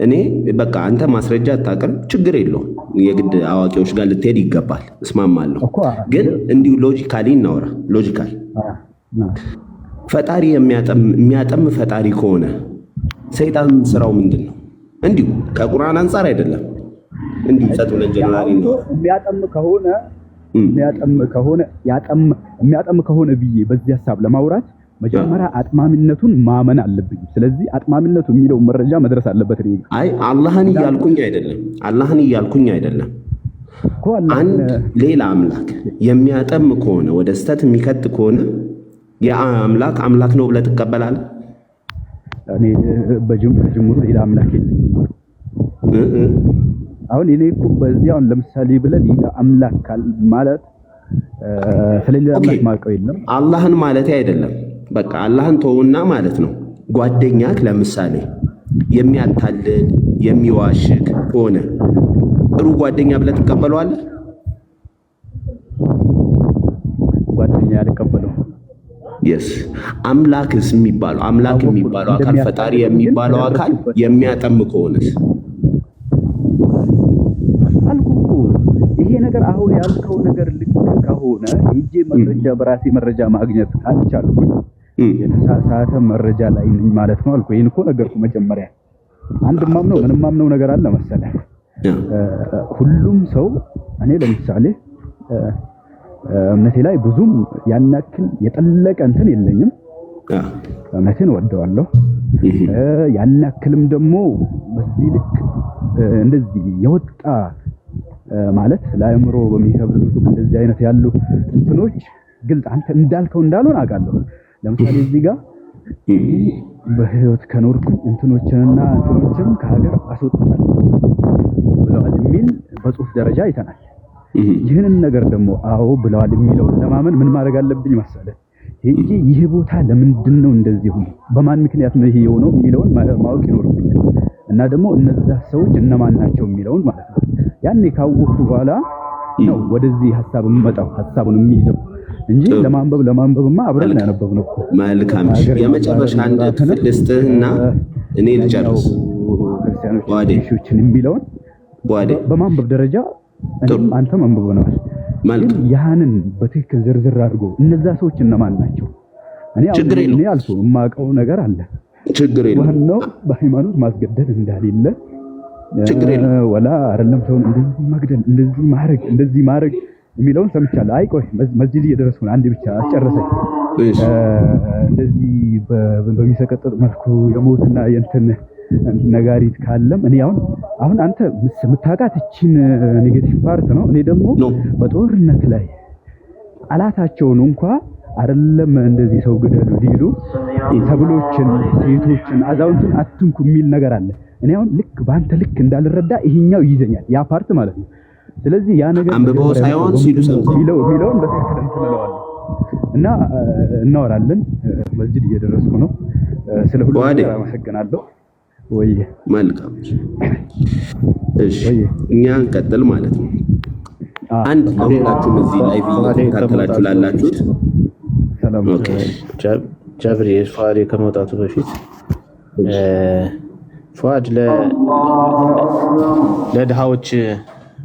እኔ በቃ አንተ ማስረጃ አታቀርብ፣ ችግር የለውም። የግድ አዋቂዎች ጋር ልትሄድ ይገባል፣ እስማማለሁ። ግን እንዲሁ ሎጂካሊ እናወራ። ሎጂካል ፈጣሪ የሚያጠም ፈጣሪ ከሆነ ሰይጣን ስራው ምንድን ነው? እንዲሁ ከቁርአን አንፃር አይደለም፣ እንዲሁ ሰጥ ብለን ጀነራሊ ነው። የሚያጠም ከሆነ ብዬ በዚህ ሐሳብ ለማውራት መጀመሪያ አጥማሚነቱን ማመን አለብኝ። ስለዚህ አጥማሚነቱ የሚለው መረጃ መድረስ አለበት። አይ አላህን እያልኩኝ አይደለም። አንድ ሌላ አምላክ የሚያጠም ከሆነ ወደ ስተት የሚከት ከሆነ የአምላክ አምላክ ነው ብለህ ትቀበላለህ? እኔ በጅምሩ ሌላ አምላክ የለኝም። አሁን እኔ እኮ በዚህ አሁን ለምሳሌ ብለህ ሌላ አምላክ ማለት ስለሌላ አምላክ ማውቀው የለም። አላህን ማለት አይደለም። በቃ አላህን ተውና ማለት ነው። ጓደኛክ ለምሳሌ የሚያታልል የሚዋሽክ ከሆነ ጥሩ ጓደኛ ብለህ ትቀበለዋለህ? ጓደኛ ያልቀበለው አምላክስ የሚባለው አምላክ የሚባለው አካል ፈጣሪ የሚባለው አካል የሚያጠም ከሆነስ? አልኩ ይሄ ነገር አሁን ያልከው ነገር ልክ ከሆነ ሂጄ በራሴ መረጃ ማግኘት ካልቻልኩኝ የተሳሳተ መረጃ ላይ ነኝ ማለት ነው አልኩ። ይሄን እኮ ነገርኩ መጀመሪያ። አንድ ምንም ማምነው ነገር አለ መሰለህ። ሁሉም ሰው እኔ ለምሳሌ እምነቴ ላይ ብዙም ያናክል የጠለቀ እንትን የለኝም። እምነቴን ወደዋለሁ። ያናክልም ደግሞ በዚህ ልክ እንደዚህ የወጣ ማለት ለአእምሮ በሚከብዱ እንደዚህ አይነት ያሉ እንትኖች ግልጽ አንተ እንዳልከው እንዳልሆነ አውቃለሁ። ለምሳሌ እዚህ ጋር በህይወት ከኖርኩ እንትኖችን ከሀገር አስወጣለሁ ብለዋል የሚል በጽሁፍ ደረጃ አይተናል። ይህንን ነገር ደግሞ አዎ ብለዋል የሚለውን ለማመን ምን ማድረግ አለብኝ መሰለህ? ይህ ቦታ ለምንድን ነው እንደዚህ ሆኖ በማን ምክንያት ነው ይሄ የሆነው የሚለውን ማወቅ ይኖርብኛል። እና ደግሞ እነዛ ሰዎች እነማን ናቸው የሚለውን ማለት ነው። ያኔ ካወቅኩ በኋላ ነው ወደዚህ ሐሳብ የምመጣው ሐሳቡን የሚይዘው እንጂ ለማንበብማ አብረን ያነበብነው እኮ። መልካም። የመጨረሻ አንድ ክፍል ልስጥህና እኔ ልጨርስ። ክርስቲያኖችን ሺዎችን የሚለውን በማንበብ ደረጃ አንተም አንብበናል። ግን ያንን በትክክል ዝርዝር አድርጎ እነዛ ሰዎች እነማን ናቸው? እኔ አልፎ የማውቀው ነገር አለ። ዋናው በሃይማኖት ማስገደድ እንዳሌለ ወላ አይደለም ሰውን እንደዚህ መግደል እንደዚህ ማድረግ የሚለውን ሰምቻለሁ። አይ ቆይ መስጂድ እየደረስኩ ነው፣ አንዴ ብቻ አስጨርሰኝ። እንደዚህ በሚሰቀጥጥ መልኩ የሞትና የእንትን ነጋሪት ካለም እኔ አሁን አንተ የምታውቃት እቺን ኔጌቲቭ ፓርት ነው። እኔ ደግሞ በጦርነት ላይ ጠላታቸውን እንኳ አይደለም እንደዚህ ሰው ግደሉ ሊሉ ተብሎችን፣ ሴቶችን፣ አዛውንትን አትንኩ የሚል ነገር አለ። እኔ አሁን ልክ በአንተ ልክ እንዳልረዳ ይሄኛው ይይዘኛል፣ ያ ፓርት ማለት ነው። ስለዚህ ያ ነገር አንብበው ሳይሆን ሲሉ ሚለውን በትክክል እንትለዋለሁ እና እናወራለን። መስጂድ እየደረስኩ ነው። ስለ ሁሉ ነገር አመሰግናለሁ። ወይ መልካም። እሺ እኛ እንቀጥል ማለት ነው። አንድ ለሁላችሁም እዚህ ላይቭ እየተከታተላችሁ ላላችሁት ሰላም። ኦኬ ጃብሪ ፏድ ከመውጣቱ በፊት ፏድ ለድሃዎች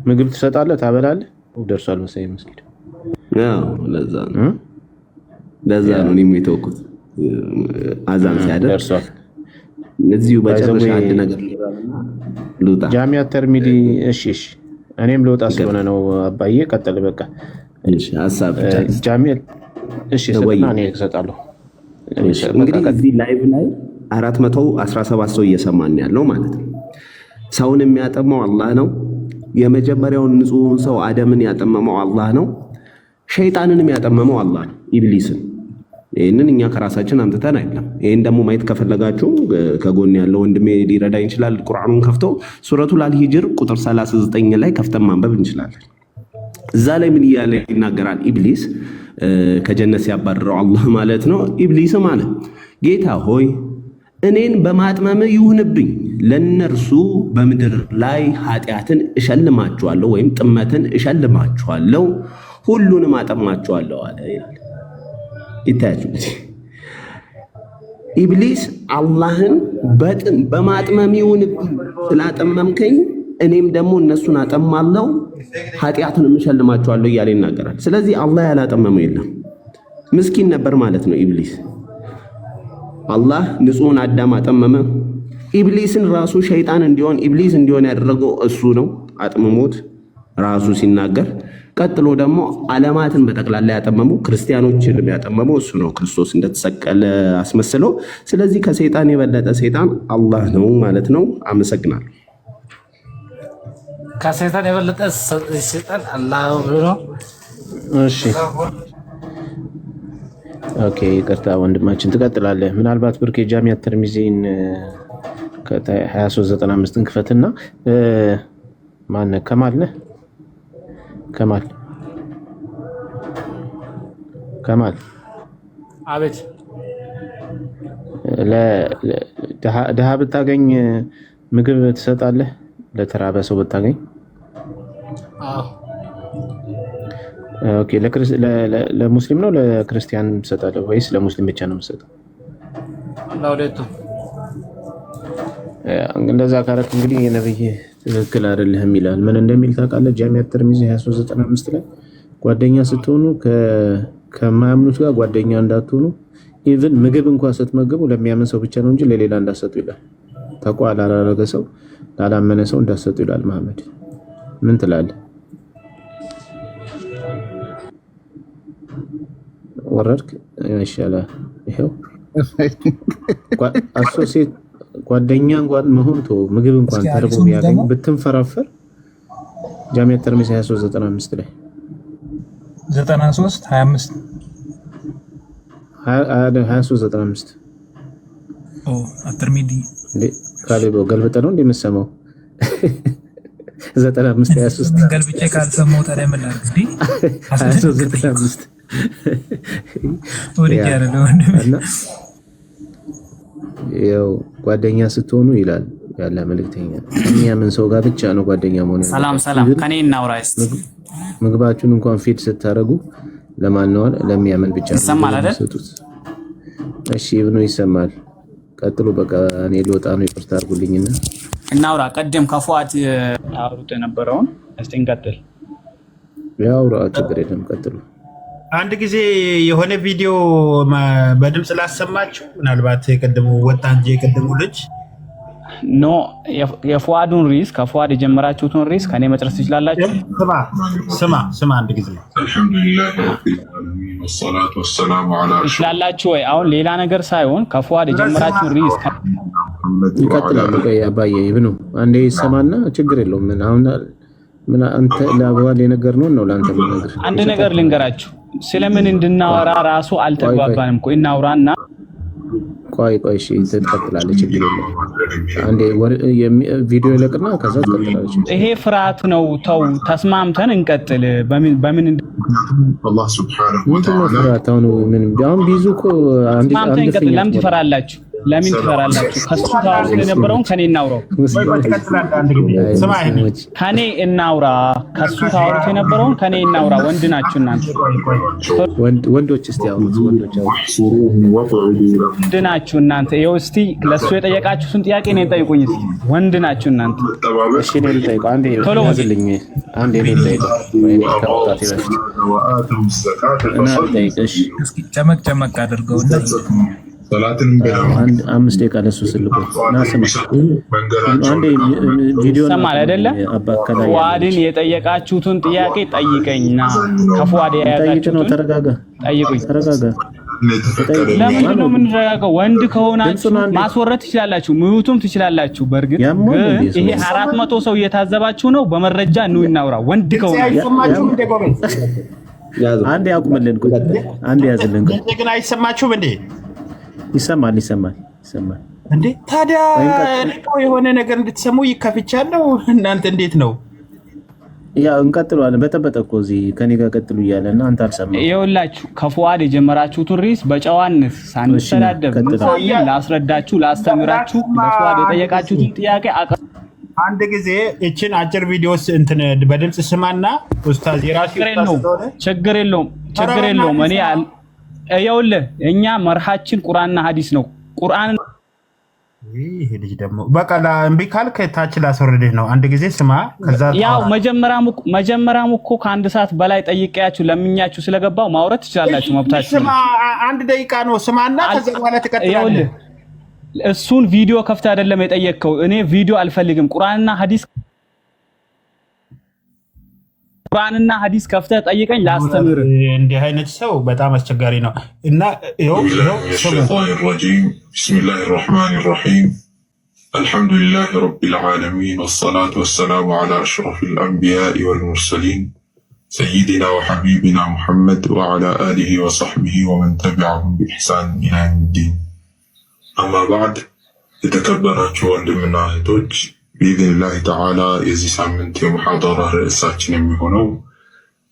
ምግብ ትሰጣለህ፣ ታበላለህ? ደርሷል መሰለኝ መስጊድ። ለዛ ነው እኔም የተወኩት አዛን ሲያደርግ ደርሷል። እዚሁ በጨረሻ አንድ ነገር ልውጣ። ጃሚያ ተርሚዲ። እሺ እኔም ልውጣ ስለሆነ ነው አባዬ። ቀጥል በቃ። እሺ ሐሳብ ጃሚያ። እሺ ሰጥና እኔ እሰጣለሁ። እንግዲህ እዚህ ላይቭ ላይ 417 ሰው እየሰማን ያለው ማለት ነው። ሰውን የሚያጠመው አላህ ነው። የመጀመሪያውን ንጹህ ሰው አደምን ያጠመመው አላህ ነው። ሸይጣንንም ያጠመመው አላህ ነው፣ ኢብሊስን። ይሄንን እኛ ከራሳችን አምጥተን አይደለም። ይሄን ደግሞ ማየት ከፈለጋችሁ ከጎን ያለው ወንድሜ ሊረዳኝ ይችላል። ቁርአኑን ከፍቶ ሱረቱል አልሂጅር ቁጥር 39 ላይ ከፍተን ማንበብ እንችላለን። እዛ ላይ ምን እያለ ይናገራል? ኢብሊስ ከጀነት ሲያባረረው አላህ ማለት ነው። ኢብሊስ ማለት ጌታ ሆይ እኔን በማጥመም ይሁንብኝ፣ ለነርሱ በምድር ላይ ኃጢአትን እሸልማቸዋለሁ ወይም ጥመትን እሸልማቸዋለሁ፣ ሁሉንም አጠማቸዋለሁ አለ ይላል። ይታያችሁ ኢብሊስ አላህን በማጥመም ይሁንብኝ ስላጠመምከኝ እኔም ደግሞ እነሱን አጠማለሁ ኃጢአትን እሸልማቸዋለሁ እያለ ይናገራል። ስለዚህ አላህ ያላጠመመው የለም። ምስኪን ነበር ማለት ነው ኢብሊስ። አላህ ንጹህን አዳም አጠመመ። ኢብሊስን ራሱ ሸይጣን እንዲሆን ኢብሊስ እንዲሆን ያደረገው እሱ ነው አጥምሞት ራሱ ሲናገር። ቀጥሎ ደግሞ ዓለማትን በጠቅላላ ያጠመመው ክርስቲያኖችን ያጠመመው እሱ ነው፣ ክርስቶስ እንደተሰቀለ አስመስለው። ስለዚህ ከሰይጣን የበለጠ ሰይጣን አላህ ነው ማለት ነው። አመሰግናለሁ። ከሰይጣን የበለጠ ሰይጣን አላህ ነው። እሺ ኦኬ፣ ይቅርታ ወንድማችን ትቀጥላለህ። ምናልባት ብርኬ ጃሚያ ተርሚዚን ከ2395ን ክፈትና ማነህ? ከማል ነህ? ከማል አቤት። ለድሃ ብታገኝ ምግብ ትሰጣለህ? ለተራበ ሰው ብታገኝ? አዎ። ኦኬ። ለሙስሊም ነው ለክርስቲያን ትሰጣለህ ወይስ ለሙስሊም ብቻ ነው የምትሰጠው? ለሁለቱም። እንደዛ ካረክ እንግዲህ የነብይ ትክክል አይደለህም ይላል። ምን እንደሚል ታውቃለህ? ጃሚያ ተርሚዚ 2395 ላይ ጓደኛ ስትሆኑ ከማያምኑት ጋር ጓደኛ እንዳትሆኑ፣ ኢቭን ምግብ እንኳን ስትመገቡ ለሚያምን ሰው ብቻ ነው እንጂ ለሌላ እንዳትሰጡ ይላል። ተቋ ላላረገ ሰው ላላመነ ሰው እንዳትሰጡ ይላል መሐመድ። ምን ትላለህ? ወረድክ ይሻላል። ይሄው አሶሲየት ጓደኛ እንኳን መሆን ቶ ምግብ እንኳን ተርቦ ቢያገኝ ብትንፈራፈር ጃሚያ ተርሚዚ 2395 ላይ 93 2395 አተርሚዲ እንዴ ካሌቦ ገልብጠ ነው እንደምሰማው 95 23 ገልብጬ ካልሰማው ታዲያ ምን ላድርግ? 2395 ወዲያ ያለው ወንድም ያው ጓደኛ ስትሆኑ ይላል ያለ መልእክተኛ የሚያምን ሰው ጋር ብቻ ነው ጓደኛ መሆን። ሰላም ከኔ እናውራ እስቲ። ምግባችሁን እንኳን ፊድ ስታረጉ ለማን ነው? ለሚያምን ብቻ ነው ይሰማል አይደል? እሺ ኢብኑ ይሰማል። ቀጥሉ። በቃ እኔ ልወጣ ነው፣ ይቅርታ አድርጉልኝና እናውራ። ቀደም ከፏድ አውሩት የነበረውን እስቲ እንቀጥል። ያውራ ችግር የለም ቀጥሉ። አንድ ጊዜ የሆነ ቪዲዮ በድምጽ ላሰማችሁ። ምናልባት የቀደሙ ወጣ እንጂ የቀደሙ ልጅ ኖ የፏዱን ሪስ ከፏድ የጀመራችሁትን ሪስ ከኔ መጨረስ ትችላላችሁ። ስማ አንድ ጊዜ አልሐምዱሊላህ ረቢል ዓለሚን ወሰላቱ ወሰላሙ ዐላ ትችላላችሁ ወይ? አሁን ሌላ ነገር ሳይሆን ከፏድ የጀመራችሁን ሪስ ይቀጥላል። ቆይ አባዬ ይብኑ አንዴ ይሰማና ችግር የለውም። ምን አንተ ለአባል የነገር ነው ላንተ ነገር አንድ ነገር ልንገራችሁ። ስለምን እንድናወራ ራሱ አልተግባባንም እኮ እናውራና ቆይ እሺ ትቀጥላለች። ችግር የለም። አንዴ ቪዲዮ ይለቅና ከዛ ትቀጥላለች። ይሄ ፍርሃት ነው። ተው ተስማምተን እንቀጥል። በምን አላህ ሱብሓነሁ ወተዓላ ፍርሃት ነው። ምን አሁን ቢዙ እኮ አንድ ለምን ትፈራላችሁ? ለምን ትፈራላችሁ? ከሱ ታውሩ የነበረውን ከኔ እናውራው። ከኔ እናውራ። ከሱ ታውሩ የነበረውን ከኔ እናውራ። ወንድ ናችሁ እናንተ ወንዶች። እስቲ አውሩት ወንዶች። ወንድ ናችሁ እናንተ። ይኸው እስቲ ለሱ የጠየቃችሁትን ጥያቄ ነው ጠይቁኝ። እስቲ ወንድ ናችሁ እናንተ። እሺ ነው ልጠይቀው። አንዴ ያዝልኝ። አንዴ ነው ልጠይቀው። ወይ ከወጣት ይበል እና ልጠይቅሽ። እስኪ ጨመቅ አድርገው ሰላትን አንድ 5 ደቂቃ ለሱ ስልኩ እና ስማ አንዴ ቪዲዮ ሰማል አይደለ? ፏድን የጠየቃችሁትን ጥያቄ ጠይቀኝና ከፏድ ያያዛችሁትን ተረጋጋ። ጠይቁኝ። ተረጋጋ። ለምን ነው የምንረጋጋው? ወንድ ከሆናችሁ ማስወረድ ትችላላችሁ፣ ምዩቱም ትችላላችሁ። በርግጥ ይሄ 400 ሰው እየታዘባችሁ ነው። በመረጃ ነው እናውራ። ወንድ ከሆናችሁ አንዴ አቁምልን። አንዴ ያዝልን። ግን አይሰማችሁም እንዴ? ይሰማል እንዴ? ታዲያ የሆነ ነገር እንድትሰሙ ይከፍቻለሁ። እናንተ እንዴት ነው? ያው እንቀጥለዋለን። በጠበጠ እኮ እዚህ ከኔ ጋር ቀጥሉ እያለና አንተ አልሰማም። ይኸውላችሁ ከፏድ የጀመራችሁትን ሪስ በጨዋነት ሳንሰዳደብ ላስረዳችሁ፣ ላስተምራችሁ ለፏድ የጠየቃችሁትን ጥያቄ አንድ ጊዜ እቺን አጭር ቪዲዮስ እንትን በድምጽ ስማና ኡስታዝ የራሱ ችግር የለውም። እኔ ይኸውልህ እኛ መርሃችን ቁርአንና ሐዲስ ነው። ቁርአን ይሄ ልጅ ደግሞ በቃ እምቢ ካልክ ታች ላስወርድህ ነው። አንድ ጊዜ ስማ። ከዛ ያው መጀመሪያም እኮ ከአንድ ሰዓት በላይ ጠይቄያችሁ ለምኛችሁ ስለገባው ማውራት ትችላላችሁ፣ መብታችሁ። ስማ አንድ ደቂቃ ነው ስማና ከዛ በኋላ ትቀጥላለህ። እሱን ቪዲዮ ከፍተህ አይደለም የጠየቅከው። እኔ ቪዲዮ አልፈልግም። ቁርአንና ሐዲስ ከፍተህ ጠይቀኝ ላስተምር። እንዲህ አይነት ሰው በጣም አስቸጋሪ ነው እና ይኸው ሸይጣን ረጂም ቢስሚላሂ ረህማኒ ረሂም አልሐምዱሊላሂ ረቢል ዓለሚን ወሰላቱ ወሰላሙ ዐላ አሽረፊል አንቢያኢ ወልሙርሰሊን ሰይዲና ወሐቢቢና ሙሐመድ ወዐላ አሊሂ ወሰሕቢሂ ወመን ተቢዐሁም ቢኢሕሳን ኢላ የውሚዲን። አማ በዕድ የተከበራችሁ ወንድምና እህቶች ቢኢዝኒላሂ ተዓላ የዚህ ሳምንት የሙሐደራ ርዕሳችን የሚሆነው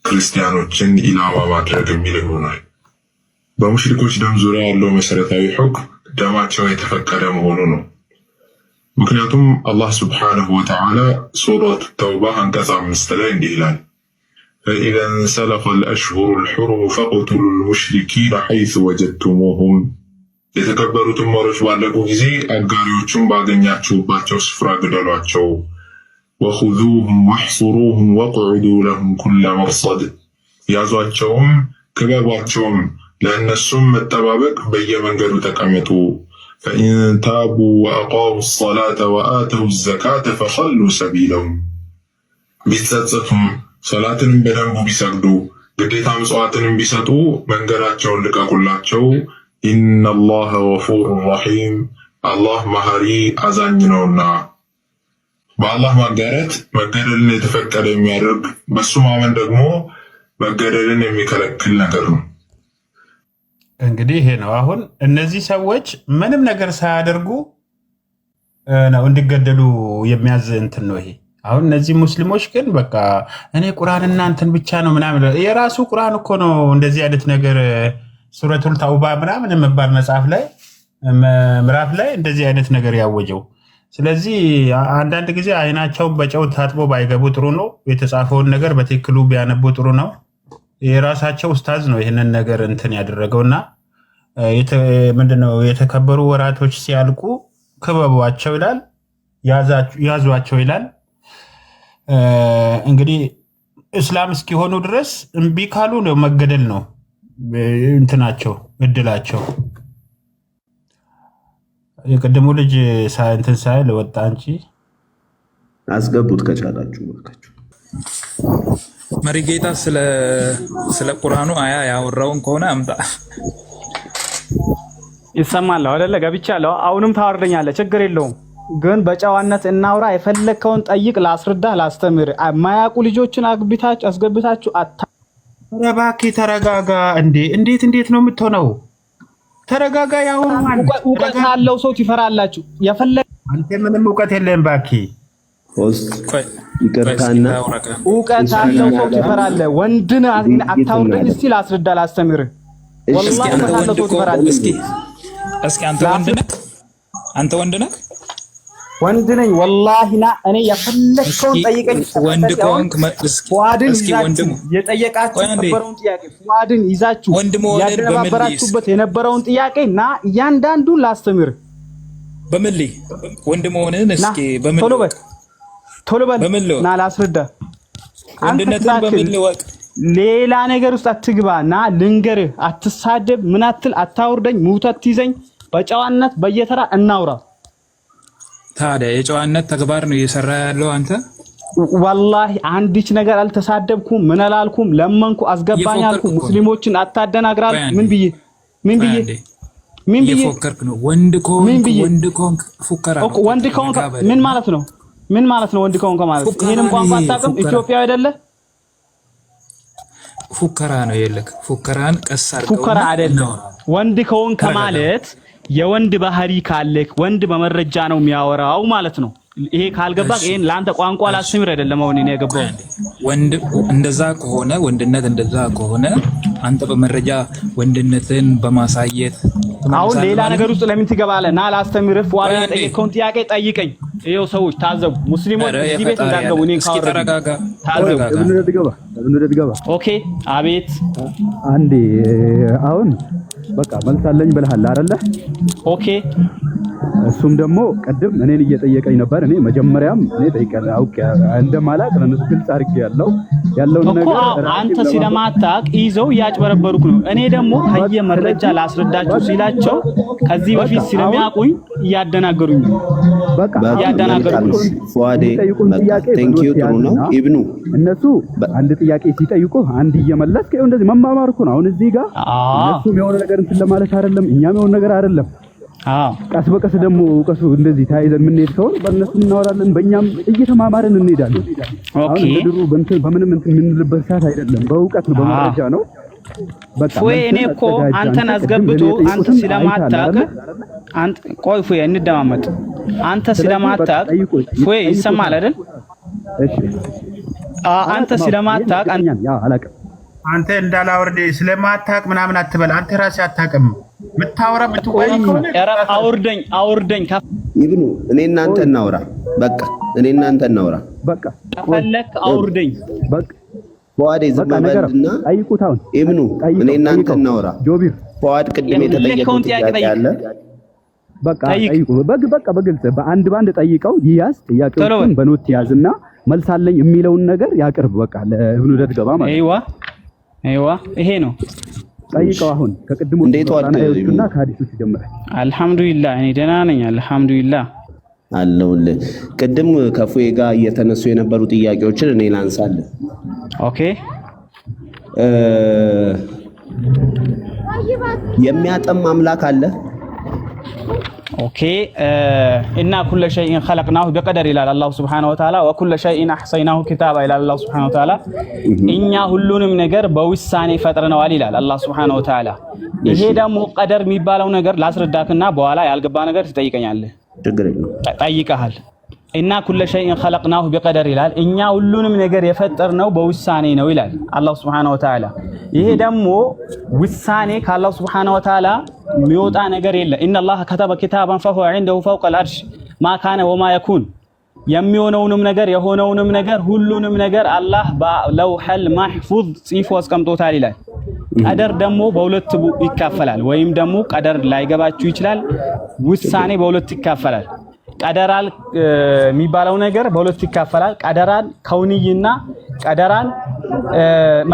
ክርስቲያኖችን ኢላማ ማድረግ የሚል ይሆናል። በሙሽሪኮች ደም ዙሪያ ያለው መሰረታዊ ሁክም ደማቸው የተፈቀደ መሆኑ ነው። ምክንያቱም አላህ ሱብሓነሁ ወተዓላ ሱረቱ ተውባ አንቀጽ 5 ላይ እንዲህ ይላል፣ ፈኢዛ እንሰለኸ አልአሽሁሩ አልሑሩሙ ፈቅቱሉ አልሙሽሪኪነ ሐይሱ ወጀድቱሙሁም። የተከበሩትን ወሮች ባለቁ ጊዜ አጋሪዎቹን ባገኛችሁባቸው ስፍራ ግደሏቸው። ወኹዙሁም ወሕሱሩሁም ወቅዑዱ ለሁም ኩለ መርሰድ። ያዟቸውም ክበቧቸውም፣ ለእነሱም መጠባበቅ በየመንገዱ ተቀመጡ። ፈኢን ታቡ ወአቃሙ ሰላተ ወአተው ዘካተ ፈኸሉ ሰቢለሁም። ቢጸጸቱም ሰላትንም በደንቡ ቢሰግዱ ግዴታ ምጽዋትንም ቢሰጡ መንገዳቸውን ልቀቁላቸው። ኢነላህ ገፉር ረሒም፣ አላህ መሐሪ አዛኝ ነውና። በአላህ ማጋራት መገደልን የተፈቀደ የሚያደርግ በሱ ማመን ደግሞ መገደልን የሚከለክል ነገር ነው። እንግዲህ ይሄ ነው። አሁን እነዚህ ሰዎች ምንም ነገር ሳያደርጉ ነው እንዲገደሉ የሚያዝ እንትን ነው ይሄ። አሁን እነዚህ ሙስሊሞች ግን በቃ እኔ ቁርአንና እንትን ብቻ ነው ምናምን፣ የራሱ ቁርአን እኮ ነው እንደዚህ አይነት ነገር ሱረቱል ተውባ ምናምን የሚባል መጽሐፍ ላይ ምዕራፍ ላይ እንደዚህ አይነት ነገር ያወጀው። ስለዚህ አንዳንድ ጊዜ አይናቸውን በጨው ታጥቦ ባይገቡ ጥሩ ነው። የተጻፈውን ነገር በትክክሉ ቢያነቡ ጥሩ ነው። የራሳቸው ኡስታዝ ነው ይህንን ነገር እንትን ያደረገውና ምንድነው የተከበሩ ወራቶች ሲያልቁ ክበቧቸው ይላል። ያዟቸው ይላል። እንግዲህ እስላም እስኪሆኑ ድረስ እምቢ ካሉ ነው መገደል ነው እንትናቸው እድላቸው። የቀደሙ ልጅ እንትን ሳይል ወጣ እንጂ አስገቡት ከቻላችሁ ባካችሁ። መሪጌታ ስለ ቁርአኑ አያ ያወራውን ከሆነ አምጣ። ይሰማል አይደለ? ገብቻለሁ። አሁንም ታወርደኛለህ፣ ችግር የለውም ግን በጨዋነት እናውራ። የፈለከውን ጠይቅ፣ ላስረዳህ፣ ላስተምር። የማያውቁ ልጆችን አስገብታችሁ እባክህ ተረጋጋ። እንዴት ነው የምትሆነው? ተረጋጋ። እውቀት ያለው ሰው ትፈራላችሁ። አንተ ምንም እውቀት የለህም እባክህ። ይቅርታና እውቀት ያለው ሰው ትፈራለህ። ወንድን አታውርደኝ። እስቲ ላስረዳ፣ ላስተምር። ወላሂ ያለው ሰው ትፈራለህ። እስኪ አንተ ወንድ ነህ? ወንድ ነኝ ወላሂ። ና እኔ የፈለከውን ጠይቀኝ። ወንድ ከሆንክ ፉአድን ይዛችሁ የጠየቃችሁ የነበረውን ጥያቄ ፉአድን ይዛችሁ ያደረባበራችሁበት የነበረውን ጥያቄ ና እያንዳንዱን ላስተምር። በመልይ ወንድ መሆንህን እስኪ ቶሎ በል ና ላስረዳ። ወንድነትን በመልይ ወቅ ሌላ ነገር ውስጥ አትግባ። ና ልንገርህ፣ አትሳደብ፣ ምን አትል፣ አታውርደኝ፣ ሙተት ይዘኝ። በጨዋነት በየተራ እናውራ። ታዲያ የጨዋነት ተግባር ነው እየሰራ ያለው አንተ። ወላሂ አንዲች ነገር አልተሳደብኩም፣ ምን አላልኩም፣ ለመንኩ፣ አስገባኝ አልኩ። ሙስሊሞችን አታደናግራል። ምን ብዬ እየፎከርክ ነው? ወንድ ከሆንክ ፉከራ ነው። ወንድ ከሆንክ ምን ማለት ነው? ወንድ ከሆንክ ማለት ይሄንም ቋንቋ አታውቅም? ኢትዮጵያዊ አይደለ? ፉከራ ነው የለክ። ፉከራን ቀስ አድርገው። ፉከራ አይደለም። ወንድ ከሆንክ ማለት የወንድ ባህሪ ካለክ ወንድ በመረጃ ነው የሚያወራው ማለት ነው። ይሄ ካልገባክ ይሄን ላንተ ቋንቋ ላስተምር አይደለም። አሁን እኔ ያገባው ወንድ እንደዛ ከሆነ ወንድነት እንደዛ ከሆነ አንተ በመረጃ ወንድነትን በማሳየት አሁን ሌላ ነገር ውስጥ ለምን ትገባለህ? ና ላስተምርህ። ፉአድ የጠየቀውን ጥያቄ ጠይቀኝ። ይሄው ሰዎች ታዘቡ፣ ሙስሊሞች እዚህ ቤት እንዳገቡ እኔ ካወራ ተረጋጋ። ኦኬ አቤት። አንዴ አሁን በቃ መልሳለኝ ብለሃል አይደለ? ኦኬ እሱም ደግሞ ቀድም እኔን እየጠየቀኝ ነበር። እኔ መጀመሪያም እኔ ጠይቀለሁ አውቄ እንደማላቅ ለነሱ ግልጽ አድርጌ ያለውን ነገር አንተ ስለማታውቅ ይዘው ያጭበረበሩክ ነው። እኔ ደግሞ ከየ መረጃ ላስረዳችሁ ሲላቸው ከዚህ በፊት ስለሚያውቁኝ እያደናገሩኝ በቃ ያደናገሩኝ። ፉአዴ ቴንክ ዩ ጥሩ ነው። ኢብኑ እነሱ አንድ ጥያቄ ሲጠይቁ አንድ እየመለስክ ይኸው እንደዚህ መማማር እኮ ነው። አሁን እዚህ ጋር እነሱም የሆነ ነገር እንትን ለማለት አይደለም፣ እኛም የሆነ ነገር አይደለም። ቀስ በቀስ ደግሞ እውቀቱ እንደዚህ ታይዘን ምን ሄድ ከሆነ በእነሱ እናወራለን፣ በእኛም እየተማማርን እንሄዳለን። ኦኬ ድሩ በምንም እንትን የምንልበት ሰዓት አይደለም፣ በእውቀት ነው፣ በመረጃ ነው። በቃ እኔ እኮ አንተን አስገብቶ አንተ ስለማታውቅ አንተ ቆይ ፎይ እንደማመጥ አንተ ስለማታውቅ ፎይ ይሰማል አይደል? እሺ አንተ ስለማታውቅ አላውቅም። አንተ እንዳላወርድ ስለማታውቅ ምናምን አትበል። አንተ ራስህ አታውቅም። ምታወራ ምትወይ ከሆነ አውርደኝ ኢብኑ እኔ እናንተ እናውራ። በቃ እኔ እናንተ እናውራ። በቃ ፈለክ አውርደኝ። በቃ ፉአድ ዘመበልና ጠይቁት። አሁን ኢብኑ እኔ እናንተ እናውራ። ጆቢር ፉአድ ቅድም የተጠየቀው ጥያቄ አለ። በቃ ጠይቁ። በቃ በግልጽ በአንድ ጠይቀው ይያዝ። ጥያቄውን በኖት ያዝና መልሳለኝ የሚለውን ነገር ያቅርብ። በቃ ለኢብኑ ደትገባ ማለት አይዋ ይሄ ነው። ጠይቀው አሁን ከቅድሙ እንዴት ዋና ከሐዲሶች ይጀምራል። አልহামዱሊላህ እኔ ደህና ነኝ። አልহামዱሊላህ አለውልህ። ቅድም ከፉዬ ጋር እየተነሱ የነበሩ ጥያቄዎችን እኔ ላንሳለህ። ኦኬ የሚያጠም አምላክ አለ? ኦኬ እና ኩለ ሸይን خلقناه بقدر ይላል አላህ Subhanahu Wa Ta'ala وكل شيء احصيناه كتابا ይላል አላህ Subhanahu Wa Ta'ala። እኛ ሁሉንም ነገር በውሳኔ ፈጥረናል ይላል አላህ Subhanahu Wa Ta'ala። ይሄ ደግሞ ቀደር የሚባለው ነገር ላስረዳክና በኋላ ያልገባ ነገር ትጠይቀኛለህ። ችግር የለውም ጠይቀሃል። እና ኩለ ሸይን خلقناه بقدر ይላል እኛ ሁሉንም ነገር የፈጠርነው በውሳኔ ነው ይላል አላህ Subhanahu Wa Ta'ala። ይሄ ደግሞ ውሳኔ ከአላህ Subhanahu Wa Ta'ala የሚወጣ ነገር የለ። ኢነላህ ከተበ ኪታባን فهو عنده فوق العرش ما كان وما يكون የሚሆነውንም ነገር የሆነውንም ነገር ሁሉንም ነገር አላህ በለውሐል ማህፉዝ ጽፎ አስቀምጦታል ይላል። ቀደር ደግሞ በሁለት ይካፈላል፣ ወይም ደግሞ ቀደር ላይገባችሁ ይችላል። ውሳኔ በሁለት ይካፈላል። ቀደራል የሚባለው ነገር በሁለት ይካፈላል። ቀደራን ከውንይና ቀደራን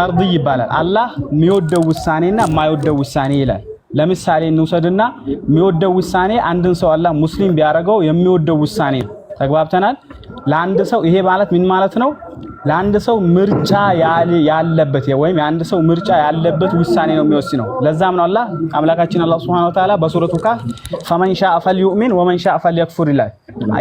መርድይ ይባላል። አላህ የሚወደው ውሳኔና የማይወደው ውሳኔ ይላል። ለምሳሌ እንውሰድና የሚወደው ውሳኔ አንድን ሰው አላህ ሙስሊም ቢያደርገው የሚወደው ውሳኔ ነው። ተግባብተናል። ለአንድ ሰው ይሄ ማለት ምን ማለት ነው? ለአንድ ሰው ምርጫ ያለበት ወይም የአንድ ሰው ምርጫ ያለበት ውሳኔ ነው የሚወስነው። ለዛም ነው አላህ አምላካችን አላህ Subhanahu Wa Ta'ala በሱረቱ ካፍ ፈመን ሻአ ፈልዩእሚን ወመን ሻአ ፈልየክፉር ይላል።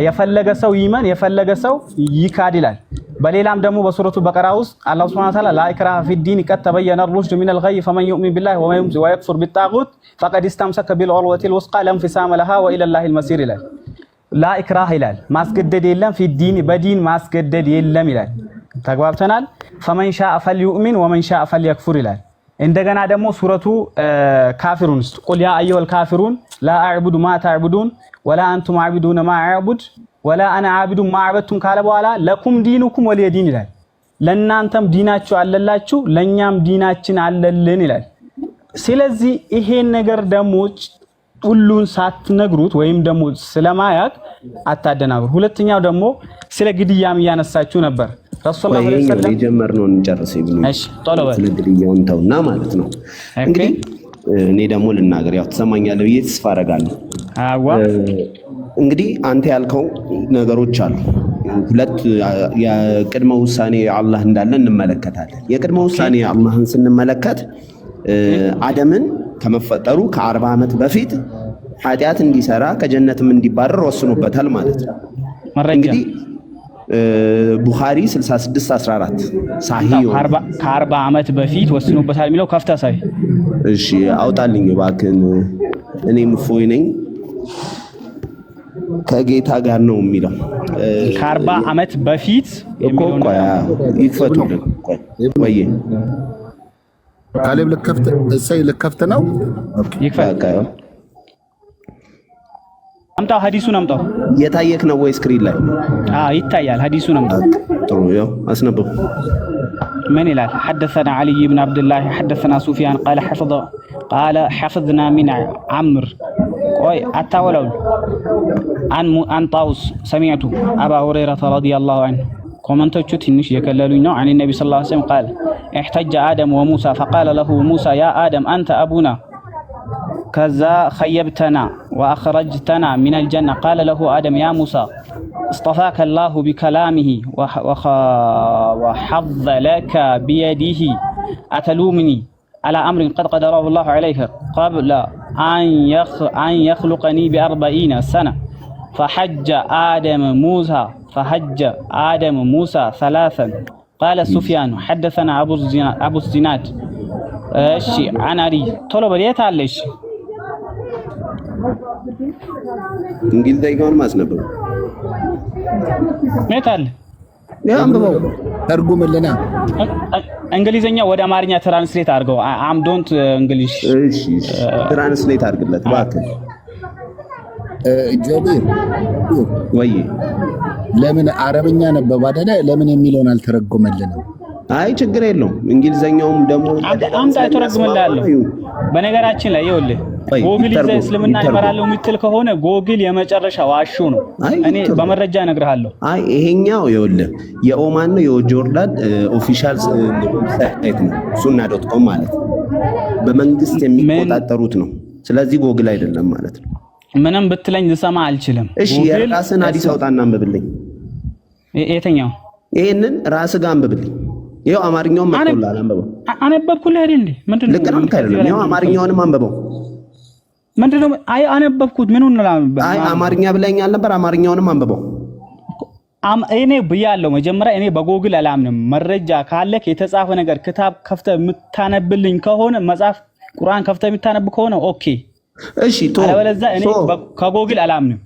የፈለገ ሰው ይመን የፈለገ ሰው ይካድ ይላል። በሌላም ደግሞ በሱረቱ በቀራ ውስጥ አላህ Subhanahu Wa Ta'ala ላ ኢክራሀ ፊዲን ቀድ ተበየነ الرشد من الغي فمن يؤمن بالله ويكفر بالطاغوت فقد استمسك بالعروة الوثقى لا انفصام لها وإلى الله المصير ይላል። ላ ኢክራህ ይላል። ማስገደድ የለም ፊዲን በዲን ማስገደድ የለም ይላል። ተግባብተናል። ፈመን ሻአ ፈልዩእሚን ወመን ሻአ ፈልየክፉር ይላል። እንደገና ደግሞ ሱረቱ ካፊሩን ውስጥ ቁል ያ አዩሀል ካፊሩን ላ አዕቡዱ ማ ተዕቡዱን ወላ አንቱም አዕቡዱነ ማ አዕቡድ ወላ አና አዕቡዱ ማ አዕበድቱም ካለ በኋላ ለኩም ዲኑኩም ወሊየ ዲን ይላል። ለእናንተም ዲናችሁ አለላችሁ ለእኛም ዲናችን አለልን ይላል። ስለዚህ ይሄን ነገር ደግሞ ሁሉን ሳትነግሩት ወይም ደግሞ ስለማያቅ አታደናብሩ። ሁለተኛው ደግሞ ስለ ግድያም እያነሳችሁ ነበር። ረሱላህ ሰለላሁ ዐለይሂ ወሰለም የጀመርነውን እንጨርስ ይብሉ። እሺ ጦሎ በል ስለ ግድያውን ተውና ማለት ነው። እንግዲህ እኔ ደግሞ ልናገር፣ ያው ተሰማኛለህ ብዬ ተስፋ አደርጋለሁ። አዋ እንግዲህ አንተ ያልከው ነገሮች አሉ። ሁለት የቅድመ ውሳኔ አላህ እንዳለ እንመለከታለን። የቅድመ ውሳኔ አላህን ስንመለከት አደምን ከመፈጠሩ ከ40 ዓመት በፊት ኃጢአት እንዲሰራ ከጀነትም እንዲባረር ወስኖበታል ማለት ነው። እንግዲህ ቡኻሪ 6614 ሳሂህ ከ40 ዓመት በፊት ወስኖበታል የሚለው ከፍታ ሳይ እሺ አውጣልኝ እባክህን። እኔም እፎይ ነኝ ከጌታ ጋር ነው የሚለው ከ40 ዓመት በፊት የሚለው ይክፈቱልኝ። ቆይ ካሌብ ልከፍት ነው። ይክፈት። አምጣው ሐዲሱን አምጣው። የታየክ ነው ወይ ስክሪን ላይ? ይታያል። ሐዲሱን አምጣው። ጥሩ ያው አስነበብ። من إلى حدثنا علي بن عبد الله حدثنا سفيان قال حفظنا من عمر قوي أتولوا عن طاووس سمعت أبا هريرة رضي الله عنه كومنتوچو ትንሽ የከለሉኝ ነው። عن النبي صلى الله عليه وسلم قال احتج آدم وموسى فقال له موسى يا آدم أنت أبونا كذا خيبتنا وأخرجتنا من الجنة قال له آدم يا موسى اصطفاك الله بكلامه وحظ لك بيده أتلومني على أمر قد قدره الله عليك قبل أن يخلقني ب40 سنة فحج آدم موسى 3 قال سفيان حدثنا أبو الزناد عن علي طلب ليت عليش እንግሊዘኛውን ማስነበብ ሜታል ያንበው ተርጉምልና እንግሊዘኛ ወደ አማርኛ ትራንስሌት አድርገው። አም ዶንት እንግሊሽ። እሺ ትራንስሌት አድርግለት እባክህ። ጀቢር ወይ ለምን አረብኛ ነበብ አይደለ? ለምን የሚለውን አልተረጎመልንም? አይ ችግር የለውም። እንግሊዘኛውም ደግሞ አምጣ ተረጉመላለሁ። በነገራችን ላይ ይኸውልህ ጎግል ይዘህ እስልምና ይመራለው የምትል ከሆነ ጎግል የመጨረሻ ዋሹ ነው። እኔ በመረጃ እነግርሃለሁ። አይ ይሄኛው ይኸውልህ የኦማን ነው የጆርዳን ኦፊሻል ሳይት ነው ሱና.com ማለት በመንግስት የሚቆጣጠሩት ነው። ስለዚህ ጎግል አይደለም ማለት ነው። ምንም ብትለኝ ልሰማ አልችልም። እሺ የራስን ሐዲስ አውጣና አንብብልኝ። የትኛው? ይሄንን ራስህ ጋር አንብብልኝ። ይሄው አማርኛውን መጥቶልሃል፣ አንብበው። አነበብኩልህ አይደል እንዴ? ምንድነው? ልክ ነው አይደለም? ይሄው አማርኛውንም አንብበው። ምንድነው? አይ አነበብኩት። ምኑን ነው? አይ አማርኛ ብለኛል ነበር። አማርኛውንም አንብበው። እኔ ብያለሁ መጀመሪያ እኔ በጎግል አላምንም። መረጃ ካለክ የተጻፈ ነገር ክታብ ከፍተህ የምታነብልኝ ከሆነ መጽሐፍ ቁርአን ከፍተህ የምታነብ ከሆነ ኦኬ እሺ ቶ አለበለዚያ እኔ ከጎግል አላምንም።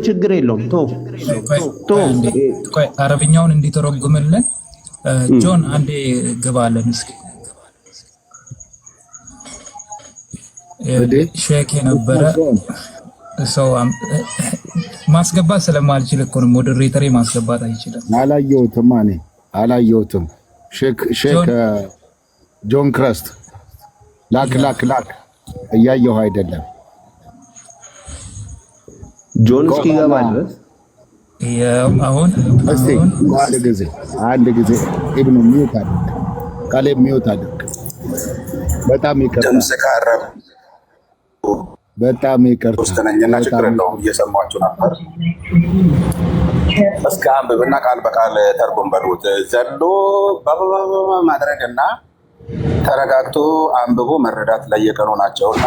ችግር የለውም። ቶ ቆይ አረብኛውን እንዲተረጉምልን ጆን አንዴ ገባለን እስኪ። ሼክ የነበረ ሰው ማስገባት ስለማልችል እኮ ነው ሞዴሬተር ማስገባት አይችልም። አላየሁትም። ሼክ ጆን ክረስት ላክ እያየሁ አይደለም። ጆን እስኪገባ ድረስ አሁን እስቲ አንድ ጊዜ ኢብኑ ሚውት አድርግ፣ ካሌብ ሚውት አድርግ። በጣም ይቅርታ፣ በጣም ይቅርታ። ውስጥነኝና ችግር የለውም። እየሰማችሁ ነበር። እስከ አንብብና ቃል በቃል ተርጉም በሉት። ዘሎ ማድረግና ተረጋግቶ አንብቦ መረዳት ለየቀኑ ናቸውና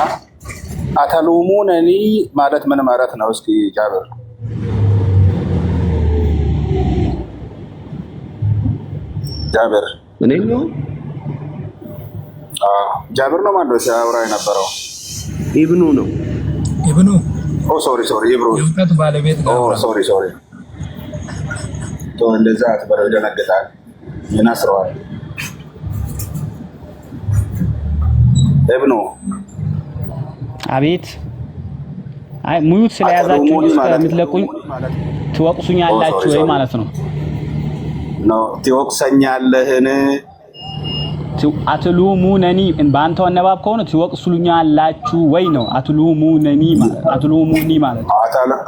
አተሉሙነኒ ማለት ምን ማለት ነው? እስኪ ጃብር እኔ ነው ጃብር ነው ማለት ሲያወራ የነበረው ኢብኑ ነው። ኢብኑ ሶሪ ኢብኑ የእውቀት ባለቤት ነው። ሶሪ እንደዛ አትበለው፣ ይደነግጣል፣ ይናስረዋል። ኢብኑ አቤት። አይ ሙዩት ስለያዛችሁ እስከምትለቁኝ ትወቅሱኛላችሁ ወይ ማለት ነው? ትወቅሰኛለህን? አትሉሙነኒ በአንተ አነባብ ከሆነ ትወቅሱኛላችሁ ወይ ነው? አትሉሙኒ ማለት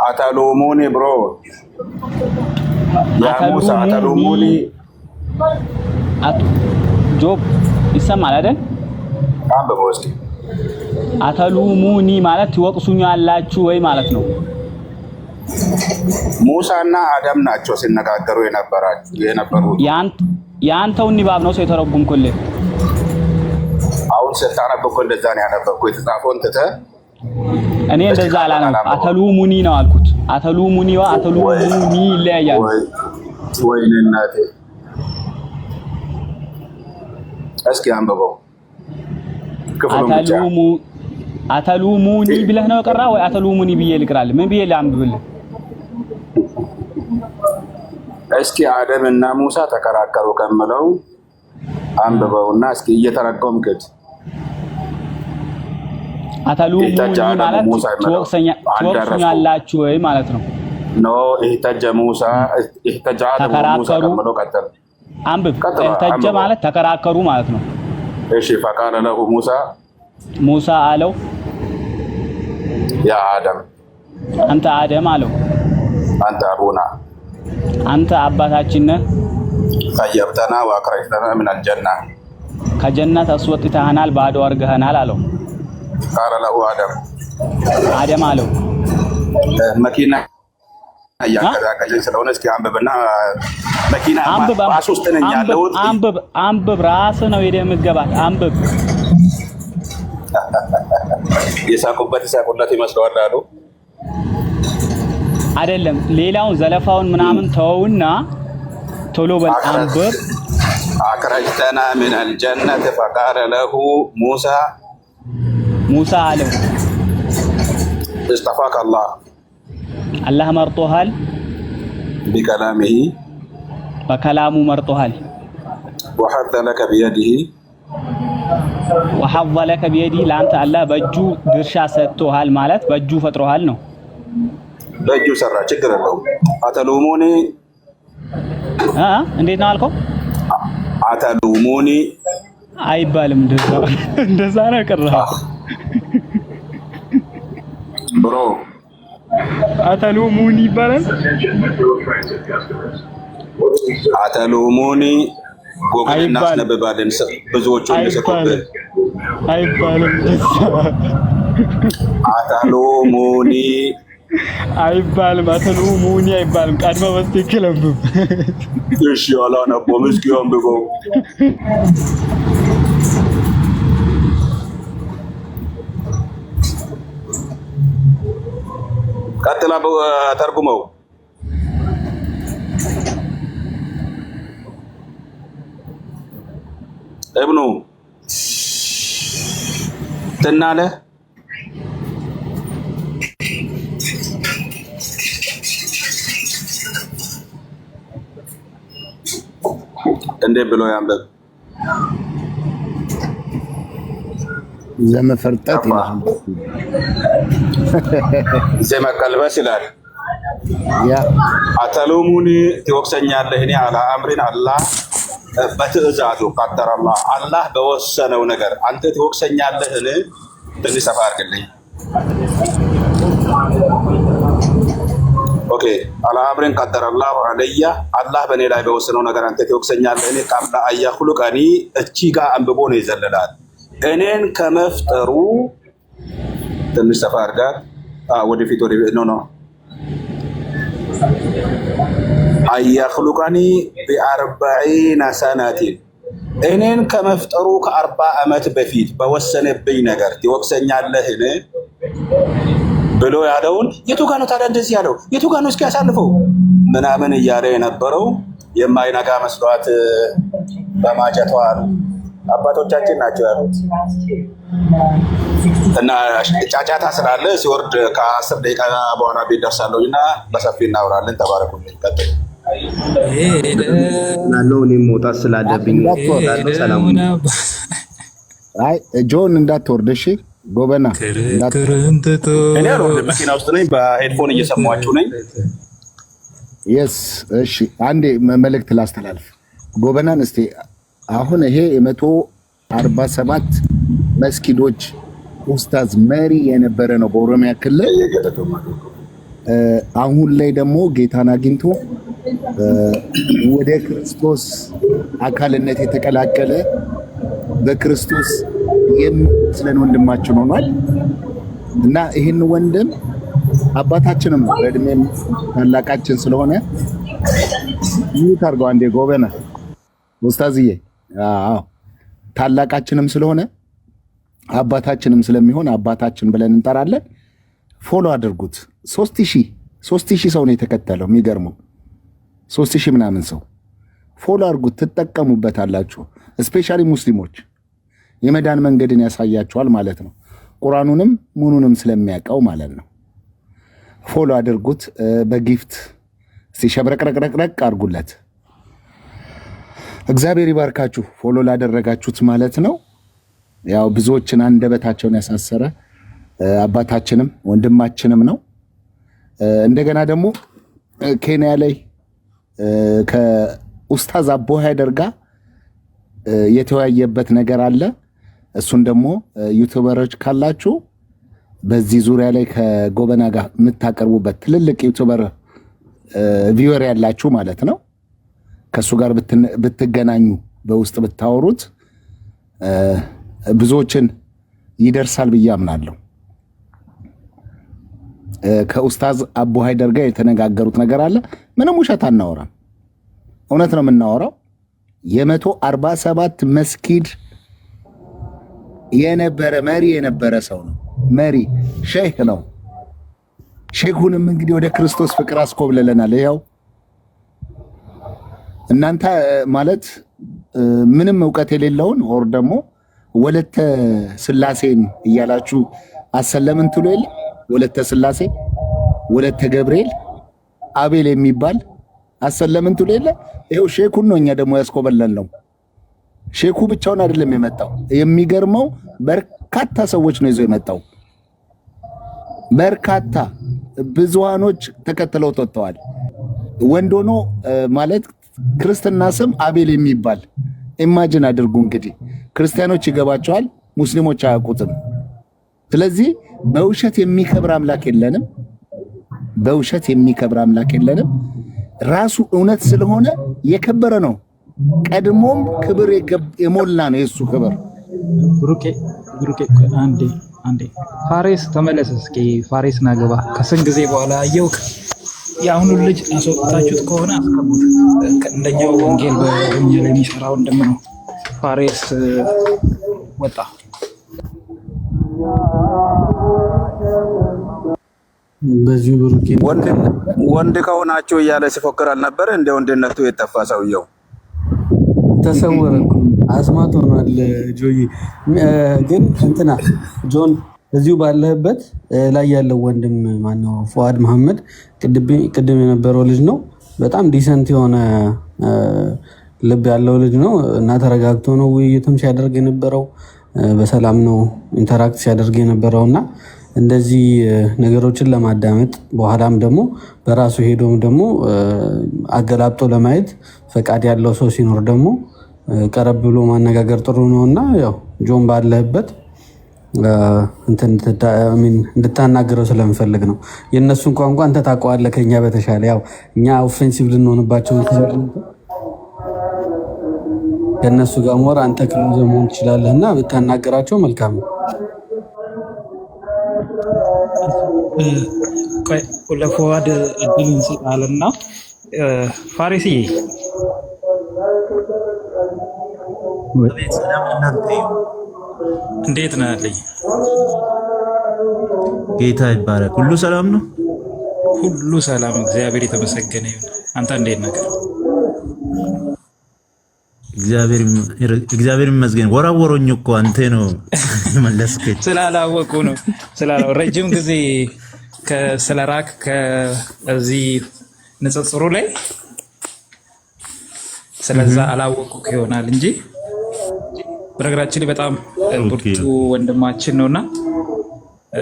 አተሉሙኒ ብሮ ያ ሙሳ አተሉሙኒ ጆብ ይሰማል አይደል? አንብበው እስኪ። አተሉሙኒ ማለት ትወቅሱኛላችሁ ወይ ማለት ነው? ሙሳና አደም ናቸው ሲነጋገሩ የነበሩት። ያንተው ንባብ ነው የተረጉምኩልህ። አሁን ስልጣን እኮ እንደዛ ነው ያነበብኩ። የተጻፈውን ትተህ እኔ እንደዛ አላለም። አተሉሙኒ ነው አልኩት። አተሉሙኒ አተሉሙኒ ይለያያል። ወይኔ እናቴ፣ እስኪ አንብበው ክፍሉን ብቻ። አተሉሙኒ ብለህ ነው የቀራ ወይ አተሉሙኒ ብዬ ልቅራል? ምን ብዬ ላንብብልህ? እስኪ አደም እና ሙሳ ተከራከሩ ከምለው አንብበውና እስኪ እየተረጎምክት። አተሉሙኒ ማለት ትወቅሱኛላችሁ ወይ ማለት ነው? ኢህተጀ ሙሳ ኢህተጀ አደም ሙሳ ከምለው ቀጥል። አንብብ። ኢህተጀ ማለት ተከራከሩ ማለት ነው። እሺ ፈቃለ ለሁ ሙሳ አለው ያ አደም አንተ አደም አለው አንተ አቡና አንተ አባታችን ነህ። ቀየብተና ወአክረጅተና ምን አልጀና ከጀነት አስወጥተናል ባዶ አርገህናል አለው። ቃለ ለሁ አደም አለው መኪና እያቀዛቀዘኝ ስለሆነ እስኪ አንብብና መኪና ባስ ውስጥ ነኝ ያለሁት። አንብብ ራስህ ነው ሄደህ የምትገባት። አንብብ። የሳቁለት ይመስለዋል አሉ። አይደለም ሌላውን ዘለፋውን ምናምን ተውና ቶሎ በል አንብብ። አክረጅተና ምን አልጀነት ፈቃለ ለሁ ሙሳ አለው استفاك አላህ መርጦሃል። ቢከላሚሂ በከላሙ መርጦሃል። وحظ لك بيده وحظ لك بيده ለአንተ አላህ በእጁ ድርሻ ሰጥቶሃል ማለት በእጁ ፈጥሮሃል ነው። በእጁ ሰራ፣ ችግር የለውም። አተሉሙኒ እንዴት ነው አልከው? አተሉሙኒ አይባልም። እንደዛ ነው ቀረህ ብሮ። አተሉሙኒ ይባላል። አተሉሙኒ ጎግል እናስነብባለን። ብዙዎቹ እንደሰጡበት አይባልም። አተሉሙኒ አይባልም። አተሉሙኒ አይባልም። ቀድመህ በትክክል አንብብ። እሺ አላነበውም። እስኪ አንብበው። ቀጥላ ተርጉመው። እብኑ ትናለ እንዴ ብሎ ያንበብ። ዘመፈርጠት ይላል፣ ዘመቀልበስ ይላል። ያ አተሉሙኒ ትወቅሰኛለህ እኔ አላ አምሪን አላህ በትዕዛዙ ቀደረ አላህ በወሰነው ነገር አንተ ትወቅሰኛለህን? ትንሽ ሰፋ አድርግልኝ። ኦኬ አልአምሪን ቀደረላሁ ዐለይያ አላህ በእኔ ላይ በወሰነው ነገር አንተ ትወቅሰኛለህ። እኔ ቀብለ አያኽሉቀኒ እቺ ጋር አንብቦ ነው ይዘልላል። እኔን ከመፍጠሩ ትንሽ ሰፋ አድርጋት ወደፊት ኖ አያኽሉቀኒ ቢአርበዒነ ሰነቲን እኔን ከመፍጠሩ ከ40 ዓመት በፊት በወሰነብኝ ነገር ትወቅሰኛለህን ብሎ ያለውን የቱ ጋር ነው ታዲያ እንደዚህ ያለው? የቱ ጋር ነው እስኪ ያሳልፈው ምናምን እያለ የነበረው የማይነጋ መስሏት በማጨቷ አባቶቻችን ናቸው ያሉት። እና ጫጫታ ስላለ ሲወርድ ከ10 ደቂቃ በኋላ ቤት ደርሳለሁ እና በሰፊ እናወራለን። ተባረኩልኝ። ቀጥል ናለው እኔም መውጣት ስላለብኝ ሰላም። አይ ጆን እንዳትወርድ እሺ። ጎበና እኔ አልወርድም፣ መኪና ውስጥ ነኝ፣ በሄድፎን እየሰማችሁ ነኝ። የስ እሺ፣ አንዴ መልእክት ላስተላልፍ። ጎበናን እስቲ አሁን ይሄ 147 መስጊዶች ኡስታዝ መሪ የነበረ ነው በኦሮሚያ ክልል። አሁን ላይ ደግሞ ጌታን አግኝቶ ወደ ክርስቶስ አካልነት የተቀላቀለ በክርስቶስ የሚመስለን ወንድማችን ሆኗል እና ይህን ወንድም አባታችንም ነው በእድሜም ታላቃችን ስለሆነ ይህ አድርገው አንዴ ጎበና ኡስታዝዬ፣ አዎ ታላቃችንም ስለሆነ አባታችንም ስለሚሆን አባታችን ብለን እንጠራለን። ፎሎ አድርጉት። 3000 ሰው ነው የተከተለው። የሚገርመው 3000 ምናምን ሰው ፎሎ አድርጉት፣ ትጠቀሙበታላችሁ። ስፔሻሊ ሙስሊሞች የመዳን መንገድን ያሳያቸዋል ማለት ነው። ቁርአኑንም ሙኑንም ስለሚያውቀው ማለት ነው። ፎሎ አድርጉት። በጊፍት ሲሸብረቅረቅረቅ አድርጉለት። እግዚአብሔር ይባርካችሁ ፎሎ ላደረጋችሁት ማለት ነው። ያው ብዙዎችን አንደበታቸውን ያሳሰረ አባታችንም ወንድማችንም ነው። እንደገና ደግሞ ኬንያ ላይ ከኡስታዝ አቦ ሃይደር ጋር የተወያየበት ነገር አለ። እሱን ደግሞ ዩቲዩበሮች ካላችሁ በዚህ ዙሪያ ላይ ከጎበና ጋር የምታቀርቡበት ትልልቅ ዩቲዩበር ቪወር ያላችሁ ማለት ነው ከሱ ጋር ብትገናኙ በውስጥ ብታወሩት ብዙዎችን ይደርሳል ብዬ አምናለሁ። ከኡስታዝ አቡ ሃይደር ጋር የተነጋገሩት ነገር አለ። ምንም ውሸት አናወራም፣ እውነት ነው የምናወራው። የ147 መስጊድ የነበረ መሪ የነበረ ሰው ነው። መሪ ሼህ ነው። ሼሁንም እንግዲህ ወደ ክርስቶስ ፍቅር አስኮብለለናል። ይኸው እናንተ ማለት ምንም ዕውቀት የሌለውን ኦር ደግሞ ወለተ ስላሴን እያላችሁ አሰለምን ትሉ የለ ወለተ ስላሴ፣ ወለተ ገብርኤል፣ አቤል የሚባል አሰለምን ትሉ የለ። ይኸው ሼኩን ነው እኛ ደግሞ ያስኮበለል ነው። ሼኩ ብቻውን አይደለም የመጣው። የሚገርመው በርካታ ሰዎች ነው ይዞ የመጣው። በርካታ ብዙሃኖች ተከትለው ተወጥተዋል። ወንድ ሆኖ ማለት ክርስትና ስም አቤል የሚባል ኢማጂን አድርጉ እንግዲህ። ክርስቲያኖች ይገባቸዋል፣ ሙስሊሞች አያውቁትም። ስለዚህ በውሸት የሚከብር አምላክ የለንም። በውሸት የሚከብር አምላክ የለንም። ራሱ እውነት ስለሆነ የከበረ ነው። ቀድሞም ክብር የሞላ ነው የሱ ክብር። ብሩኬ አንዴ ፋሬስ ተመለስ እስኪ። ፋሬስ ናገባ ከስንት ጊዜ በኋላ አየውክ። የአሁኑ ልጅ አስወጣችሁት ከሆነ አስገቡት። እንደኛው ወንጌል በወንጌል የሚሰራው ወንድም ነው። ፋሬስ ወጣ። በዚሁ ብሩኬ ወንድ ከሆናችሁ እያለ ሲፎክር አልነበረ? እንደ ወንድነቱ የጠፋ ሰውየው ተሰወረ እኮ አስማት ሆኗል። ጆይ ግን እንትና ጆን እዚሁ ባለህበት ላይ ያለው ወንድም ማነው? ፉአድ መሐመድ ቅድም የነበረው ልጅ ነው። በጣም ዲሰንት የሆነ ልብ ያለው ልጅ ነው እና ተረጋግቶ ነው ውይይቱም ሲያደርግ የነበረው። በሰላም ነው ኢንተራክት ሲያደርግ የነበረው እና እንደዚህ ነገሮችን ለማዳመጥ በኋላም ደግሞ በራሱ ሄዶም ደግሞ አገላብጦ ለማየት ፈቃድ ያለው ሰው ሲኖር ደግሞ ቀረብ ብሎ ማነጋገር ጥሩ ነው እና ያው ጆን ባለህበት እንድታናግረው ስለምፈልግ ነው። የእነሱን ቋንቋ አንተ ታውቀዋለህ ከኛ በተሻለ። ያው እኛ ኦፌንሲቭ ልንሆንባቸው ከእነሱ ጋር ሞር አንተ ክሎዝ መሆን ትችላለህ እና ብታናገራቸው መልካም ነው። ለፎዋድ እድል እንሰጣልና ፋሪስዬ እንዴት ነህ አለኝ። ጌታ ይባረክ። ሁሉ ሰላም ነው? ሁሉ ሰላም፣ እግዚአብሔር የተመሰገነ ይሁን። አንተ እንዴት ነህ? እግዚአብሔር ይመስገን። ወራወሮኝ እኮ አንተ ነው መለስከኝ። ስላላወቁ ነው ረጅም ጊዜ ስለራክ ከዚህ ንጽጽሩ ላይ ስለዛ አላወቁ ይሆናል እንጂ በነገራችን ላይ በጣም ብርቱ ወንድማችን ነውና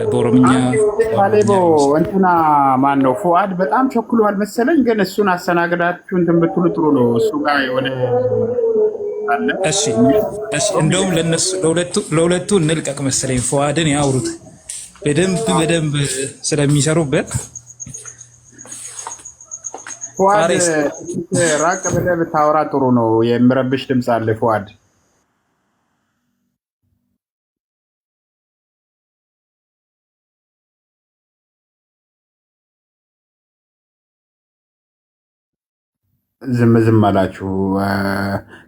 በኦሮምኛ ካሌቦ እንትና ማን ነው ፉአድ በጣም ቸኩሏል መሰለኝ። ግን እሱን አስተናግዳችሁ እንትን ብትሉ ጥሩ ነው። እሱ ጋር የሆነ አለ። እሺ እንደውም ለሁለቱ እንልቀቅ መሰለኝ። ፉአድን ያውሩት በደንብ ስለሚሰሩበት ፉአድ ራቅ ብለህ ብታወራ ጥሩ ነው። የሚረብሽ ድምፅ አለ ፉአድ። ዝም አላችሁ።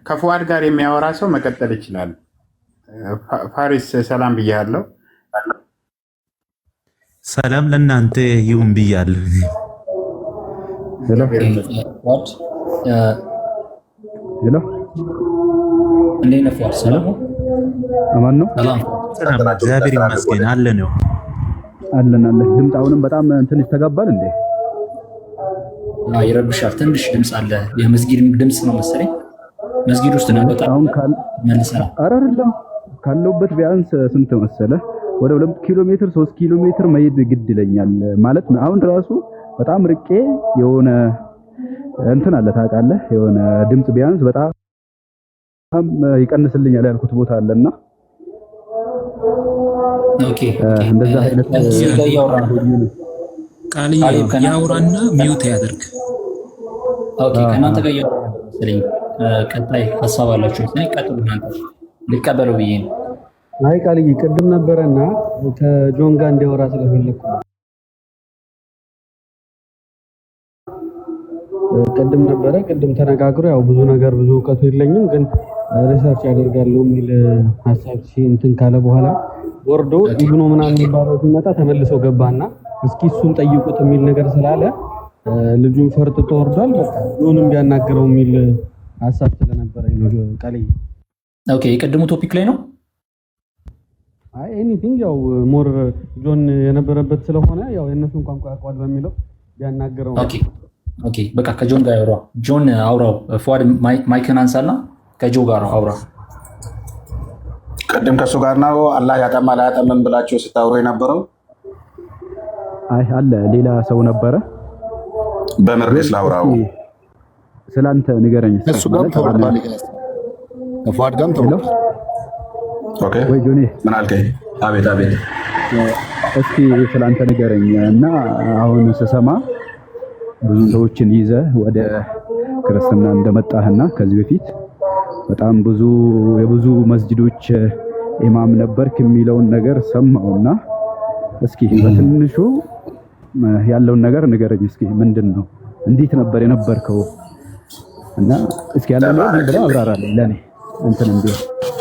ከፉአድ ጋር የሚያወራ ሰው መቀጠል ይችላል። ፋሪስ ሰላም ብያለሁ። ሰላም ለእናንተ ይሁን ብያለሁ። ሄሎ እንዴት ነህ ፉአድ? ሰላም አማን ነው? ሰላም እግዚአብሔር ይመስገን አለ ነው አለን። ድምፅ አሁንም በጣም እንትን ይስተጋባል እንዴ? ይረብሻል። ትንሽ ድምፅ አለ። የመስጊድ ድምፅ ነው መሰለኝ። መስጊድ ውስጥ ነው። በጣም መልሰና አይደለም ካለውበት ቢያንስ ስንት መሰለ ወደ 2 ኪሎ ሜትር 3 ኪሎ ሜትር መሄድ ግድ ይለኛል። ማለት አሁን ራሱ በጣም ርቄ የሆነ እንትን አለ ታውቃለህ፣ የሆነ ድምፅ ቢያንስ በጣም ይቀንስልኛል ያልኩት ቦታ አለና ኦኬ እንደዛ አይነት ቃል ያውራና ሚውት ያደርግ። ኦኬ ከናንተ ጋር ያወራ መሰለኝ። ቀጣይ ሐሳብ አላችሁ መሰለኝ። ቀጥሉ እናንተ ልቀበለው ብዬ ነው። አይ ቃልዬ ቅድም ነበረና ከጆን ጋር እንዲያወራ ስለፈለኩ ቅድም ተነጋግሮ ያው ብዙ እውቀቱ የለኝም ግን ሪሰርች ያደርጋለሁ የሚል ሐሳብ እንትን ካለ በኋላ ወርዶ ኢብኑ ምናምን ባለው ሲመጣ ተመልሶ ገባና እስኪ እሱን ጠይቁት የሚል ነገር ስላለ ልጁን ፈርጥጦ ወርዷል። በቃ ጆንም ቢያናገረው የሚል ሐሳብ ስለነበረኝ ነው ቃልዬ። ኦኬ የቀድሙ ቶፒክ ላይ ነው። አይ ኤኒቲንግ ያው ሞር ጆን የነበረበት ስለሆነ ያው የነሱን ቋንቋ ያውቀዋል በሚለው ቢያናገረው። ኦኬ በቃ ከጆን ጋር ያወራ። ጆን አውራው። ፉአድ ማይክን አንሳና ከጆ ጋር አውራ። ቅድም ከሱ ጋር ነው አላህ ያጠማል አያጠምም ብላችሁ ስታወሩ የነበረው? አይ አለ ሌላ ሰው ነበረ። በመርስ ላውራው ስላንተ ንገረኝ። እሱ ጋር ተወርባል። ከፉአድ ጋር ተወርባል። ኦኬ ወይ ጆኒ ምን አልከኝ? አቤት እስኪ ስላንተ ንገረኝ እና አሁን ስሰማ ብዙ ሰዎችን ይዘህ ወደ ክርስትና እንደመጣህና ከዚህ በፊት በጣም የብዙ መስጂዶች ኢማም ነበርክ የሚለውን ነገር ሰማውና እስኪ በትንሹ ያለውን ነገር ንገረኝ። እስኪ ምንድነው? እንዴት ነበር የነበርከው? እና እስኪ ያለው ነገር ብለህ አብራራልኝ ለኔ እንትን እንዴ።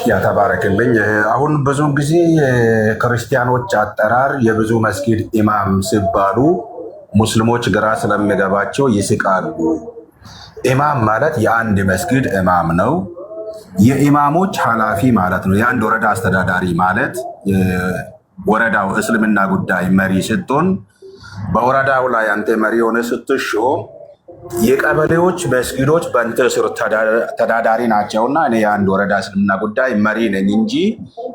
ያ ተባረክልኝ። አሁን ብዙ ጊዜ ክርስቲያኖች አጠራር የብዙ መስጊድ ኢማም ሲባሉ ሙስሊሞች ግራ ስለሚገባቸው ይስቃሉ። ኢማም ማለት የአንድ መስጊድ ኢማም ነው። የኢማሞች ኃላፊ ማለት ነው። የአንድ ወረዳ አስተዳዳሪ ማለት ወረዳው እስልምና ጉዳይ መሪ ስትሆን በወረዳው ላይ አንተ መሪ ሆነ ስትሾም የቀበሌዎች መስጊዶች በአንተ ስር ተዳዳሪ ናቸውና እኔ የአንድ ወረዳ እስልምና ጉዳይ መሪ ነኝ እንጂ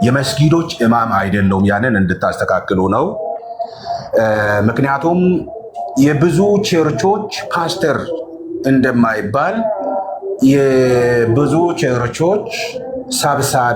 የመስጊዶች ኢማም አይደለሁም። ያንን እንድታስተካክሉ ነው። ምክንያቱም የብዙ ቸርቾች ፓስተር እንደማይባል የብዙ ቸርቾች ሰብሳቢ